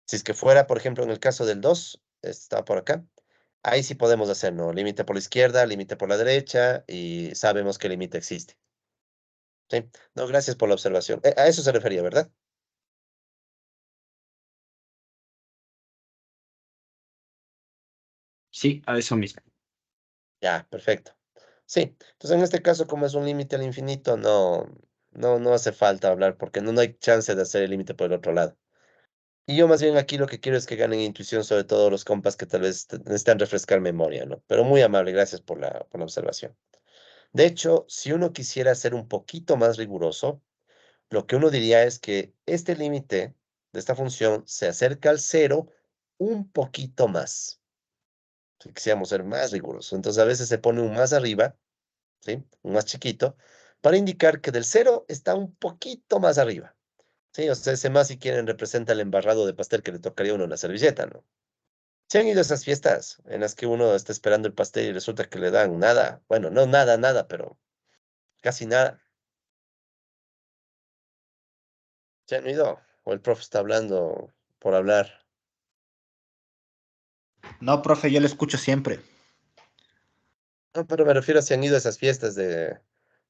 Si es que fuera, por ejemplo, en el caso del 2, está por acá, ahí sí podemos hacer, ¿no? Límite por la izquierda, límite por la derecha, y sabemos que el límite existe. ¿Sí? No, gracias por la observación. A eso se refería, ¿verdad? Sí, a eso mismo. Ya, perfecto. Sí, entonces en este caso, como es un límite al infinito, no hace falta hablar, porque no hay chance de hacer el límite por el otro lado. Y yo más bien aquí lo que quiero es que ganen intuición, sobre todo los compas que tal vez necesitan refrescar memoria, ¿no? Pero muy amable, gracias por la observación. De hecho, si uno quisiera ser un poquito más riguroso, lo que uno diría es que este límite de esta función se acerca al 0 un poquito más. Si quisiéramos ser más rigurosos. Entonces a veces se pone un más arriba, ¿sí? Un más chiquito, para indicar que del 0 está un poquito más arriba. Sí, o sea, ese más, si quieren, representa el embarrado de pastel que le tocaría a uno en la servilleta, ¿no? ¿Se han ido a esas fiestas en las que uno está esperando el pastel y resulta que le dan nada? Bueno, no nada, nada, pero casi nada. ¿Se han ido? ¿O el profe está hablando por hablar? No, profe, yo le escucho siempre. No, pero me refiero a si han ido a esas fiestas de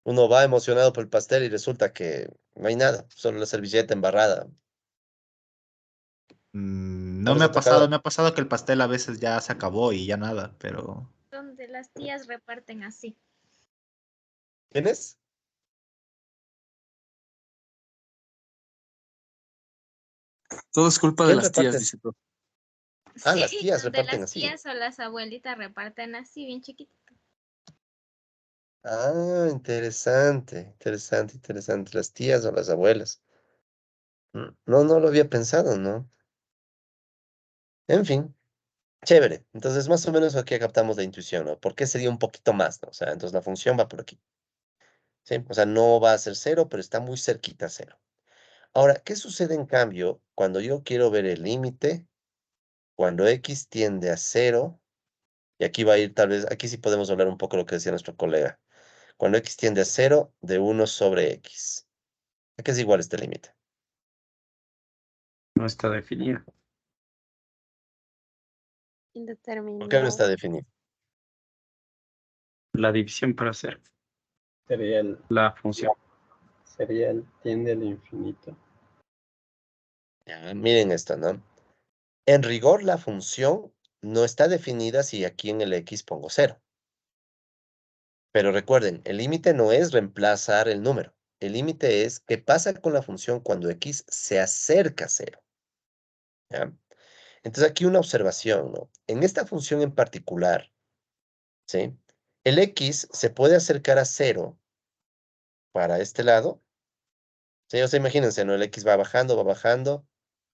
uno va emocionado por el pastel y resulta que no hay nada, solo la servilleta embarrada. ¿No No les ha tocado? me ha pasado que el pastel a veces ya se acabó y ya nada, pero Donde las tías reparten así. ¿Tienes? Todo es culpa de ¿Quién las tías, reparte? dice profe. Ah, las Sí, tías donde reparten las así. tías o las abuelitas reparten así, bien chiquitito. Ah, interesante, interesante, interesante. Las tías o las abuelas. No, no lo había pensado, ¿no? En fin, chévere. Entonces, más o menos aquí captamos la intuición, ¿no? ¿Por qué sería un poquito más, ¿no? O sea, entonces la función va por aquí. ¿Sí? O sea, no va a ser cero, pero está muy cerquita a cero. Ahora, ¿qué sucede en cambio cuando yo quiero ver el límite? Cuando x tiende a cero, y aquí va a ir tal vez, aquí sí podemos hablar un poco lo que decía nuestro colega. Cuando x tiende a cero, de 1 sobre x. ¿A qué es igual este límite? No está definido. ¿Por qué no está Indeterminado. definido? La división para hacer Sería el, la función. sería el tiende al infinito. Ya, miren esto, ¿no? En rigor, la función no está definida si aquí en el x pongo cero. Pero recuerden, el límite no es reemplazar el número. El límite es qué pasa con la función cuando x se acerca a cero. ¿Ya? Entonces aquí una observación, ¿no? En esta función en particular, ¿sí? El x se puede acercar a cero para este lado. ¿Sí? O sea, imagínense, ¿no? El x va bajando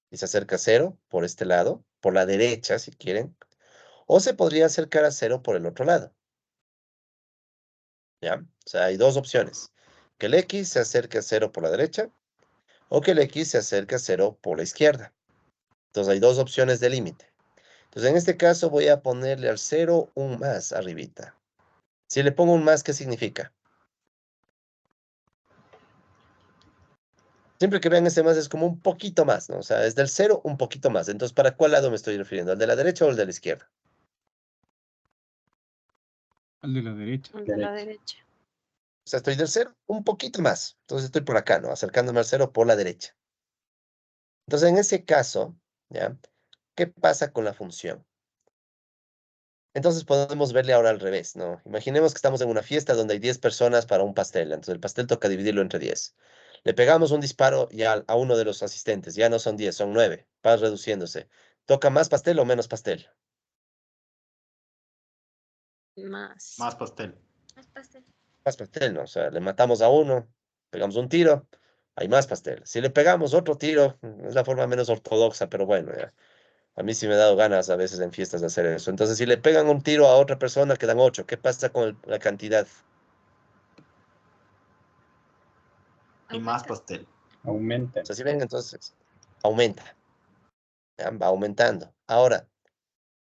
y se acerca a cero por este lado, por la derecha, si quieren. O se podría acercar a cero por el otro lado. ¿Ya? O sea, hay dos opciones. Que el x se acerque a cero por la derecha o que el x se acerque a cero por la izquierda. Entonces hay dos opciones de límite. Entonces en este caso voy a ponerle al cero un más arribita. Si le pongo un más, ¿qué significa? Siempre que vean ese más es como un poquito más, ¿no? O sea, es del cero un poquito más. Entonces, ¿para cuál lado me estoy refiriendo? ¿Al de la derecha o al de la izquierda? Al de la derecha. El de la derecha. O sea, estoy del cero un poquito más. Entonces estoy por acá, ¿no? Acercándome al cero por la derecha. Entonces, en ese caso, ¿ya? ¿Qué pasa con la función? Entonces podemos verle ahora al revés, ¿no? Imaginemos que estamos en una fiesta donde hay 10 personas para un pastel. Entonces el pastel toca dividirlo entre 10. Le pegamos un disparo ya a uno de los asistentes. Ya no son 10, son 9. Va reduciéndose. ¿Toca más pastel o menos pastel? Más. Más pastel. Más pastel. Más pastel, ¿no? O sea, le matamos a uno, pegamos un tiro, hay más pastel. Si le pegamos otro tiro, es la forma menos ortodoxa, pero bueno, ya. A mí sí me ha dado ganas a veces en fiestas de hacer eso. Entonces, si le pegan un tiro a otra persona, quedan 8. ¿Qué pasa con la cantidad? Y más Aumenta. pastel. Aumenta. O sea, si ven, entonces aumenta, ¿ya? Va aumentando. Ahora,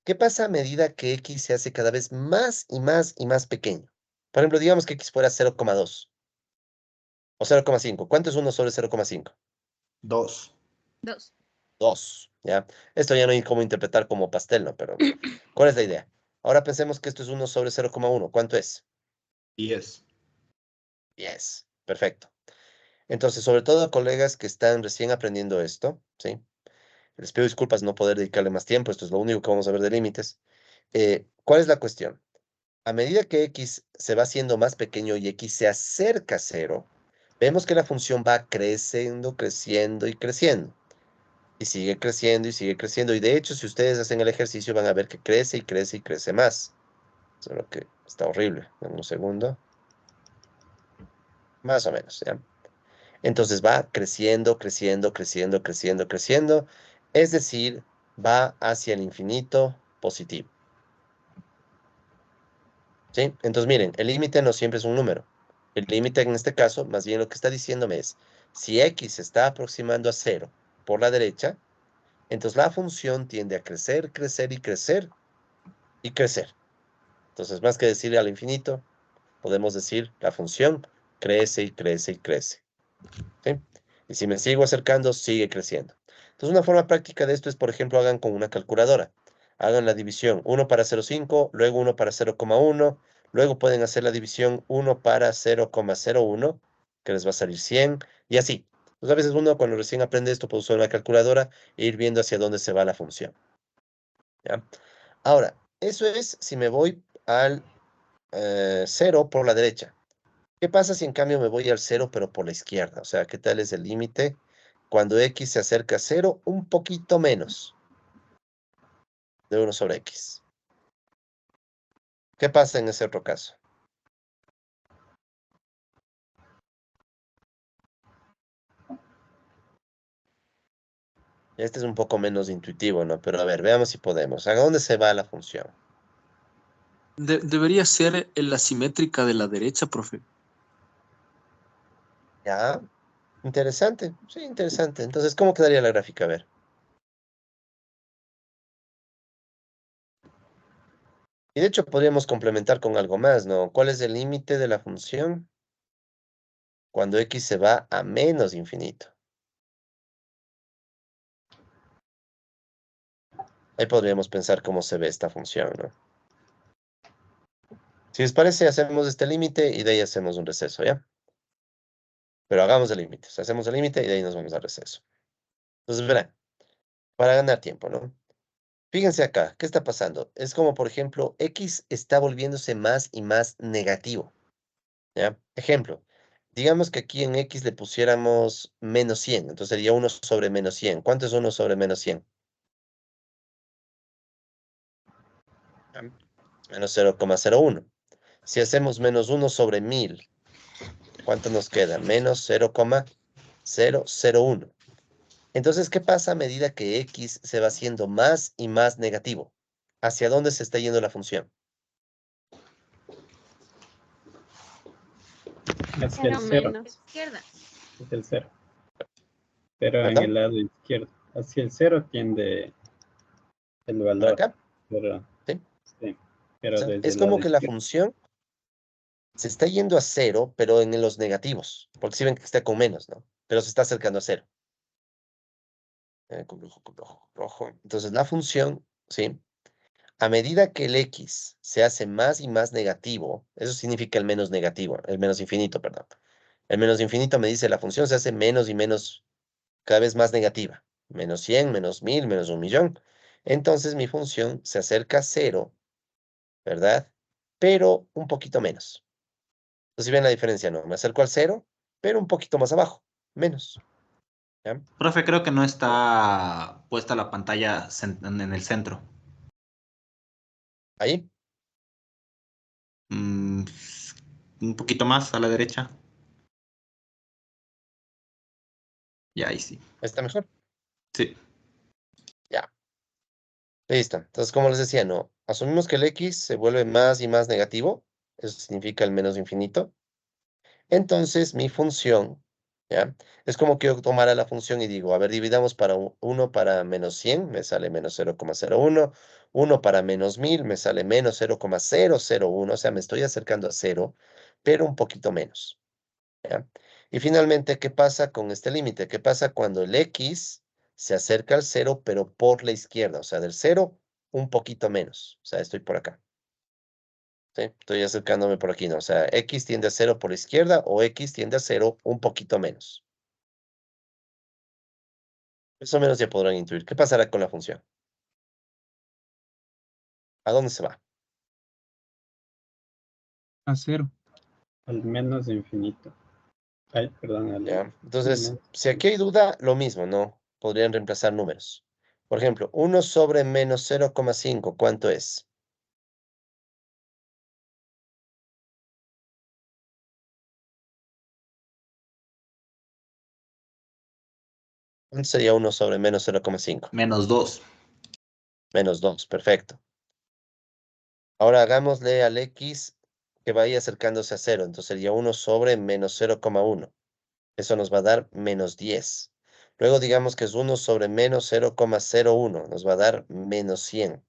¿qué pasa a medida que x se hace cada vez más y más y más pequeño? Por ejemplo, digamos que x fuera 0,2 o 0,5. ¿Cuánto es 1 sobre 0,5? 2. 2. 2, ¿ya? Esto ya no hay cómo interpretar como pastel, ¿no? Pero, ¿cuál es la idea? Ahora pensemos que esto es 1 sobre 0,1. ¿Cuánto es? 10. 10. Perfecto. Entonces, sobre todo a colegas que están recién aprendiendo esto, ¿sí? Les pido disculpas no poder dedicarle más tiempo, esto es lo único que vamos a ver de límites. ¿Cuál es la cuestión? A medida que x se va haciendo más pequeño y x se acerca a cero, vemos que la función va creciendo, creciendo y creciendo. Y sigue creciendo y sigue creciendo. Y de hecho, si ustedes hacen el ejercicio, van a ver que crece y crece y crece más. Solo que está horrible. Dame un segundo. Más o menos, ¿ya? Entonces va creciendo, creciendo, creciendo, creciendo, creciendo. Es decir, va hacia el infinito positivo. ¿Sí? Entonces, miren, el límite no siempre es un número. El límite en este caso, más bien lo que está diciéndome es, si x se está aproximando a cero por la derecha, entonces la función tiende a crecer, crecer y crecer y crecer. Entonces, más que decir al infinito, podemos decir la función crece y crece y crece. ¿Sí? Y si me sigo acercando, sigue creciendo. Entonces, una forma práctica de esto es, por ejemplo, hagan con una calculadora. Hagan la división 1 para 0,5, luego 1 para 0,1, luego pueden hacer la división 1 para 0,01, que les va a salir 100, y así. Pues a veces uno cuando recién aprende esto puede usar una calculadora e ir viendo hacia dónde se va la función. ¿Ya? Ahora, eso es si me voy al 0 por la derecha. ¿Qué pasa si en cambio me voy al 0 pero por la izquierda? O sea, ¿qué tal es el límite cuando x se acerca a 0 un poquito menos de 1 sobre x? ¿Qué pasa en ese otro caso? Este es un poco menos intuitivo, ¿no? Pero a ver, veamos si podemos. ¿A dónde se va la función? Debería ser en la simétrica de la derecha, profe. Ya, interesante. Sí, interesante. Entonces, ¿cómo quedaría la gráfica? A ver. Y de hecho podríamos complementar con algo más, ¿no? ¿Cuál es el límite de la función cuando x se va a menos infinito? Ahí podríamos pensar cómo se ve esta función, ¿no? Si les parece, hacemos este límite y de ahí hacemos un receso, ¿ya? Pero hagamos el límite. O sea, hacemos el límite y de ahí nos vamos al receso. Entonces, verán, para ganar tiempo, ¿no? Fíjense acá, ¿qué está pasando? Es como, por ejemplo, x está volviéndose más y más negativo, ¿ya? Ejemplo, digamos que aquí en x le pusiéramos menos 100, entonces sería 1 sobre menos 100. ¿Cuánto es 1 sobre menos 100? Menos 0,01. Si hacemos menos 1 sobre 1000, ¿cuánto nos queda? Menos 0,001. Entonces, ¿qué pasa a medida que x se va haciendo más y más negativo? ¿Hacia dónde se está yendo la función? Hacia el Cero cero. menos. Izquierda. Hacia el cero. Pero en el ¿Perdón? lado izquierdo. Hacia el cero tiende el ¿Para valor. acá? Pero, ¿Sí? sí. O Pero sea, desde es el lado como que la izquierdo. función se está yendo a cero, pero en los negativos. Porque si ven que está con menos, ¿no? Pero se está acercando a cero. Con rojo, con rojo, con rojo. Entonces, la función, ¿sí? A medida que el x se hace más y más negativo, eso significa el menos negativo, el menos infinito, perdón. El menos infinito me dice la función se hace menos y menos, cada vez más negativa. Menos 100, menos 1000, menos 1.000.000. Entonces mi función se acerca a cero, ¿verdad? Pero un poquito menos. Entonces, si ven la diferencia, ¿no? Me acerco al cero, pero un poquito más abajo, menos. ¿Ya? Profe, creo que no está puesta la pantalla en el centro. Ahí, Mm, un poquito más a la derecha. Ya, ahí sí. está mejor. Sí. Ya. Listo. Entonces, como les decía, no, asumimos que el x se vuelve más y más negativo, eso significa el menos infinito. Entonces, mi función, ¿ya? Es como que yo tomara la función y digo, a ver, dividamos para 1 para menos 100, me sale menos 0,01, 1 para menos 1000, me sale menos 0,001, o sea, me estoy acercando a cero, pero un poquito menos, ¿ya? Y finalmente, ¿qué pasa con este límite? ¿Qué pasa cuando el x se acerca al cero, pero por la izquierda? O sea, del cero, un poquito menos. O sea, estoy por acá. ¿Sí? Estoy acercándome por aquí, ¿no? O sea, x tiende a cero por la izquierda o x tiende a cero un poquito menos. Más o menos ya podrán intuir. ¿Qué pasará con la función? ¿A dónde se va? A cero. Al menos infinito. Ay, perdón, ¿Ya? sí, Entonces, menos si aquí hay duda, lo mismo, ¿no? Podrían reemplazar números. Por ejemplo, 1 sobre menos 0,5, ¿cuánto es? ¿Cuánto sería 1 sobre menos 0,5? Menos 2. Menos 2, perfecto. Ahora hagámosle al x que vaya acercándose a cero. Entonces sería 1 sobre menos 0,1. Eso nos va a dar menos 10. Luego digamos que es 1 sobre menos 0,01. Nos va a dar menos 100.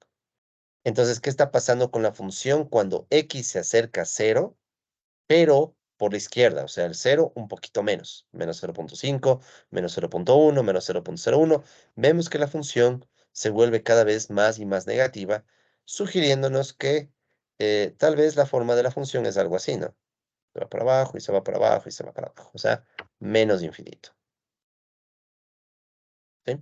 Entonces, ¿qué está pasando con la función cuando x se acerca a cero, pero por la izquierda? O sea, el cero un poquito menos. Menos 0,5, menos 0,1, menos 0,01. Vemos que la función se vuelve cada vez más y más negativa, sugiriéndonos que tal vez la forma de la función es algo así, ¿no? Se va para abajo y se va para abajo y se va para abajo. O sea, menos infinito. ¿Sí?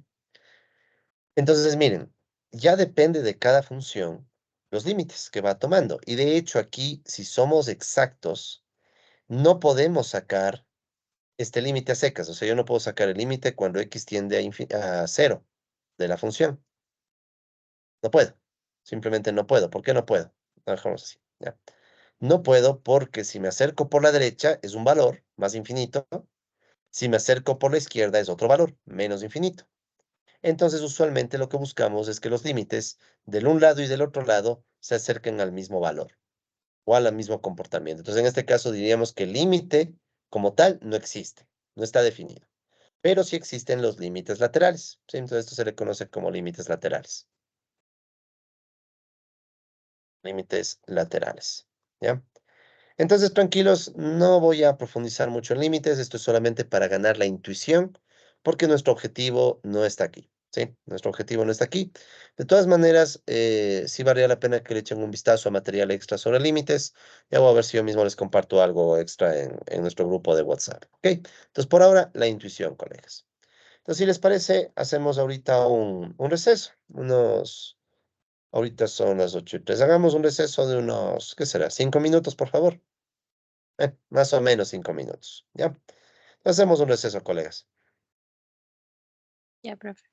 Entonces, miren, ya depende de cada función los límites que va tomando. Y de hecho aquí, si somos exactos, no podemos sacar este límite a secas. O sea, yo no puedo sacar el límite cuando x tiende a 0 de la función. No puedo. Simplemente no puedo. ¿Por qué no puedo? Lo dejamos así. ¿Ya? No puedo porque si me acerco por la derecha es un valor más infinito. Si me acerco por la izquierda es otro valor menos infinito. Entonces, usualmente lo que buscamos es que los límites del un lado y del otro lado se acerquen al mismo valor o al mismo comportamiento. Entonces, en este caso diríamos que el límite como tal no existe, no está definido. Pero sí existen los límites laterales, ¿sí? Entonces, esto se le conoce como límites laterales. Límites laterales, ¿ya? Entonces, tranquilos, no voy a profundizar mucho en límites, esto es solamente para ganar la intuición, porque nuestro objetivo no está aquí, ¿sí? Nuestro objetivo no está aquí. De todas maneras, sí valdría la pena que le echen un vistazo a material extra sobre límites. Ya voy a ver si yo mismo les comparto algo extra en nuestro grupo de WhatsApp, ¿ok? Entonces, por ahora, la intuición, colegas. Entonces, si les parece, hacemos ahorita un receso, ahorita son las 8:03. Hagamos un receso de unos, ¿qué será? 5 minutos, por favor. Más o menos 5 minutos, ¿ya? Hacemos un receso, colegas. Ya, profe.